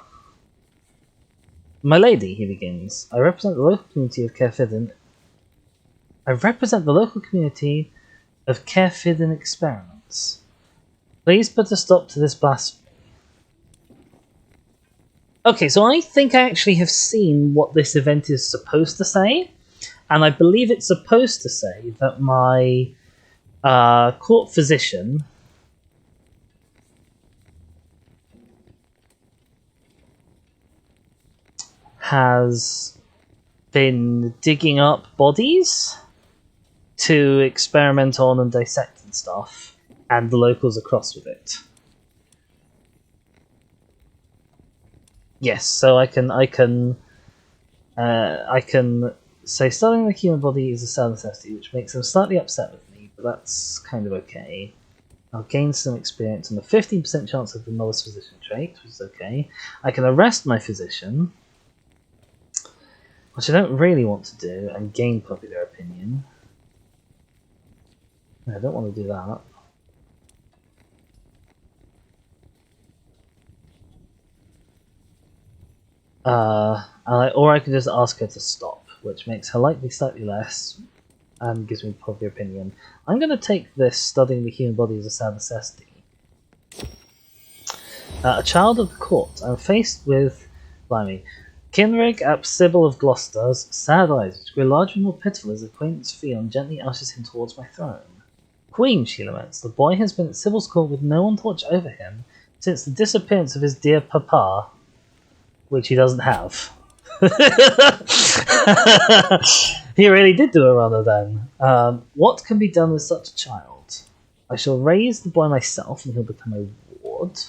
My lady, he begins, I represent the local community of Caerphilly. Experiments. Please put a stop to this blasphemy. Okay, so I think I actually have seen what this event is supposed to say, and I believe it's supposed to say that my court physician has been digging up bodies to experiment on and dissect and stuff, and the locals are cross with it. Yes, so I can So studying the human body is a sad necessity, which makes them slightly upset with me, but that's kind of okay. I'll gain some experience and a 15% chance of the novice physician trait, which is okay. I can arrest my physician, which I don't really want to do, and gain popular opinion. I don't want to do that. Or I can just ask her to stop, which makes her likely slightly less, and gives me popular opinion. I'm going to take this studying the human body as a sad necessity. A child of the court. I'm faced with, blimey, Kinrig ap Sybil of Gloucester's sad eyes, which grow larger and more pitiful as acquaintance Fion gently ushers him towards my throne. Queen, she laments, the boy has been at Sybil's court with no one to watch over him since the disappearance of his dear papa, which he doesn't have. He really did do a runner then. What can be done with such a child? I shall raise the boy myself and he'll become a ward.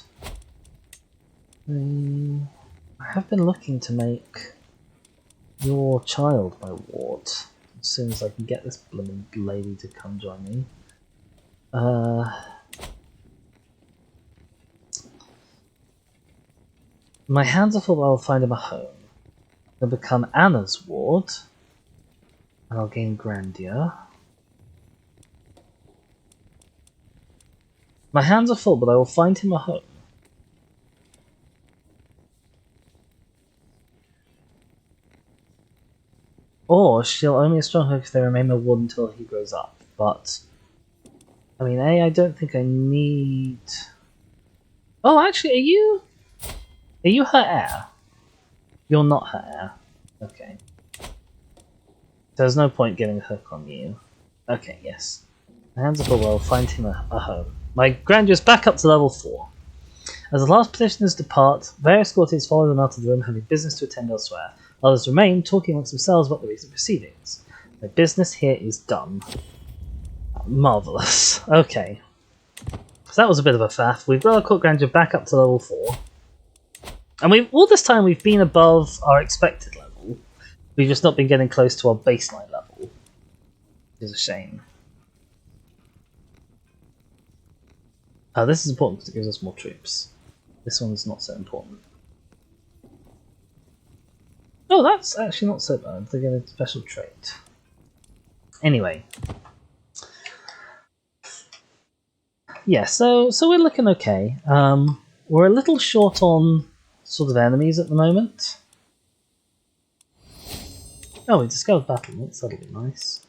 I have been looking to make your child my ward as soon as I can get this blooming lady to come join me. My hands are full, but I'll find him a home. He'll become Anna's ward, and I'll gain Grandeur. My hands are full, but I will find him a home. Or she'll owe me a stronghold if they remain my ward until he grows up. But, I mean, I don't think I need... Oh, actually, are you her heir? You're not her heir. Okay. There's no point getting a hook on you. Okay, yes. My hands are full, I'll find him a home. My Grandeur's back up to level 4. As the last petitioners depart, various courtiers follow them out of the room, having business to attend elsewhere. Others remain, talking amongst themselves about the recent proceedings. My business here is done. Marvellous. Okay. So that was a bit of a faff. We've got our court Grandeur back up to level 4. And all this time we've been above our expected level. We've just not been getting close to our baseline level. Which is a shame. This is important because it gives us more troops. This one's not so important. Oh, that's actually not so bad. They get a special trait. Anyway. Yeah, so we're looking okay. We're a little short on sort of enemies at the moment. Oh, we discovered battlements, that'll be nice.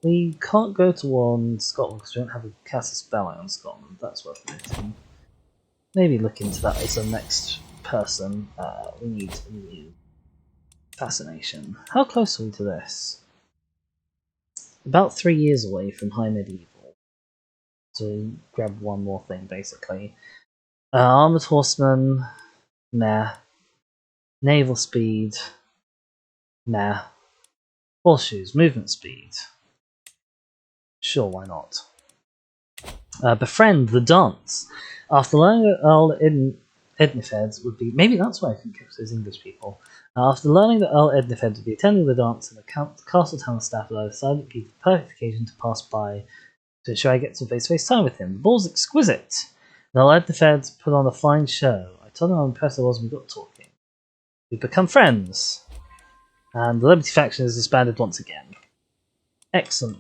We can't go to war on Scotland because we don't have a casus belli on Scotland. That's worth noting. Maybe look into that as the next person. We need a new fascination. How close are we to this? About 3 years away from High Medieval. So grab one more thing, basically. Armoured Horseman, nah. Naval Speed, nah. Horseshoes, Movement Speed. Sure, why not? Befriend the Dance. After learning that Earl Ednifed would be... Maybe that's why I think it was English people. After learning that Earl Ednifed would be attending the dance and the castle town staff, I decided it would be the perfect occasion to pass by to ensure I get some face-to-face time with him. The ball's exquisite. And Earl Ednifed put on a fine show. I told him how impressed I was when we got talking. We've become friends. And the Liberty faction is disbanded once again. Excellent.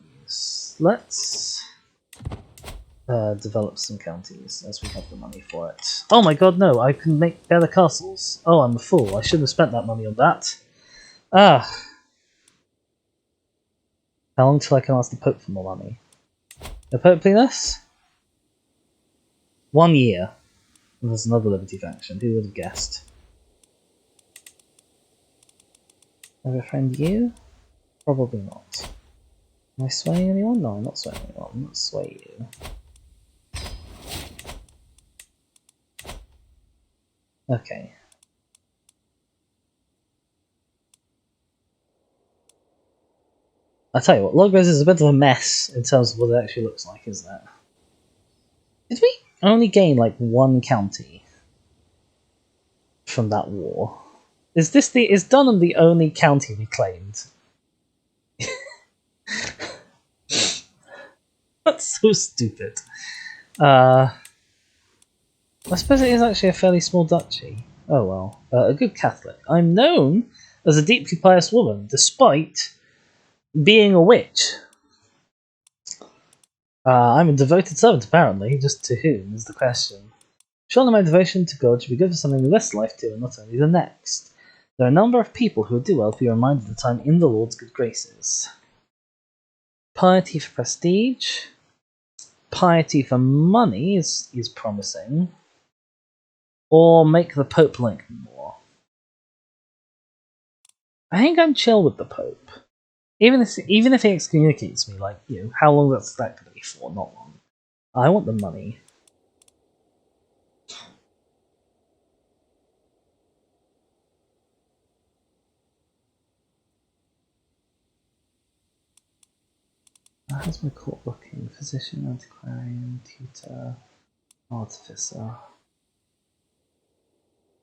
Let's develop some counties as we have the money for it. Oh my god, no! I can make better castles. Oh, I'm a fool. I shouldn't have spent that money on that. Ah. How long till I can ask the Pope for more money? The Pope please this? 1 year. And there's another Liberty faction. Who would have guessed? Have I befriend you? Probably not. Am I swaying anyone? No, I'm not swaying anyone. I'm not sway you. Okay. I tell you what, Logos is a bit of a mess in terms of what it actually looks like, isn't it? Did we only gain like 1 county from that war? Is Dunham the only county we claimed? That's so stupid. I suppose it is actually a fairly small duchy. Oh well. A good Catholic. I'm known as a deeply pious woman, despite being a witch. I'm a devoted servant, apparently. Just to whom is the question. Surely my devotion to God should be good for something in this life too, and not only the next. There are a number of people who would do well to be reminded that I'm in the Lord's good graces. Piety for prestige. Piety for money is promising. Or make the Pope like me more. I think I'm chill with the Pope. Even if he excommunicates me, like, how long is that going to be for? Not long. I want the money. How's my court looking? Physician, antiquarian, tutor, artificer.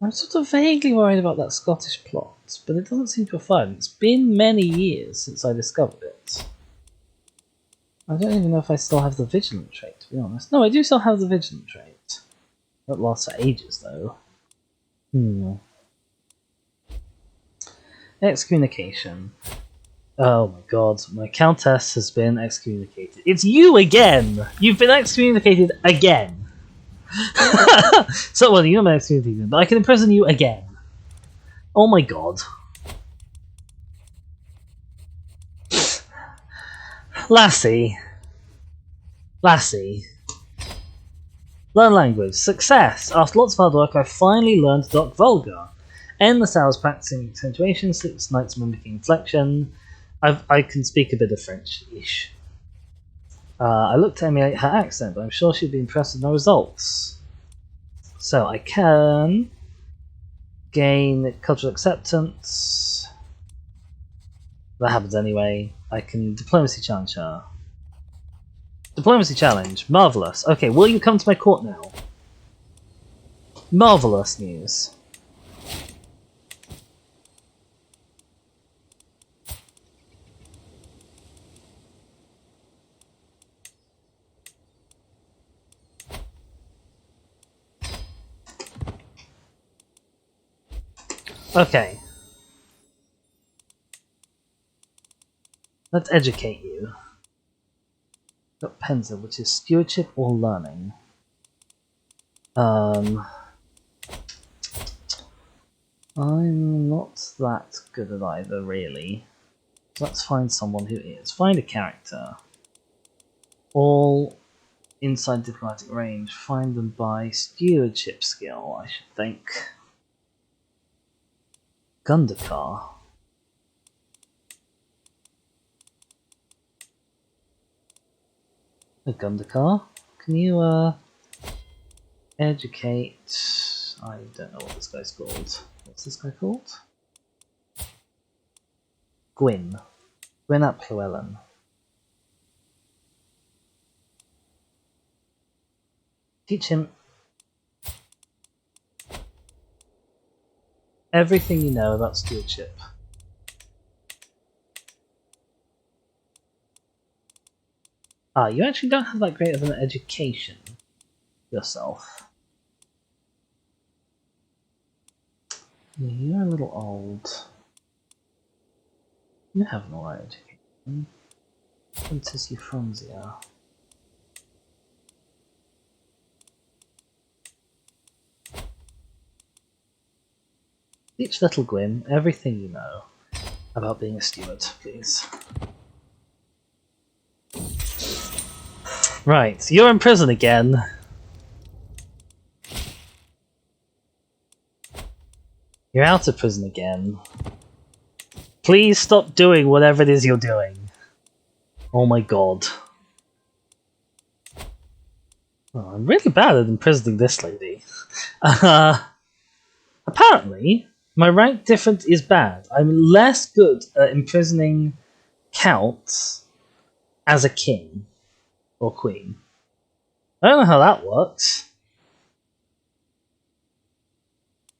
I'm sort of vaguely worried about that Scottish plot, but it doesn't seem to have fired. It's been many years since I discovered it. I don't even know if I still have the vigilant trait, to be honest. No, I do still have the vigilant trait. That lasts for ages, though. Excommunication. Oh my god, my countess has been excommunicated. It's you again! You've been excommunicated again! So, well, you're not excommunicated, but I can imprison you again. Oh my god. Lassie. Learn language. Success! After lots of hard work, I finally learned Doc Vulgar. Endless hours practicing accentuation, 6 nights mimicking inflection. I can speak a bit of French-ish. I looked to emulate her accent, but I'm sure she'd be impressed with my results. So I can gain cultural acceptance. That happens anyway. I can diplomacy challenge her. Diplomacy challenge. Marvellous. Okay, will you come to my court now? Marvellous news. Okay. Let's educate you. Got Penza, which is stewardship or learning. I'm not that good at either, really. So let's find someone who is. Find a character. All inside diplomatic range. Find them by stewardship skill, I should think. Gundakar. Gundakar, can you educate? I don't know what this guy's called. What's this guy called? Gwyn ap Llewellyn. Teach him everything you know about stewardship. You actually don't have that great of an education yourself. You're a little old. You have an alright education. Princess Euphronsia. Teach little Gwyn everything you know about being a steward, please. Right, you're in prison again. You're out of prison again. Please stop doing whatever it is you're doing. Oh my god. Oh, I'm really bad at imprisoning this lady. Apparently, my rank difference is bad. I'm less good at imprisoning counts as a king or queen. I don't know how that works.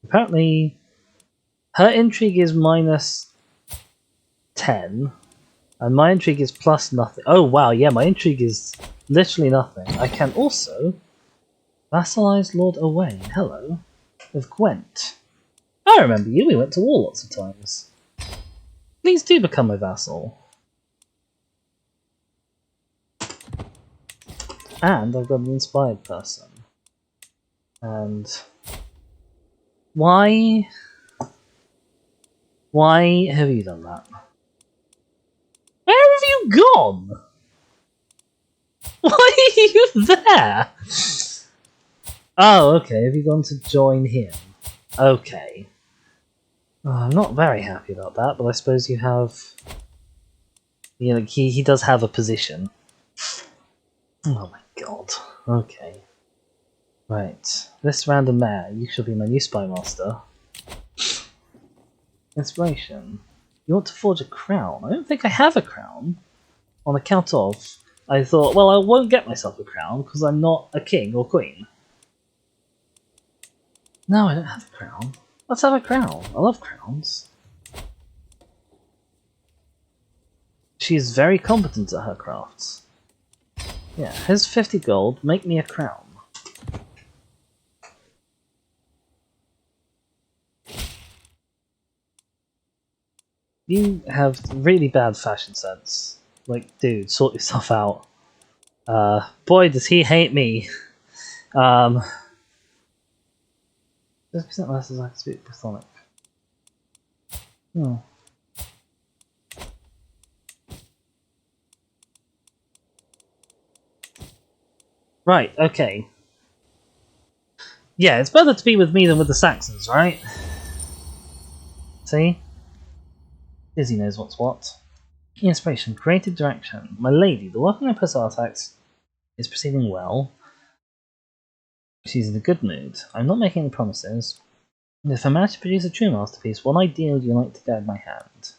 Apparently, her intrigue is -10. And my intrigue is plus nothing. Oh wow, yeah, my intrigue is literally nothing. I can also vassalize Lord Owain. Hello. With Gwent. I remember you, we went to war lots of times. Please do become my vassal. And I've got an inspired person. And why have you done that? Where have you gone? Why are you there? Oh, okay, have you gone to join him? Okay. Oh, I'm not very happy about that, but I suppose you have... You know, he does have a position. Oh my god. Okay. Right. This random mare, you shall be my new spy master. Inspiration. You want to forge a crown? I don't think I have a crown. On account of... I thought, well, I won't get myself a crown, because I'm not a king or queen. No, I don't have a crown. Let's have a crown. I love crowns. She's very competent at her crafts. Yeah, here's 50 gold, make me a crown. You have really bad fashion sense. Like, dude, sort yourself out. Boy, does he hate me. 50% less as I can speak Brythonic. Hmm. Right, okay. Yeah, it's better to be with me than with the Saxons, right? See? Izzy knows what's what. Inspiration, creative direction. My lady, the work on my personal artifacts is proceeding well. She's in a good mood. I'm not making any promises. If I manage to produce a true masterpiece, what ideal would you like to guide my hand?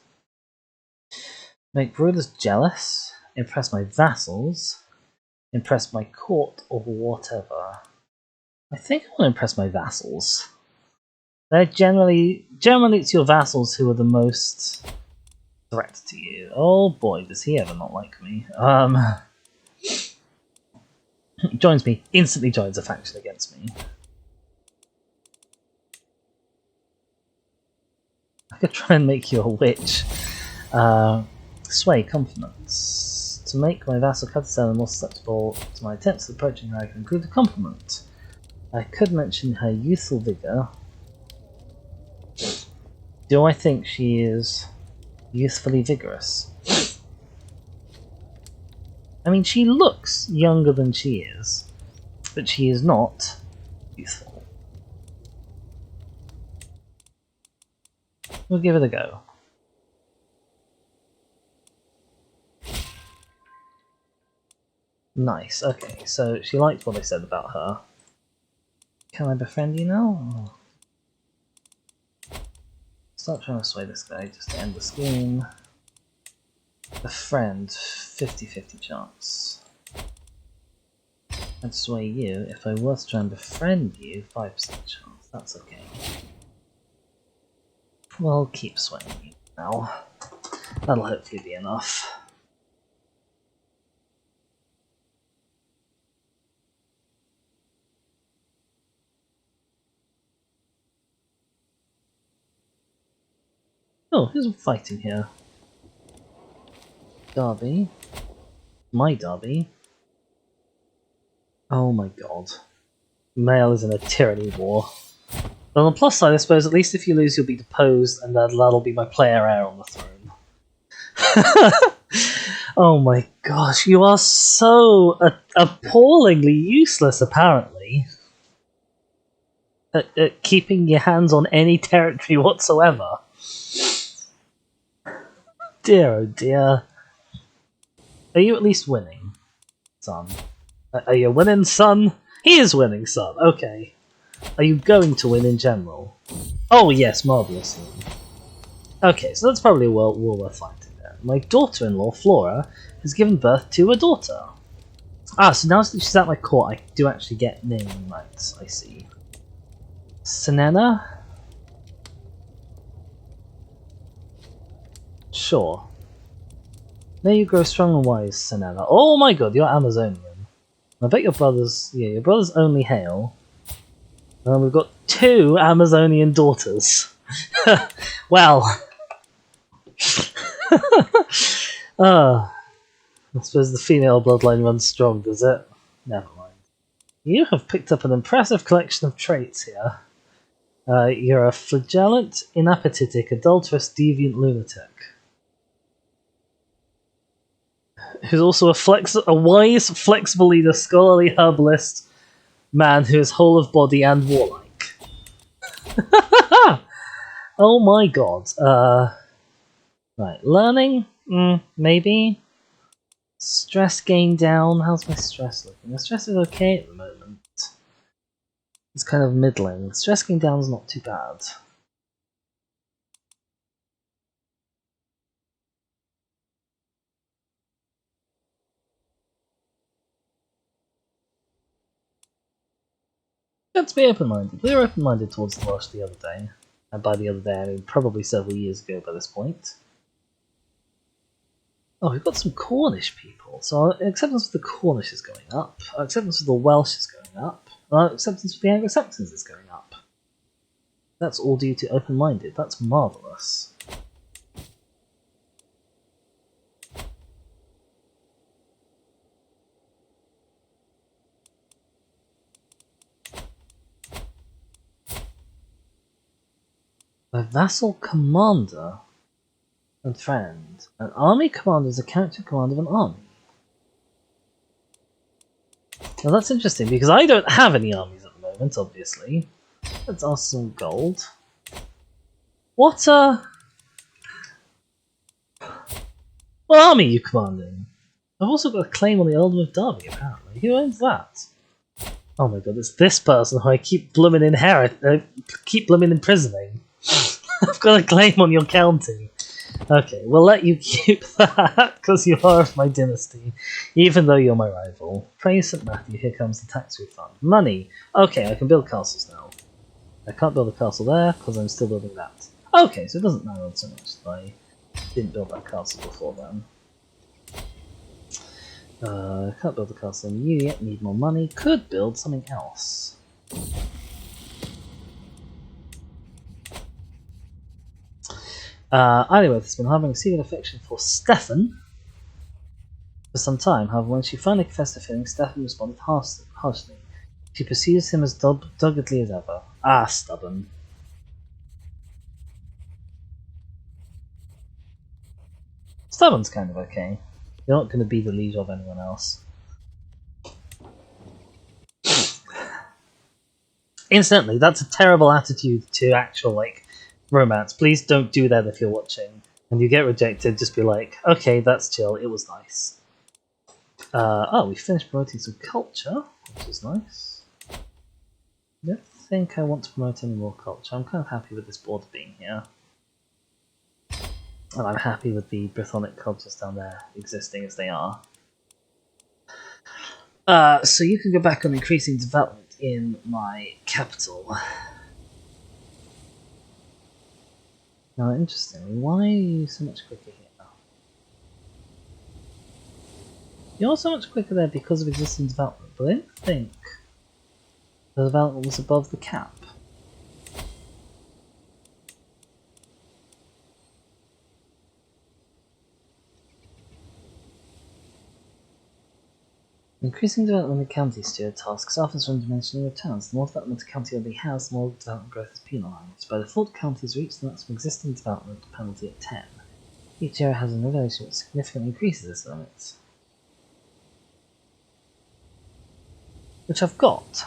Make rulers jealous, impress my vassals, impress my court, or whatever. I think I want to impress my vassals. They're generally it's your vassals who are the most threat to you. Oh boy, does he ever not like me. Joins me, instantly joins a faction against me. I could try and make you a witch. Sway compliments. To make my vassal courtesan more susceptible to my attempts at approaching her, I can include a compliment. I could mention her youthful vigour. Do I think she is youthfully vigorous? I mean, she looks younger than she is, but she is not youthful. We'll give it a go. Nice, okay, so she liked what I said about her. Can I befriend you now? Start trying to sway this guy just to end the scheme. Befriend, 50-50 chance. I'd sway you. If I was to try and befriend you, 5% chance. That's okay. We'll keep swaying you now. That'll hopefully be enough. Oh, who's fighting here? Derby. My Derby. Oh my god. Mail is in a tyranny war. But on the plus side, I suppose, at least if you lose, you'll be deposed, and that'll be my player heir on the throne. Oh my gosh, you are so appallingly useless, apparently. At keeping your hands on any territory whatsoever. Dear oh dear. Are you at least winning, son? Are you winning, son? He is winning, son. Okay. Are you going to win in general? Oh yes, marvellously. Okay, so that's probably a war worth fighting then. My daughter-in-law, Flora, has given birth to a daughter. Ah, so now that she's at my court, I do actually get naming rights, I see. Senena? Sure. May you grow strong and wise, Senella. Oh my god, you're Amazonian. I bet your brothers... Yeah, your brothers only hail. And we've got 2 Amazonian daughters. Well... I suppose the female bloodline runs strong, does it? Never mind. You have picked up an impressive collection of traits here. You're a flagellant, inappetitic, adulterous, deviant lunatic. Who's also a wise, flexible leader, scholarly herbalist, man who is whole of body and warlike. Oh my god. Right, learning? Maybe? Stress gain down. How's my stress looking? My stress is okay at the moment. It's kind of middling. Stress gain down is not too bad. Let's be open-minded. We were open-minded towards the Welsh the other day. And by the other day, I mean probably several years ago by this point. Oh, we've got some Cornish people. So our acceptance of the Cornish is going up. Our acceptance of the Welsh is going up. Our acceptance of the Anglo-Saxons is going up. That's all due to open-minded. That's marvellous. A vassal commander and friend. An army commander is a character in command of an army. Now that's interesting because I don't have any armies at the moment, obviously. Let's ask some gold. What army are you commanding? I've also got a claim on the Earldom of Derby, apparently. Who owns that? Oh my god, it's this person who I keep blooming imprisoning. I've got a claim on your county. Okay, we'll let you keep that, because you are of my dynasty, even though you're my rival. Praise St. Matthew, here comes the tax refund. Money! Okay, I can build castles now. I can't build a castle there, because I'm still building that. Okay, so it doesn't matter so much that I didn't build that castle before then. Can't build a castle on you yet, need more money. Could build something else. Ironworth has been harbouring a secret affection for Stefan for some time. However, when she finally confessed her feelings, Stefan responded harshly. She pursues him as doggedly as ever. Ah, stubborn. Stubborn's kind of okay. You're not going to be the leader of anyone else. Incidentally, that's a terrible attitude to actual, like, romance. Please don't do that if you're watching. And you get rejected, just be like, okay, that's chill, it was nice. Oh, we finished promoting some culture, which is nice. I don't think I want to promote any more culture. I'm kind of happy with this border being here. And I'm happy with the Brythonic cultures down there existing as they are. So you can go back on increasing development in my capital. Now, interestingly, why are you so much quicker here? You're so much quicker there because of existing development, but I didn't think the development was above the cap. Increasing development in county steward tasks offers from dimensional returns. The more development a county already has, the more development growth is penalised. By default, counties reach the maximum existing development penalty at 10. Each area has an regulation which significantly increases this limit. Which I've got.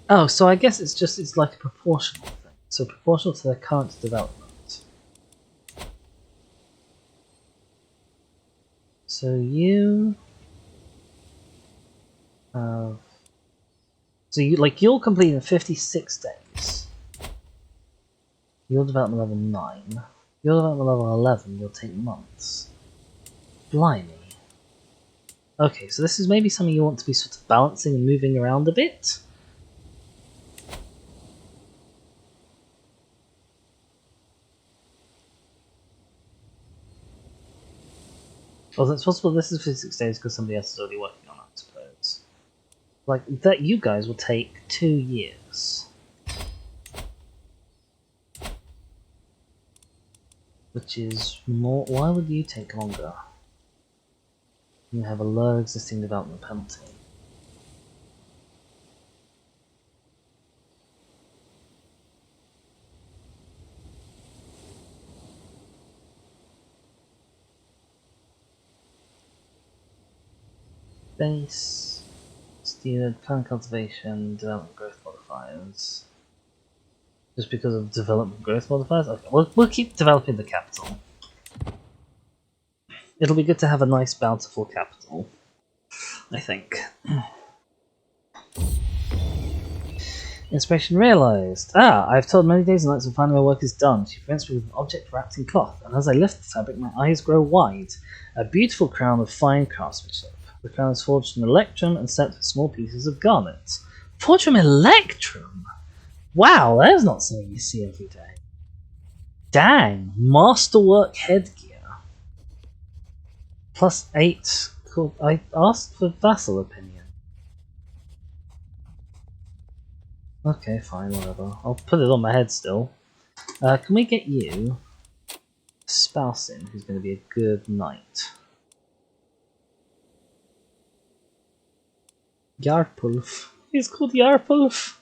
Oh, so I guess it's like a proportional thing. So proportional to their current development. So you have... So you'll complete in 56 days. Your development level 9. Your development level 11 will take months. Blimey. Okay, so this is maybe something you want to be sort of balancing and moving around a bit. Well, it's possible this is for 6 days because somebody else is already working on it, I suppose. Like, that you guys will take 2 years. Which is more... Why would you take longer? You have a low existing development penalty. Base, steward, plant cultivation, development growth modifiers. Just because of development growth modifiers? Okay, we'll keep developing the capital. It'll be good to have a nice bountiful capital, I think. Inspiration realized. Ah, I have told many days and nights of finding my work is done. She presents me with an object wrapped in cloth, and as I lift the fabric, my eyes grow wide. A beautiful crown of fine craftsmanship. The crown is forged from electrum and set with small pieces of garnet. Forged from electrum? Wow, that is not something you see every day. Dang, masterwork headgear. Plus 8. Cool. I asked for vassal opinion. Okay, fine, whatever. I'll put it on my head still. Can we get you a spouse in who's going to be a good knight? Yarpulf. He's called Yarpulf.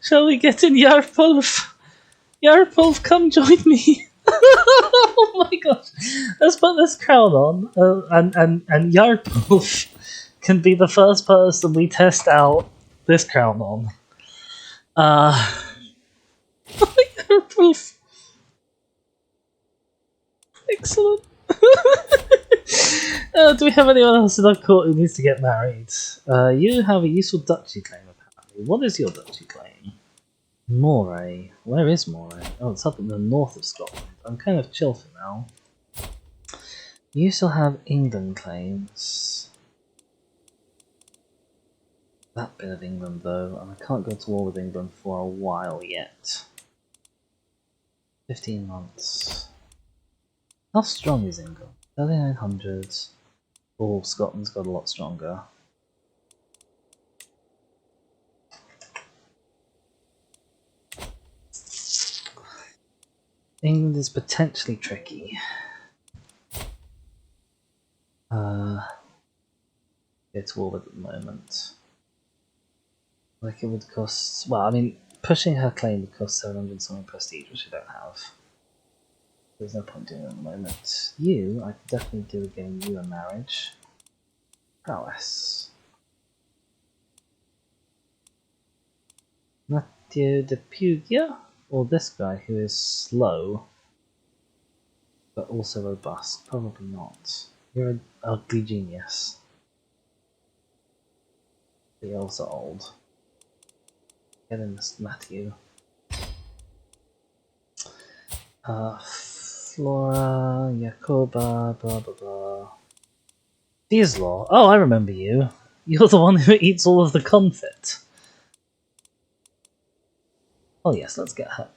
Shall we get in Yarpulf? Yarpulf, come join me. Oh my gosh. Let's put this crown on, and Yarpulf can be the first person we test out this crown on. Yarpulf. Excellent. Do we have anyone else in our court who needs to get married? You have a useful duchy claim, apparently. What is your duchy claim? Moray. Where is Moray? Oh, it's up in the north of Scotland. I'm kind of chill for now. You still have England claims. That bit of England, though, and I can't go to war with England for a while yet. 15 months. How strong is England? 3900. Oh, Scotland's got a lot stronger. England is potentially tricky. It's war with at the moment. Like it would cost. Well, I mean, pushing her claim would cost 700 something prestige, which I don't have. There's no point doing it at the moment. You, I could definitely do giving you a marriage. Prowess. Matthew de Pugia? Or this guy who is slow, but also robust? Probably not. You're an ugly genius. But you're also old. Get in this Matthew. Flora, Jacoba, blah blah blah. Dieslaw. Oh, I remember you. You're the one who eats all of the confit. Oh yes, let's get her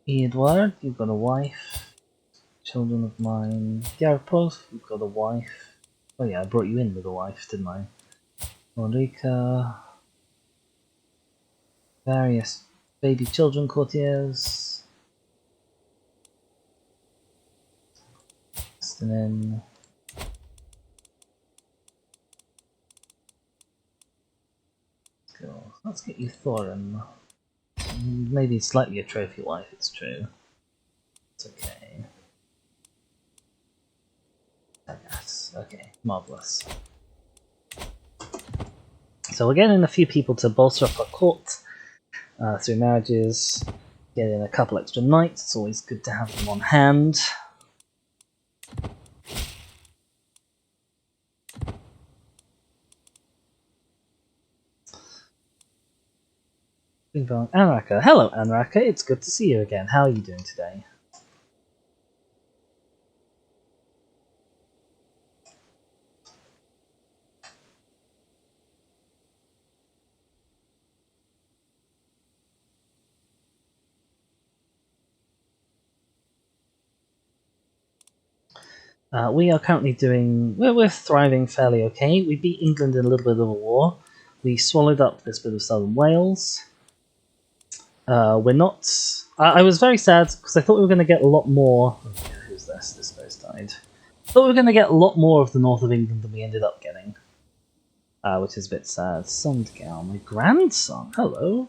in. Edward, you've got a wife. Children of mine. Yarpov, you've got a wife. Oh yeah, I brought you in with a wife, didn't I? Ulrika. Various baby children courtiers. And then let's get you Thorin. Maybe slightly a trophy wife, it's true. It's okay. I guess. Okay, marvellous. So we're getting a few people to bolster up our court through marriages. Getting a couple extra knights, it's always good to have them on hand. Anraka. Hello, Anraka. It's good to see you again. How are you doing today? We are currently doing... We're thriving fairly okay. We beat England in a little bit of a war. We swallowed up this bit of southern Wales. We're not... I was very sad, because I thought we were going to get a lot more... Oh, yeah, who's this? This guy's died. I thought we were going to get a lot more of the north of England than we ended up getting. Which is a bit sad. Sundgal, my grandson, hello.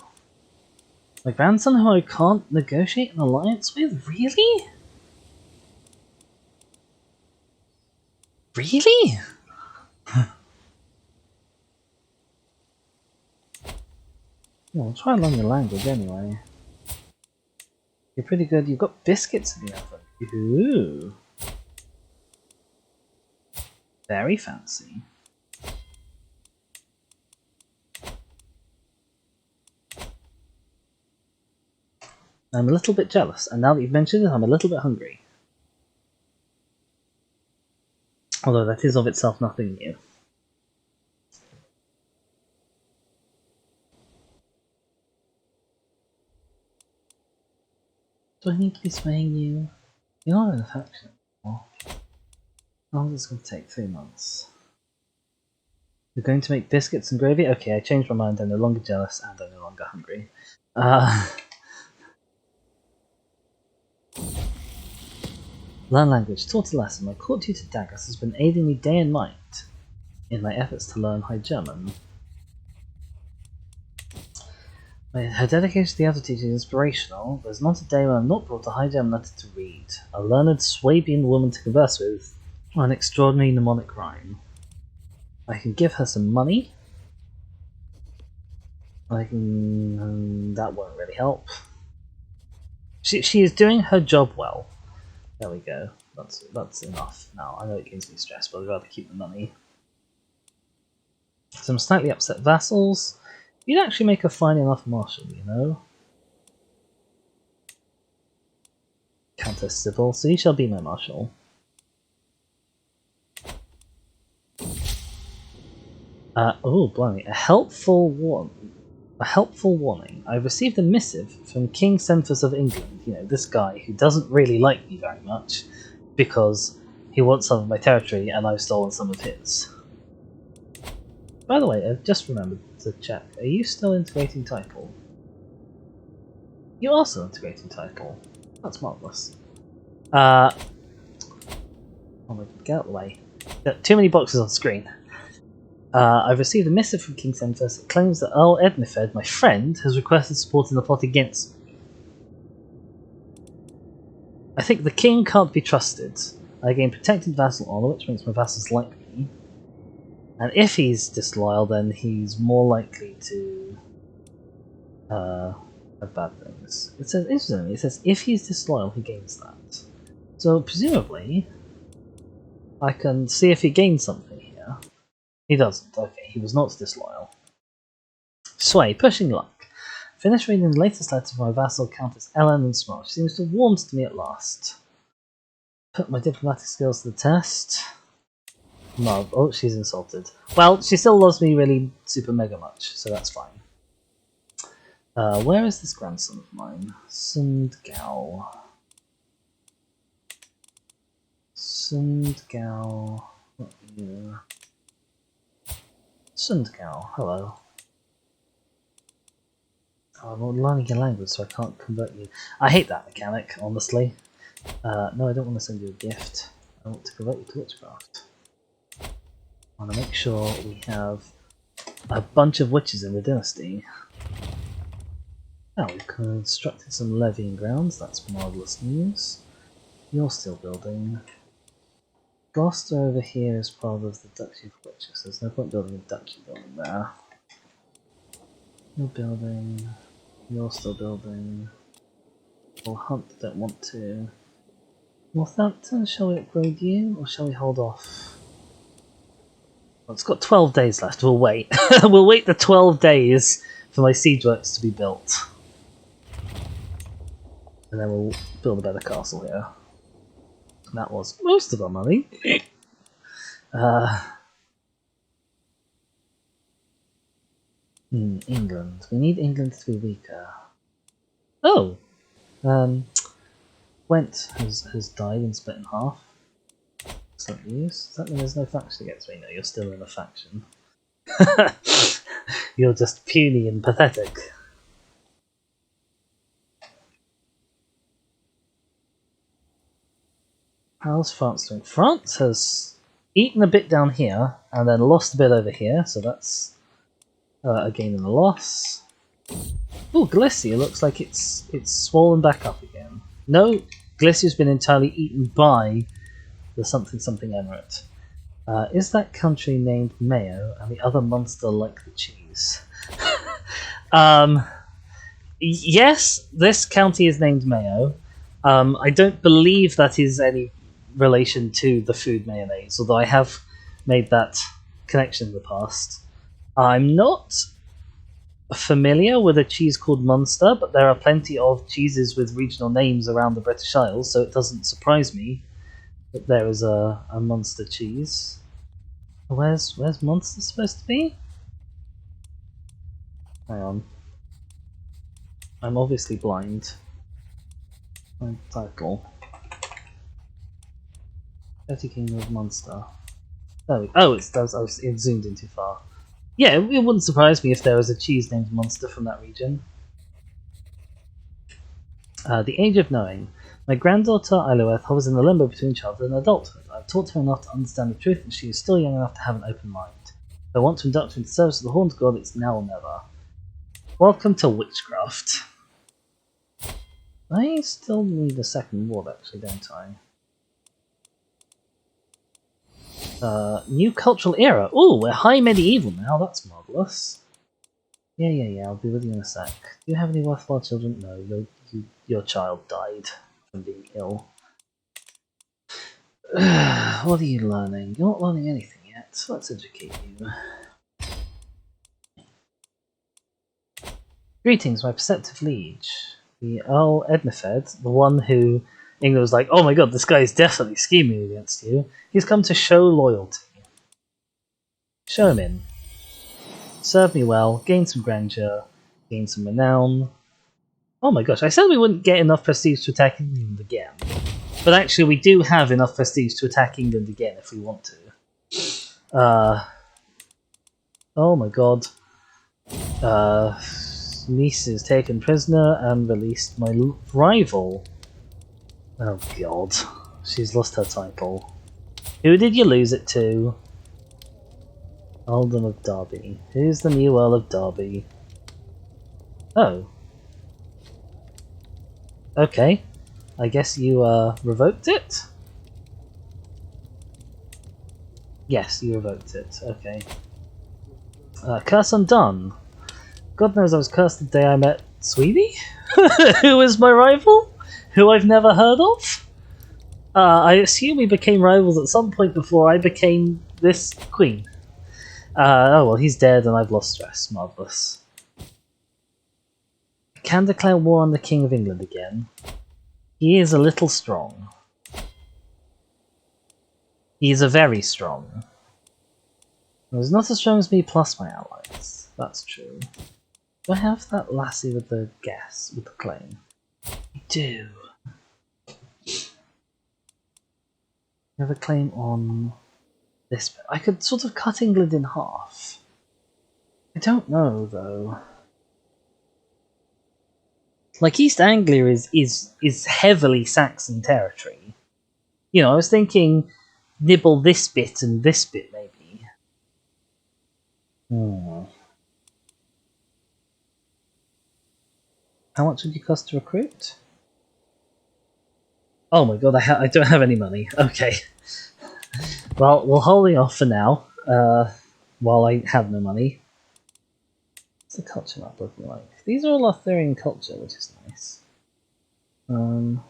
My grandson who I can't negotiate an alliance with? Really? Really? Well, I'll try and learn your language anyway. You're pretty good. You've got biscuits in the oven. Ooh. Very fancy. I'm a little bit jealous, and now that you've mentioned it, I'm a little bit hungry. Although that is of itself nothing new. Do I need to be swaying you? You're not in a faction anymore. How long is this going to take? 3 months. You're going to make biscuits and gravy? Okay, I changed my mind. I'm no longer jealous, and I'm no longer hungry. Learn language. Taught a lesson. My court tutor Daggers has been aiding me day and night in my efforts to learn High German. Her dedication to the other teaching is inspirational. There's not a day when I'm not brought a High German letter to read, a learned Swabian woman to converse with, or an extraordinary mnemonic rhyme. I can give her some money. I can... that won't really help. She is doing her job well. There we go. That's enough now. I know it gives me stress, but I'd rather keep the money. Some slightly upset vassals. You'd actually make a fine enough marshal, you know. Countess Sybil, so you shall be my marshal. Oh, blimey. A helpful warning. I've received a missive from King Cenphus of England, you know, this guy who doesn't really like me very much, because he wants some of my territory and I've stolen some of his. By the way, I've just remembered to check, are you still integrating title? You are still integrating title. That's marvellous. Oh my god, get out of the way. Too many boxes on screen. I've received a missive from King Cenphus that claims that Earl Ednifed, my friend, has requested support in the plot against me. I think the king can't be trusted. I gain protected vassal honour, which makes my vassals like me. And if he's disloyal, then he's more likely to have bad things. It says, interestingly, it says if he's disloyal, he gains that. So presumably, I can see if he gains something here. He doesn't. Okay, he was not disloyal. Sway, pushing luck. Finish reading the latest letter from my vassal Countess Ellen and Small. She seems to have warmed to me at last. Put my diplomatic skills to the test. No, oh, she's insulted. Well, she still loves me really super mega much, so that's fine. Where is this grandson of mine? Sundgal. Sundgal. What are you? Sundgal, hello. Oh, I'm learning your language, so I can't convert you. I hate that mechanic, honestly. No, I don't want to send you a gift. I want to convert you to witchcraft. I want to make sure we have a bunch of witches in the dynasty. Now we've constructed some levying grounds, that's marvellous news. You're still building. Gloucester over here is part of the Duchy of Witches, there's no point building a duchy building there. You're building. You're still building. We'll hunt, don't want to. Northampton, shall we upgrade you, or shall we hold off? Well, it's got 12 days left, we'll wait. We'll wait the 12 days for my siege works to be built. And then we'll build a better castle here. And that was most of our money. England. We need England to be weaker. Oh! Went has died and split in half. Excellent news. Does that mean there's no faction against me? No, you're still in a faction. You're just puny and pathetic. How's France doing? France has eaten a bit down here and then lost a bit over here, so that's a gain and a loss. Oh, Galicia looks like it's swollen back up again. No, Galicia's been entirely eaten by the something emirate. Is that country named Mayo and the other monster like the cheese? Yes, this county is named Mayo. I don't believe that is any relation to the food mayonnaise, although I have made that connection in the past. I'm not familiar with a cheese called Munster, but there are plenty of cheeses with regional names around the British Isles, so it doesn't surprise me that there is a Munster cheese. Where's Munster supposed to be? Hang on. I'm obviously blind. My title. 30 Kingdom of Munster. Oh, it zoomed in too far. Yeah, it wouldn't surprise me if there was a cheese named Munster from that region. The Age of Knowing. My granddaughter Iloeth hovers in the limbo between childhood and adulthood. I've taught her enough to understand the truth, and she is still young enough to have an open mind. If I want to induct her into service of the Horned God, it's now or never. Welcome to Witchcraft. I still need a second ward, actually, don't I? New cultural era. Ooh, we're high medieval now. That's marvellous. Yeah. I'll be with you in a sec. Do you have any worthwhile children? No, your child died from being ill. What are you learning? You're not learning anything yet. Let's educate you. Greetings, my perceptive liege. The Earl Ednefed, the one who England was like, oh my god, this guy is definitely scheming against you. He's come to show loyalty. Show him in. Serve me well, gain some grandeur, gain some renown. Oh my gosh, I said we wouldn't get enough prestige to attack England again. But actually we do have enough prestige to attack England again if we want to. Oh my god. Niece is taken prisoner and released my rival. Oh god. She's lost her title. Who did you lose it to? Earldom of Derby. Who's the new Earl of Derby? Oh. Okay. I guess you revoked it? Yes, you revoked it. Okay. Curse undone. God knows I was cursed the day I met Sweetie? Who is my rival? Who I've never heard of? I assume we became rivals at some point before I became this queen. Oh well, he's dead and I've lost stress. Marvellous. I can declare war on the King of England again. He is a little strong. He is a very strong. He's not as strong as me plus my allies. That's true. Do I have that lassie with the gas, with the claim? I do. I have a claim on this bit. I could sort of cut England in half. I don't know, though. Like, East Anglia is heavily Saxon territory. You know, I was thinking nibble this bit and this bit, maybe. How much would you cost to recruit? Oh my god, I don't have any money. Okay. Well, we're holding off for now, while I have no money. What's the culture map looking like? These are all Arthurian culture, which is nice. I'm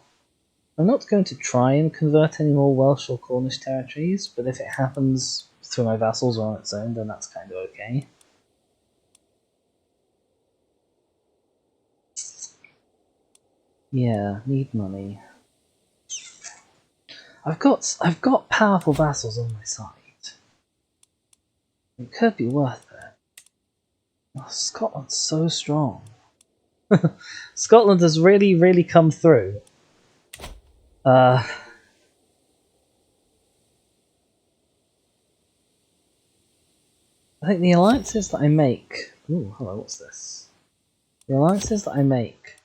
not going to try and convert any more Welsh or Cornish territories, but if it happens through my vassals or on its own, then that's kind of okay. Yeah, need money. I've got powerful vassals on my side. It could be worth it. Oh, Scotland's so strong. Scotland has really come through. I think the alliances that I make... Ooh, hello, what's this? The alliances that I make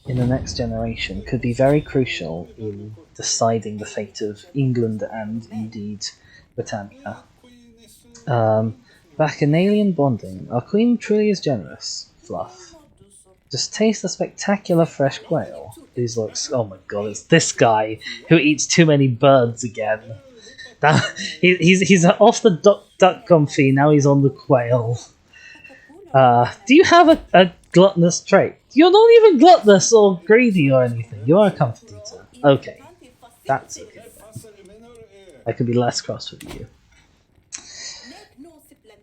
in the next generation could be very crucial in deciding the fate of England and, indeed, Britannia. Bacchanalian bonding. Our queen truly is generous. Fluff. Just taste the spectacular fresh quail. These looks... Oh my god, it's this guy who eats too many birds again. He's off the duck comfy, now he's on the quail. Do you have a gluttonous trait? You're not even gluttonous or greedy or anything. You are a comfort eater. Okay. That's okay then. I could be less cross with you.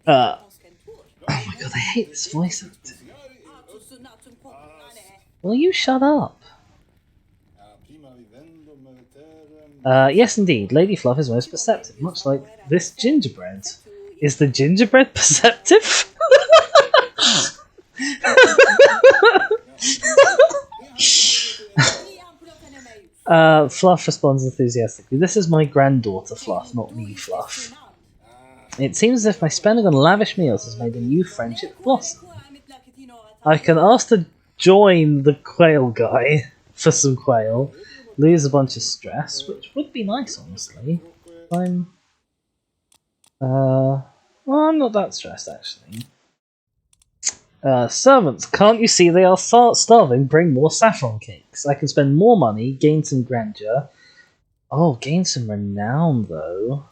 Oh my god, I hate this voice acting. Will you shut up? Yes, indeed. Lady Fluff is most perceptive, much like this gingerbread. Is the gingerbread perceptive? Fluff responds enthusiastically. This is my granddaughter, Fluff, not me, Fluff. It seems as if my spending on lavish meals has made a new friendship blossom. I can ask to join the quail guy for some quail. Lose a bunch of stress, which would be nice, honestly. I'm not that stressed, actually. Servants, can't you see they are starving? Bring more saffron cakes. I can spend more money, gain some grandeur. Oh, gain some renown, though.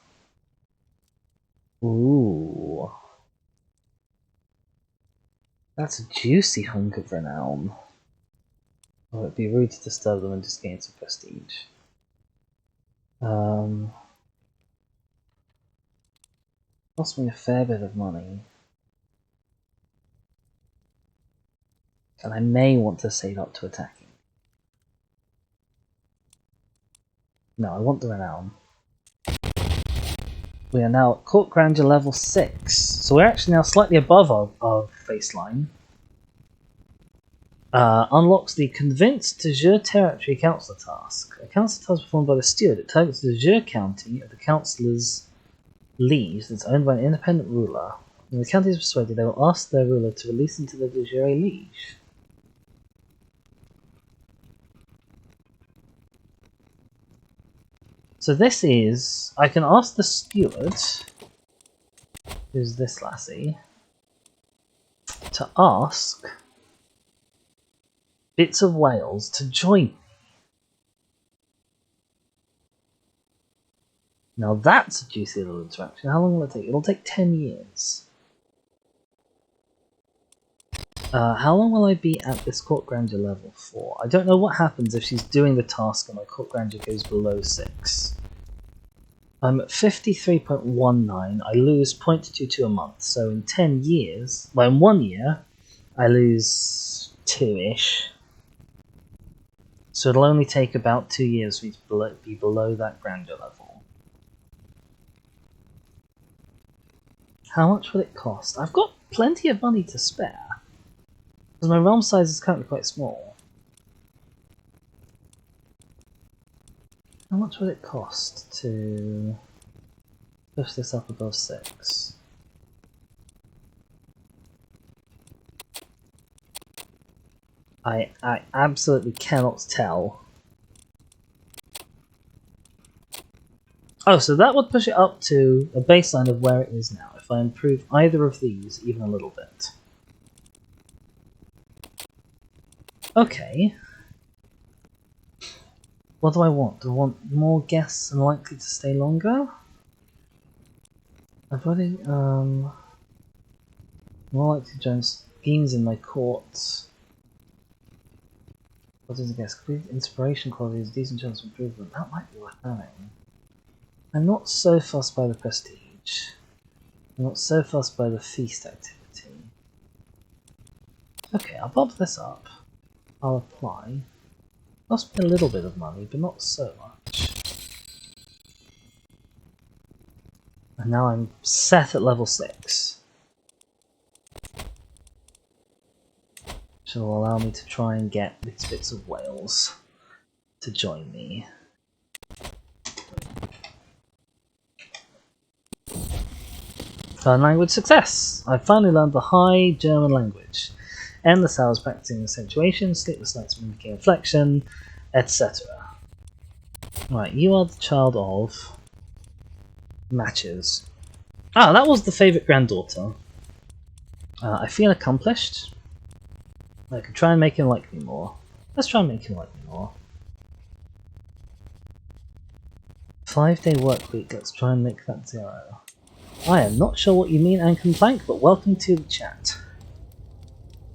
Ooh. That's a juicy hunk of renown. Oh, it'd be rude to disturb them and just gain some prestige. Cost me a fair bit of money. And I may want to save up to attacking. No, I want the renown. We are now at Court Grandeur level 6. So we're actually now slightly above our baseline. Unlocks the Convince de Jure Territory Councillor task. A councillor task performed by the steward. It targets the Jure county of the councillor's liege that's owned by an independent ruler. When the county is persuaded, they will ask their ruler to release them to the de Jure liege. So this is... I can ask the steward, who's this lassie, to ask Bits of Wales to join me. Now that's a juicy little interaction. How long will it take? It'll take 10 years. How long will I be at this Court Grandeur level for? I don't know what happens if she's doing the task and my Court Grandeur goes below 6. I'm at 53.19. I lose 0.22 a month. So in 10 years, well, in 1 year, I lose 2-ish. So it'll only take about 2 years for me to be below that Grandeur level. How much will it cost? I've got plenty of money to spare. Because my realm size is currently quite small. How much would it cost to push this up above 6? I absolutely cannot tell. Oh, so that would push it up to a baseline of where it is now, if I improve either of these even a little bit. Okay. What do I want? Do I want more guests and likely to stay longer? I've already, more likely to join schemes in my court. What is a guest? Complete inspiration quality is a decent chance of improvement. That might be worth having. I'm not so fussed by the prestige. I'm not so fussed by the feast activity. Okay, I'll bump this up. I'll apply. Cost me a little bit of money, but not so much. And now I'm set at level 6. Which will allow me to try and get these Bits of Wales to join me. Foreign language success! I finally learned the High German language. Endless hours practicing accentuation, sleepless nights mimicking inflection, etc. Right, you are the child of matches. Ah, that was the favourite granddaughter. I feel accomplished. I can try and make him like me more. Let's try and make him like me more. 5-day work week, let's try and make that 0. I am not sure what you mean, Ankenplank, but welcome to the chat.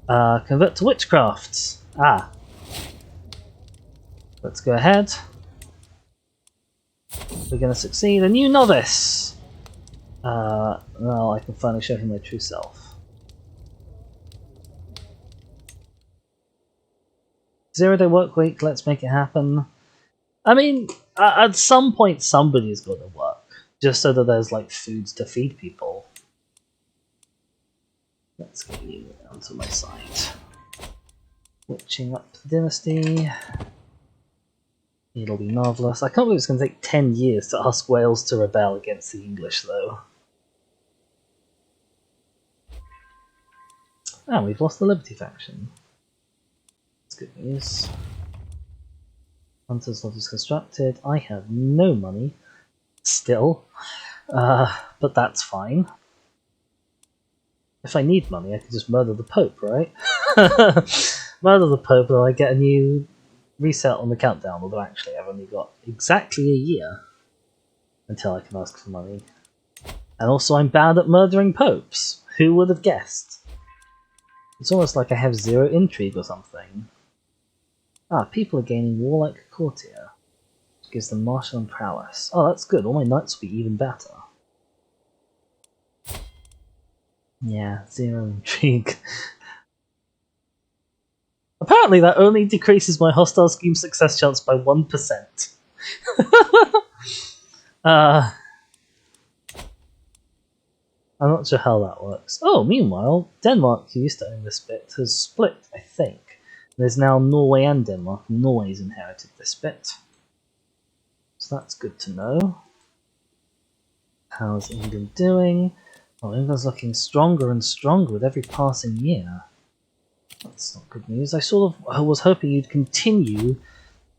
Convert to witchcraft. Ah. Let's go ahead. We're going to succeed. A new novice! Now I can finally show him my true self. 0-day work week, let's make it happen. I mean, at some point somebody's got to work, just so that there's like foods to feed people. Let's get you onto my side. Witching up the dynasty. It'll be marvellous. I can't believe it's going to take 10 years to ask Wales to rebel against the English, though. Ah, we've lost the Liberty faction. That's good news. Hunter's Lodge is constructed. I have no money. Still. But that's fine. If I need money, I can just murder the Pope, right? Murder the Pope and I get a new reset on the countdown, although actually I've only got exactly a year until I can ask for money. And also I'm bad at murdering popes. Who would have guessed? It's almost like I have 0 intrigue or something. Ah, people are gaining warlike courtier. Gives them martial and prowess. Oh, that's good. All my knights will be even better. Yeah, 0 intrigue. Apparently that only decreases my hostile scheme success chance by 1%. I'm not sure how that works. Oh, meanwhile, Denmark, who used to own this bit, has split, I think. There's now Norway and Denmark, and Norway's inherited this bit. So that's good to know. How's England doing? Oh, England's looking stronger and stronger with every passing year. That's not good news. I was hoping you'd continue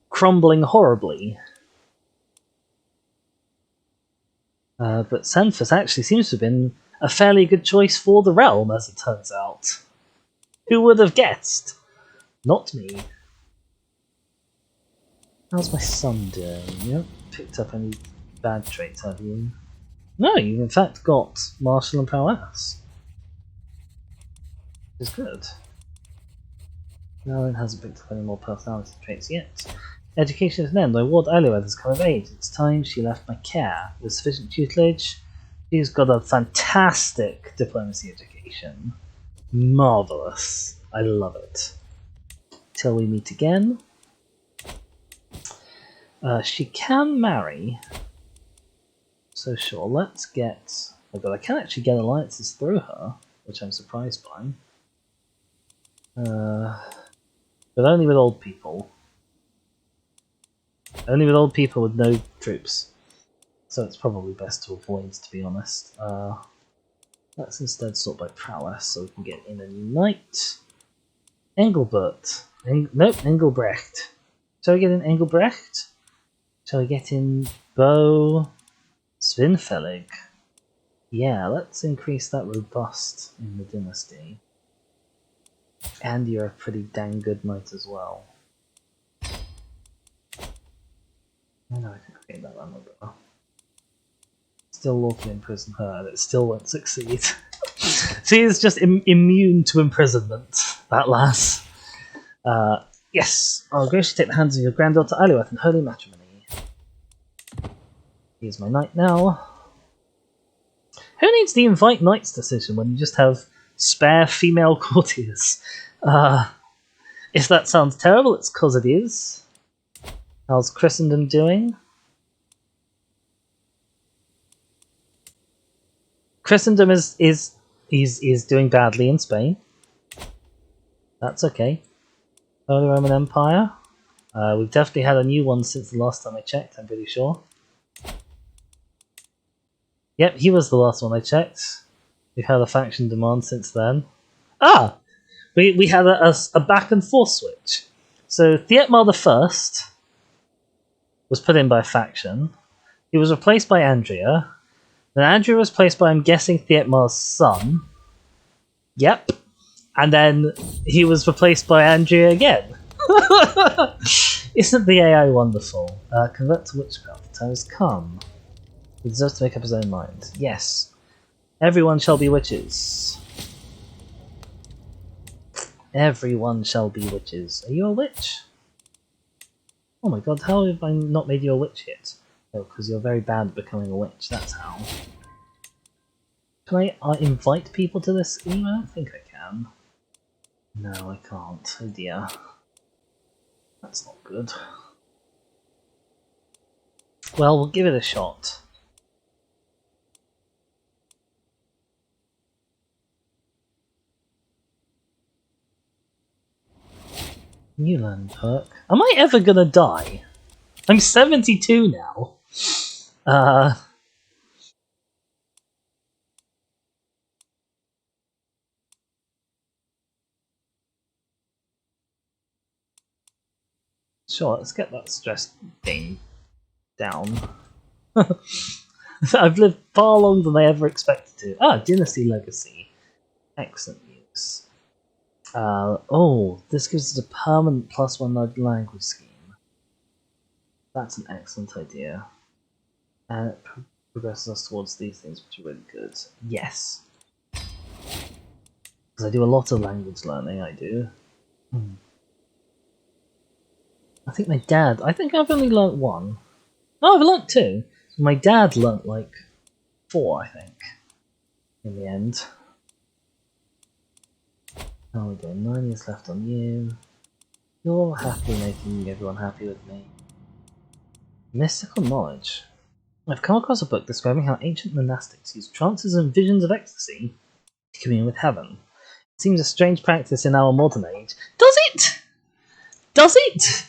crumbling horribly. But Sanfus actually seems to have been a fairly good choice for the realm, as it turns out. Who would have guessed? Not me. How's my son doing? You haven't picked up any bad traits, have you? No, you've in fact got martial and prowess. Which is good. Alan hasn't picked up any more personality traits yet. Education is an end. My ward Alueth has come of age. It's time she left my care. With sufficient tutelage, she's got a fantastic diplomacy education. Marvellous. I love it. Till we meet again. She can marry. So sure, let's get... Oh god, I can actually get alliances through her, which I'm surprised by. But only with old people. Only with old people with no troops. So it's probably best to avoid, to be honest. Let's instead sort by prowess, so we can get in a new knight. Engelbert. Nope, Engelbrecht. Shall we get in Engelbrecht? Shall we get in Bo Svinfelig? Yeah, let's increase that robust in the dynasty. And you're a pretty dang good knight as well. I know I can create that one over. Still lawfully imprison her, and it still won't succeed. She is just immune to imprisonment, that lass. Yes, I'll graciously take the hands of your granddaughter Alueth in holy matrimony. Here's my knight now. Who needs the invite knights decision when you just have spare female courtiers? If that sounds terrible, it's cause it is. How's Christendom doing? Christendom is doing badly in Spain. That's okay. Holy Roman Empire. We've definitely had a new one since the last time I checked, I'm pretty sure. Yep, he was the last one I checked. We've had a faction demand since then. Ah! We had a back and forth switch. So Thietmar the First was put in by a faction. He was replaced by Andrea. Then Andrea was replaced by, I'm guessing, Thietmar's son. Yep. And then he was replaced by Andrea again. Isn't the AI wonderful? Convert to witchcraft. The time has come. He deserves to make up his own mind. Yes. Everyone shall be witches. Everyone shall be witches. Are you a witch? Oh my god, how have I not made you a witch yet? Oh, because you're very bad at becoming a witch, that's how. Can I invite people to this scheme? I don't think I can. No, I can't. Oh dear. That's not good. Well, we'll give it a shot. New land perk. Am I ever gonna die? I'm 72 now. Sure, let's get that stress thing down. I've lived far longer than I ever expected to. Ah, Dynasty Legacy. Excellent news. Oh, this gives us a permanent +1 language scheme. That's an excellent idea. And it progresses us towards these things, which are really good. Yes. Because I do a lot of language learning, I do. I think my dad... I think I've only learnt 1. Oh, I've learnt 2. My dad learnt like 4, I think. In the end. How are we doing? 9 years left on you. You're happy making everyone happy with me. Mystical knowledge. I've come across a book describing how ancient monastics used trances and visions of ecstasy to commune with heaven. It seems a strange practice in our modern age. Does it? Does it?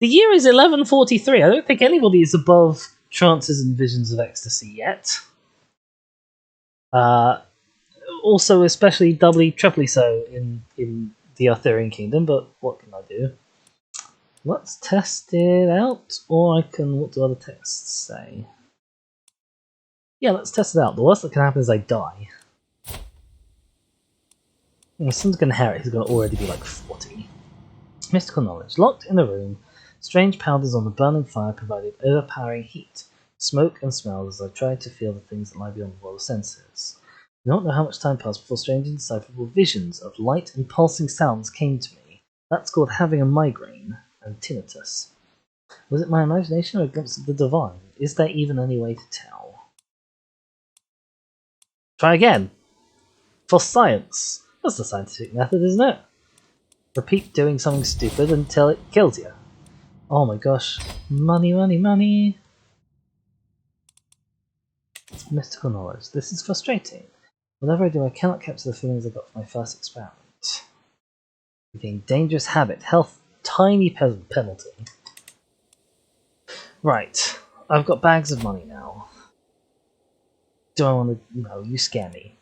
The year is 1143. I don't think anybody is above trances and visions of ecstasy yet. Also, especially doubly, triply so in the Arthurian kingdom, but what can I do? Let's test it out, or I can... What do other tests say? Yeah, let's test it out. The worst that can happen is I die. My son's gonna inherit, he's gonna already be like 40. Mystical knowledge. Locked in a room, strange powders on the burning fire provided overpowering heat, smoke and smells as I tried to feel the things that lie beyond the world of senses. I do not know how much time passed before strange and indecipherable visions of light and pulsing sounds came to me. That's called having a migraine and tinnitus. Was it my imagination or a glimpse of the divine? Is there even any way to tell? Try again! For science! That's the scientific method, isn't it? Repeat doing something stupid until it kills you. Oh my gosh. Money, money, money! Mystical knowledge. This is frustrating. Whatever I do, I cannot capture the feelings I got from my first experiment. Being dangerous habit. Health. Tiny penalty. Right. I've got bags of money now. Do I want to... No, you scare me.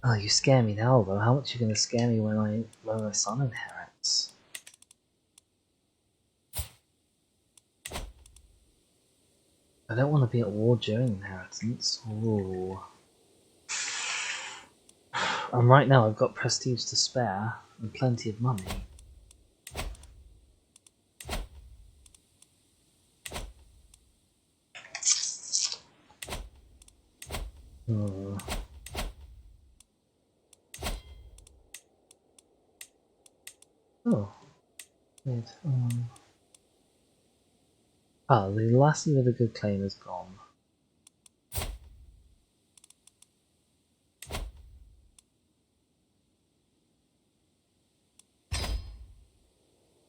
Oh, you scare me now, though. How much are you going to scare me when my son inherits? I don't want to be at war during inheritance. Ooh. And right now I've got prestige to spare and plenty of money. Oh, good. The lassie with a good claim is gone.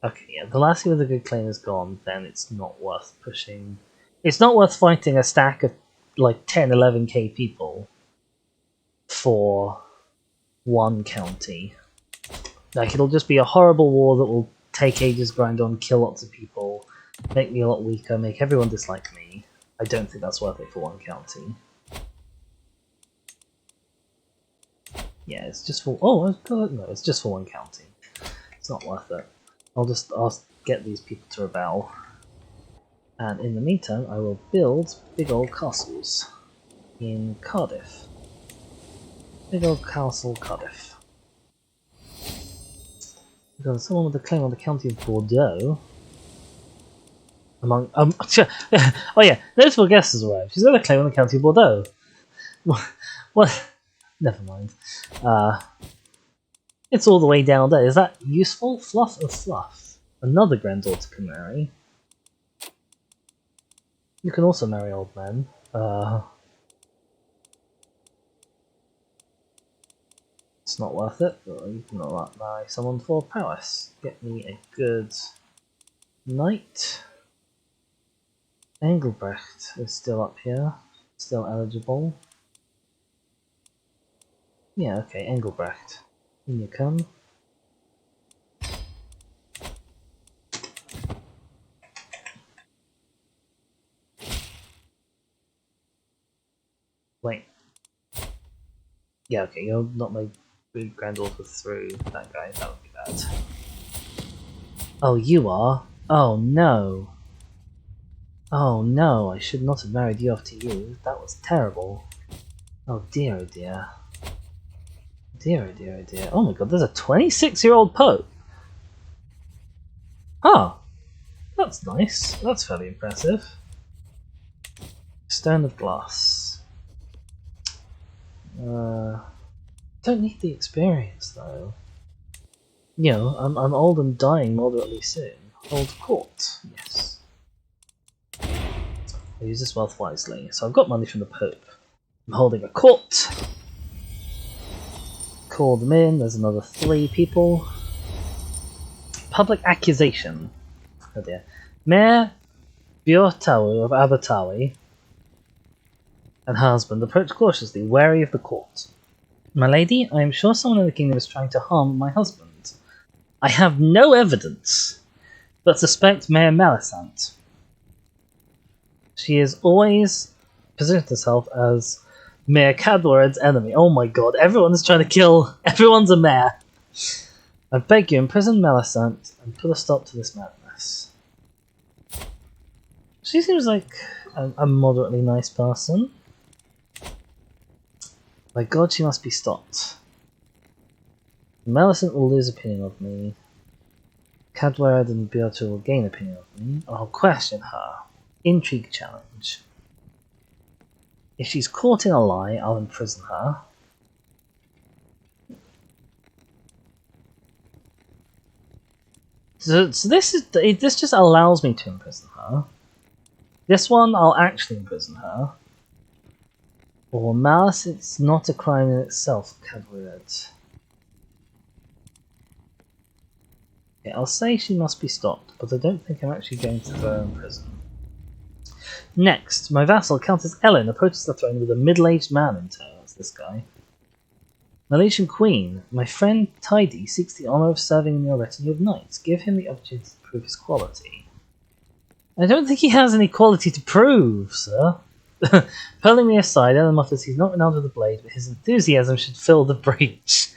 Okay, yeah, the lassie with a good claim is gone, then it's not worth pushing. It's not worth fighting a stack of like 10, 11k people for one county. Like, it'll just be a horrible war that will take ages, grind on, kill lots of people, make me a lot weaker, make everyone dislike me. I don't think that's worth it for one county. Yeah, it's just for... Oh, no, it's just for one county. It's not worth it. I'll get these people to rebel. And in the meantime, I will build big old castles in Cardiff. Big old castle, Cardiff. Because someone with a claim on the county of Bordeaux. Among oh yeah, notable guest has arrived. She's got a claim on the county of Bordeaux. What? Never mind. It's all the way down there. Is that useful? Fluff of fluff. Another granddaughter can marry. You can also marry old men. It's not worth it. You can not marry someone for prowess. Get me a good knight. Engelbrecht is still up here. Still eligible. Yeah, okay, Engelbrecht. In you come. Wait. Yeah, okay, you're not my granddaughter through that guy. That would be bad. Oh, you are? Oh, no. Oh, no, I should not have married you after you. That was terrible. Oh, dear, oh, dear. Dear, oh, dear, oh, dear. Oh my god, there's a 26-year-old Pope! Huh. That's nice. That's fairly impressive. Stone of glass. Don't need the experience though. You know, I'm old and dying moderately soon. Hold court, yes. I'll use this wealth wisely. So I've got money from the Pope. I'm holding a court. Call them in. There's another 3 people. Public accusation. Oh dear. Mayor Biotawu of Abatawi and her husband approach cautiously, wary of the court. My lady, I am sure someone in the kingdom is trying to harm my husband. I have no evidence, but suspect Mayor Melisant. She has always positioned herself as Mayor Cadwarad's enemy. Oh my god, everyone is trying to kill... Everyone's a mayor. I beg you, imprison Melisant and put a stop to this madness. She seems like a moderately nice person. My god, she must be stopped. Melisant will lose opinion of me. Cadwarad and Beata will gain opinion of me. I'll question her. Intrigue challenge. If she's caught in a lie, I'll imprison her. So this just allows me to imprison her. This one, I'll actually imprison her. Or malice, it's not a crime in itself, Cadwarad. Okay, I'll say she must be stopped, but I don't think I'm actually going to throw her in prison. Next, my vassal, Countess Ellen, approaches the throne with a middle-aged man in tow. That's this guy. Malaysian Queen, my friend Tidy seeks the honour of serving in your retinue of knights. Give him the opportunity to prove his quality. I don't think he has any quality to prove, sir. Pulling me aside, Ellen mutters he's not renowned with a blade, but his enthusiasm should fill the breach.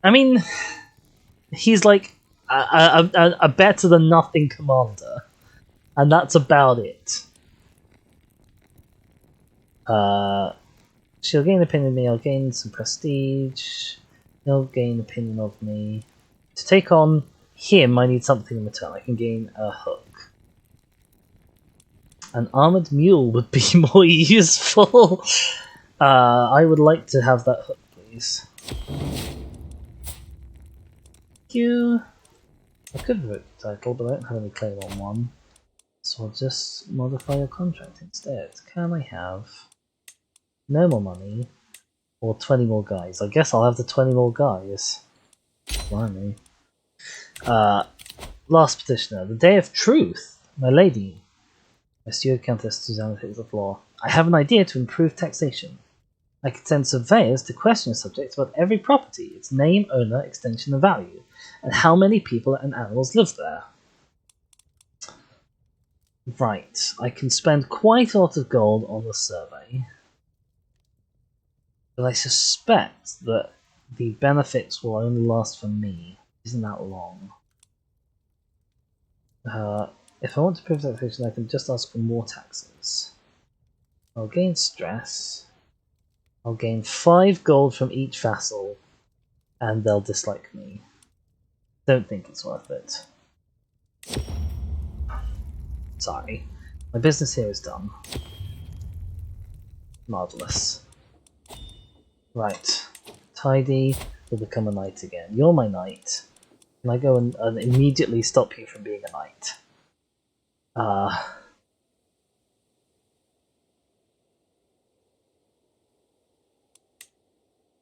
I mean, he's like a better than nothing commander, and that's about it. She'll gain opinion of me, I'll gain some prestige, he'll gain opinion of me. To take on him, I need something in return. I can gain a hook. An armoured mule would be more useful. I would like to have that hook, please. Thank you. I could have written the title, but I don't have any claim on one. So I'll just modify your contract instead. Can I have no more money or 20 more guys? I guess I'll have the 20 more guys. Blimey. Last petitioner. The Day of Truth. My lady. My steward Countess Susanna takes the floor. I have an idea to improve taxation. I could send surveyors to question a subject about every property, its name, owner, extension, and value, and how many people and animals live there. Right, I can spend quite a lot of gold on the survey, but I suspect that the benefits will only last for me. Isn't that long? If I want to prove taxation, I can just ask for more taxes. I'll gain stress. I'll gain 5 gold from each vassal, and they'll dislike me. Don't think it's worth it. Sorry. My business here is done. Marvellous. Right. Tidy will become a knight again. You're my knight. Can I go and immediately stop you from being a knight?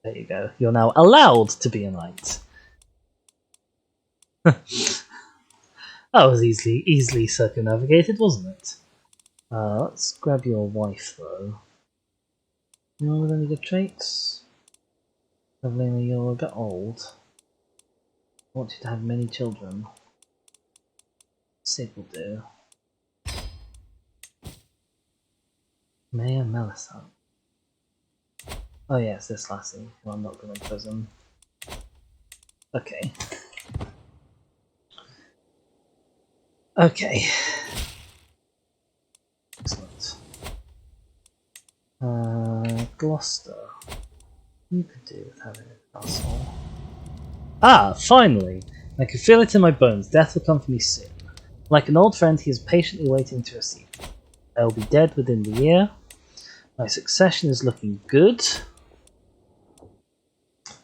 There you go. You're now allowed to be a knight. That was easily circumnavigated, wasn't it? Let's grab your wife, though. Anyone with any good traits? Evelina, you're a bit old. I want you to have many children. Sid will do. Mayor Melisande. Oh yes, this lassie, who I'm not going to prison. Okay. Okay. Excellent. Gloucester. You could do with having a castle. Ah, finally! I can feel it in my bones. Death will come for me soon. Like an old friend, he is patiently waiting to receive me. I will be dead within the year. My succession is looking good.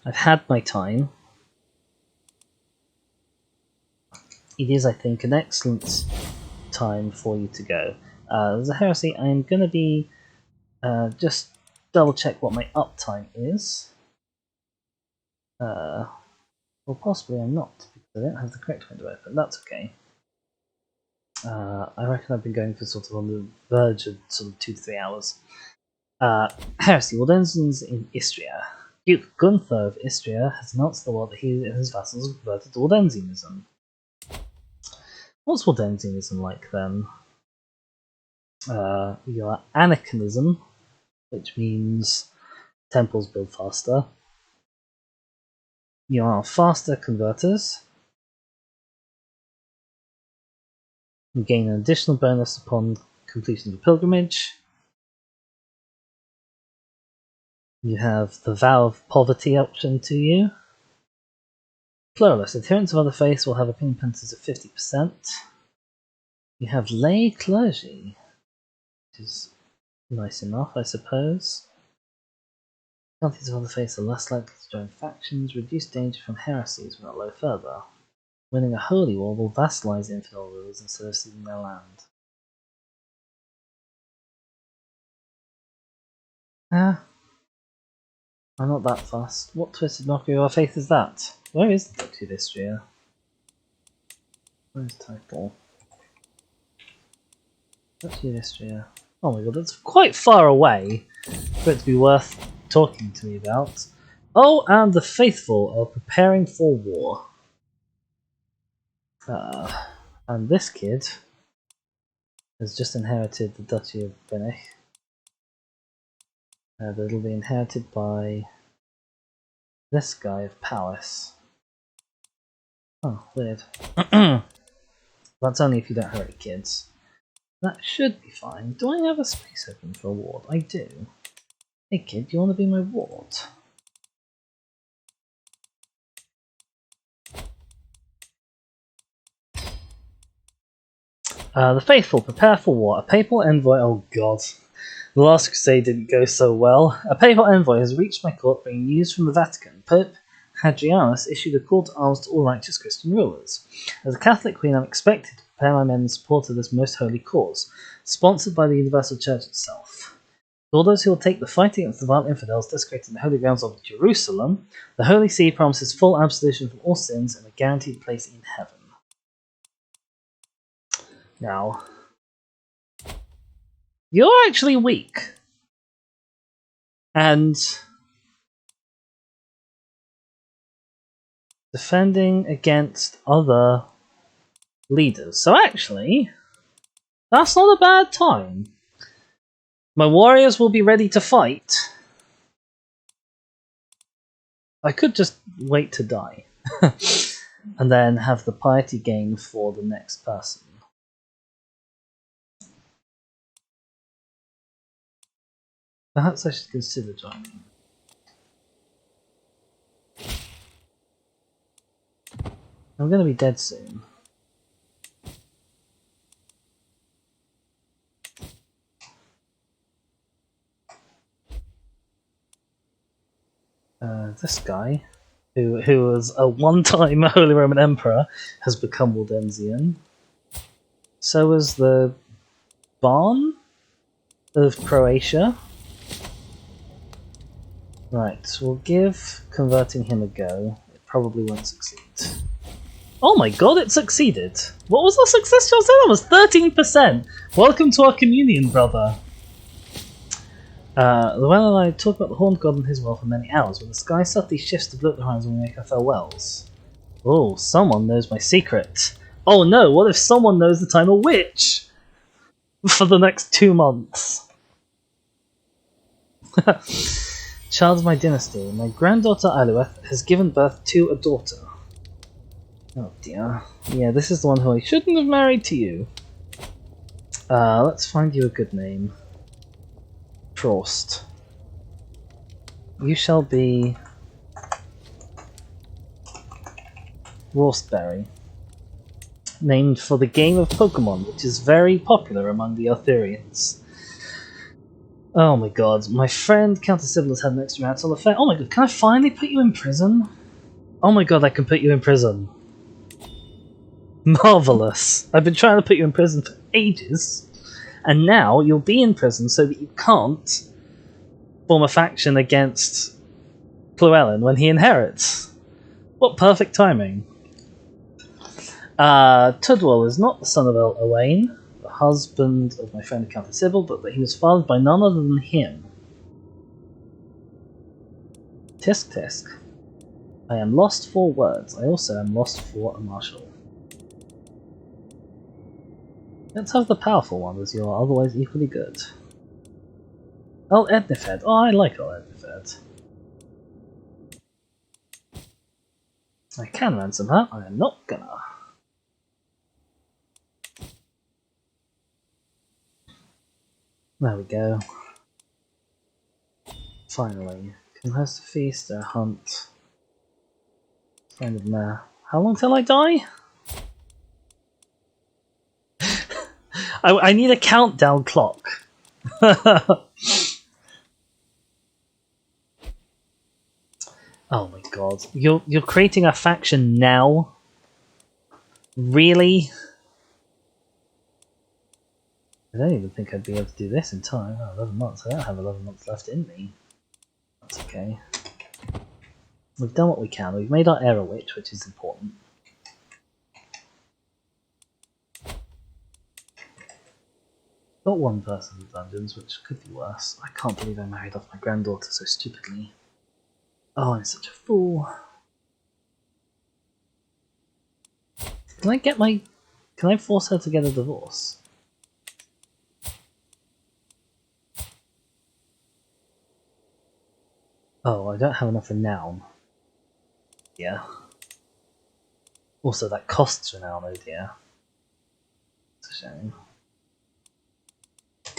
I've had my time. It is, I think, an excellent time for you to go. As a heresy, I'm going to be just double check what my uptime is. Well, possibly I'm not, because I don't have the correct window open. That's okay. I reckon I've been going for sort of on the verge of sort of 2 to 3 hours. Heresy. Waldensians in Istria. Duke Gunther of Istria has announced the world that he and his vassals have converted to Waldensianism. What's Waldensianism like then? You got Anakinism, which means temples build faster. You are faster converters. You gain an additional bonus upon completion of a pilgrimage. You have the vow of poverty option to you. Pluralist. Adherents of other faiths will have opinion penalties of 50%. You have lay clergy, which is nice enough, I suppose. Counties of other faiths are less likely to join factions, reduce danger from heresies when not low further. Winning a holy war will vassalize infidel rulers instead of ceding their land. I'm not that fast. What twisted mockery of our faith is that? Where is the Duchy of Istria? Where's title? Duchy of Istria. Oh my god, that's quite far away for it to be worth talking to me about. Oh, and the faithful are preparing for war. And this kid has just inherited the Duchy of Benech. But it'll be inherited by this guy of Palace. Oh, weird. That's only if you don't have any kids. That should be fine. Do I have a space open for a ward? I do. Hey kid, do you want to be my ward? The faithful prepare for war. A papal envoy. Oh god. The last crusade didn't go so well. A papal envoy has reached my court bringing news from the Vatican. Pope Hadrianus issued a call to arms to all righteous Christian rulers. As a Catholic queen, I'm expected to prepare my men in support of this most holy cause, sponsored by the Universal Church itself. To all those who will take the fight against the violent infidels desecrating the holy grounds of Jerusalem, the Holy See promises full absolution from all sins and a guaranteed place in heaven. Now, you're actually weak. And defending against other leaders. So actually, that's not a bad time. My warriors will be ready to fight. I could just wait to die. And then have the piety gain for the next person. Perhaps I should consider joining. I'm going to be dead soon. This guy, who was a one-time Holy Roman Emperor, has become Waldensian. So was the Barn of Croatia. Right, we'll give converting him a go. It probably won't succeed. Oh my god, it succeeded! What was our success rate? That was 13%! Welcome to our communion, brother! Llewellyn and I talk about the Horned God and his will for many hours, when the sky suddenly shifts to blue at the horizon when we make our farewells. Oh, someone knows my secret. Oh no, what if someone knows that I'm a witch? For the next 2 months. Child of my dynasty, my granddaughter Alueth has given birth to a daughter. Oh dear. Yeah, this is the one who I shouldn't have married to you. Let's find you a good name. Frost. You shall be Rostberry, named for the game of Pokemon, which is very popular among the Arthurians. Oh my god, my friend Countess Sybil has had an extramarital affair. Oh my god, can I finally put you in prison? Oh my god, I can put you in prison. Marvellous. I've been trying to put you in prison for ages, and now you'll be in prison so that you can't form a faction against Llewellyn when he inherits. What perfect timing. Tudwell is not the son of Owain, the husband of my friend Countess Sybil, but that he was fathered by none other than him. Tisk tisk. I am lost for words. I also am lost for a marshal. Let's have the powerful one, as you are otherwise equally good. El Ednifed. Oh, I like El Ednifed. I can ransom her. I am not gonna. There we go. Finally. Can host a feast or a hunt. Kind of meh. How long till I die? I need a countdown clock. Oh my god. You're creating a faction now? Really? I don't even think I'd be able to do this in time. Oh, 11 months. I don't have 11 months left in me. That's okay. We've done what we can. We've made our error witch, which is important. Got one person in dungeons, which could be worse. I can't believe I married off my granddaughter so stupidly. Oh, I'm such a fool. Can I get my... Can I force her to get a divorce? Oh, I don't have enough renown. Yeah. Also, that costs renown, oh dear. It's a shame.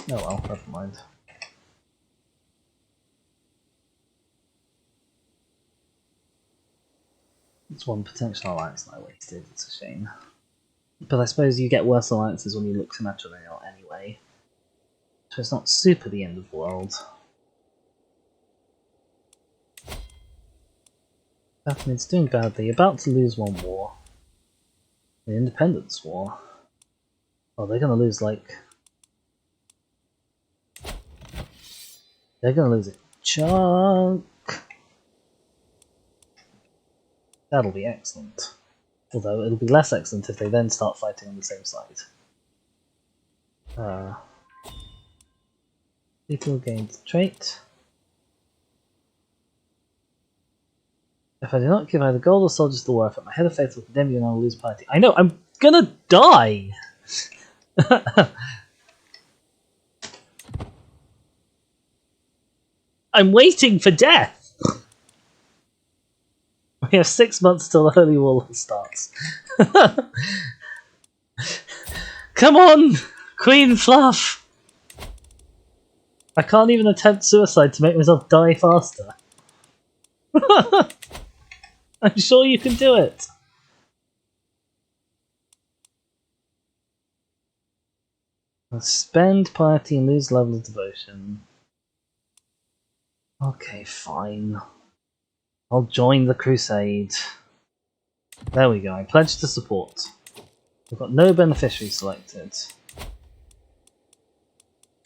Oh well, never mind. It's one potential alliance that I wasted, it's a shame. But I suppose you get worse alliances when you look to matrimonial anyway. So it's not super the end of the world. Batman's doing badly, about to lose one war. The Independence War. Oh, they're gonna lose like... They're gonna lose a chunk. That'll be excellent. Although it'll be less excellent if they then start fighting on the same side. People gained trait. If I do not give either gold or soldiers the war effort, my head of faith will condemn you and I will lose piety. I know, I'm gonna die! I'm waiting for death! We have 6 months till the Holy War starts. Come on, Queen Fluff! I can't even attempt suicide to make myself die faster. I'm sure you can do it. Spend piety and lose level of devotion. Okay, fine. I'll join the crusade. There we go, I pledge to support. We've got no beneficiary selected.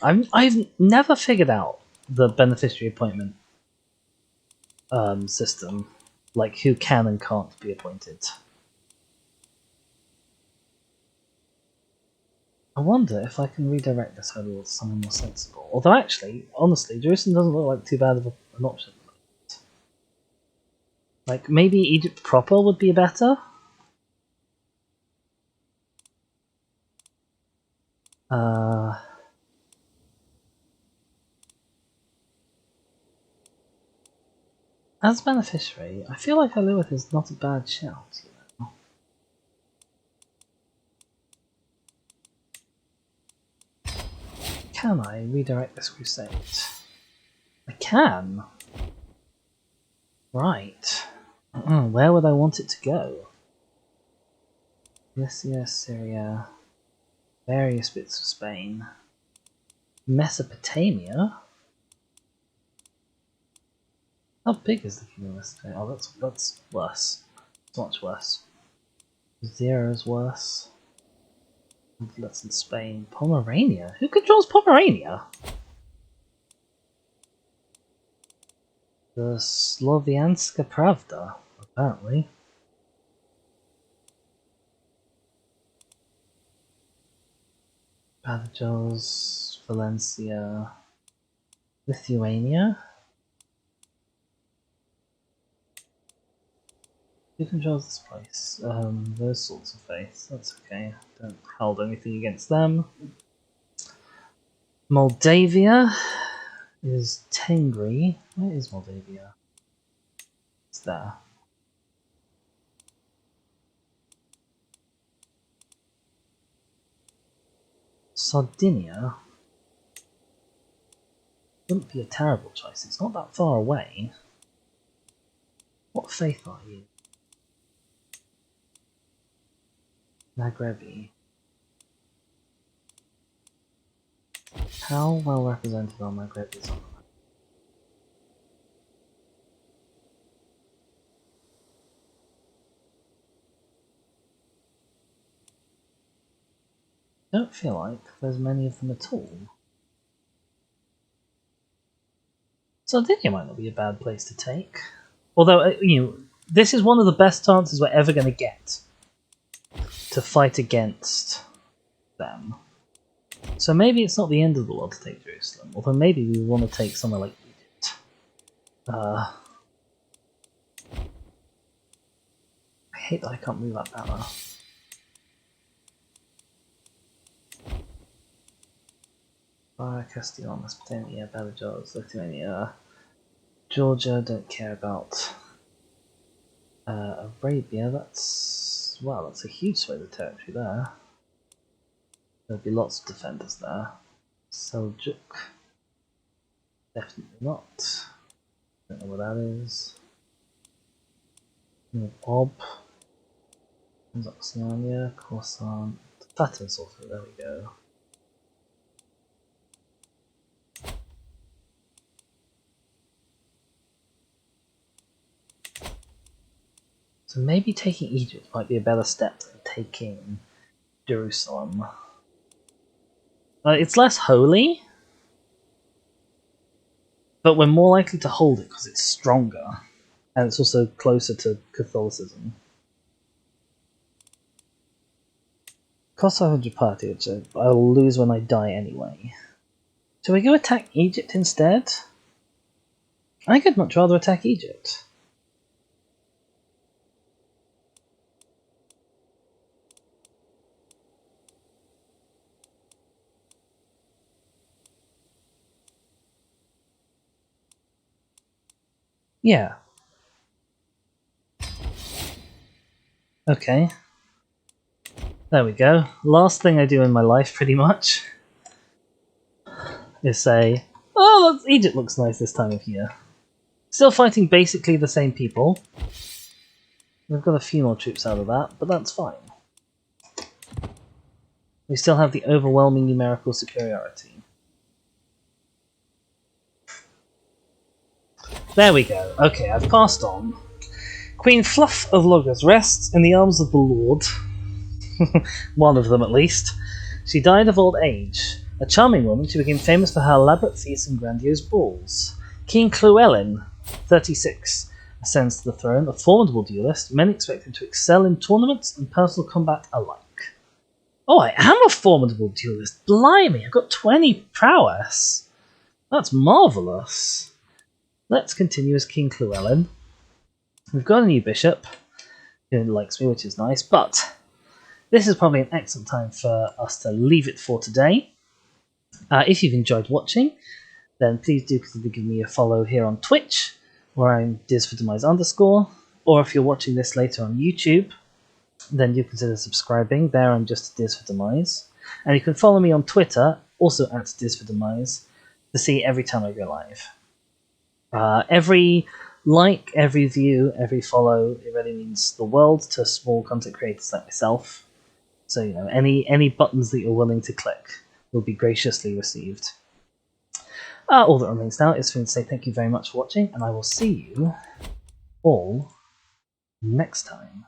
I've never figured out the beneficiary appointment system. Like who can and can't be appointed. I wonder if I can redirect this Holy War to something more sensible. Although actually, honestly, Jerusalem doesn't look like too bad of an option. Like, maybe Egypt proper would be better? As beneficiary, I feel like Lilith is not a bad shout, you know. Can I redirect this crusade? I can. Right. Where would I want it to go? Lycia, Syria, various bits of Spain, Mesopotamia. How big is the kingdom of Mesopotamia? Oh, that's worse. It's much worse. Zero's worse. That's in Spain. Pomerania? Who controls Pomerania? The Slovianska Pravda, apparently. Badajoz, Valencia, Lithuania. Who controls this place? Those sorts of faiths. That's okay. Don't hold anything against them. Moldavia is Tengri. Where is Moldavia? It's there. Sardinia wouldn't be a terrible choice. It's not that far away. What faith are you? Magrebi. How well represented are Magrebis on the map? I don't feel like there's many of them at all. Sardinia might not be a bad place to take. Although, this is one of the best chances we're ever going to get to fight against them. So maybe it's not the end of the world to take Jerusalem, although maybe we want to take somewhere like Egypt. I hate that I can't move up that well. Castile, Mesopotamia, Badajoz, Lithuania, Georgia, don't care about. Arabia, that's a huge swathe of territory there. There'll be lots of defenders there. Seljuk, definitely not. Don't know what that is. Ob, Oceania, Coruscant, Fattens also, there we go. So maybe taking Egypt might be a better step than taking Jerusalem. It's less holy, but we're more likely to hold it because it's stronger, and it's also closer to Catholicism. Cost 500 party, which I'll lose when I die anyway. Shall we go attack Egypt instead? I could much rather attack Egypt. Yeah. Okay. There we go. Last thing I do in my life, pretty much, is say, oh, Egypt looks nice this time of year. Still fighting basically the same people. We've got a few more troops out of that, but that's fine. We still have the overwhelming numerical superiority. There we go. Okay, I've passed on. Queen Fluff of Logos rests in the arms of the Lord. One of them, at least. She died of old age. A charming woman, she became famous for her elaborate feasts and grandiose balls. King Llewellyn, 36, ascends to the throne, a formidable duelist. Many expect him to excel in tournaments and personal combat alike. Oh, I am a formidable duelist. Blimey, I've got 20 prowess. That's marvellous. Let's continue as King Llewellyn. We've got a new bishop who likes me, which is nice, but this is probably an excellent time for us to leave it for today. If you've enjoyed watching, then please do consider giving me a follow here on Twitch, where I'm DizForDemise_, or if you're watching this later on YouTube, then do consider subscribing. There I'm just DizForDemise. And you can follow me on Twitter, also at DizForDemise, to see every time I go live. Every like, every view, every follow, it really means the world to small content creators like myself. So, you know, any buttons that you're willing to click will be graciously received. All that remains now is for me to say thank you very much for watching, and I will see you all next time.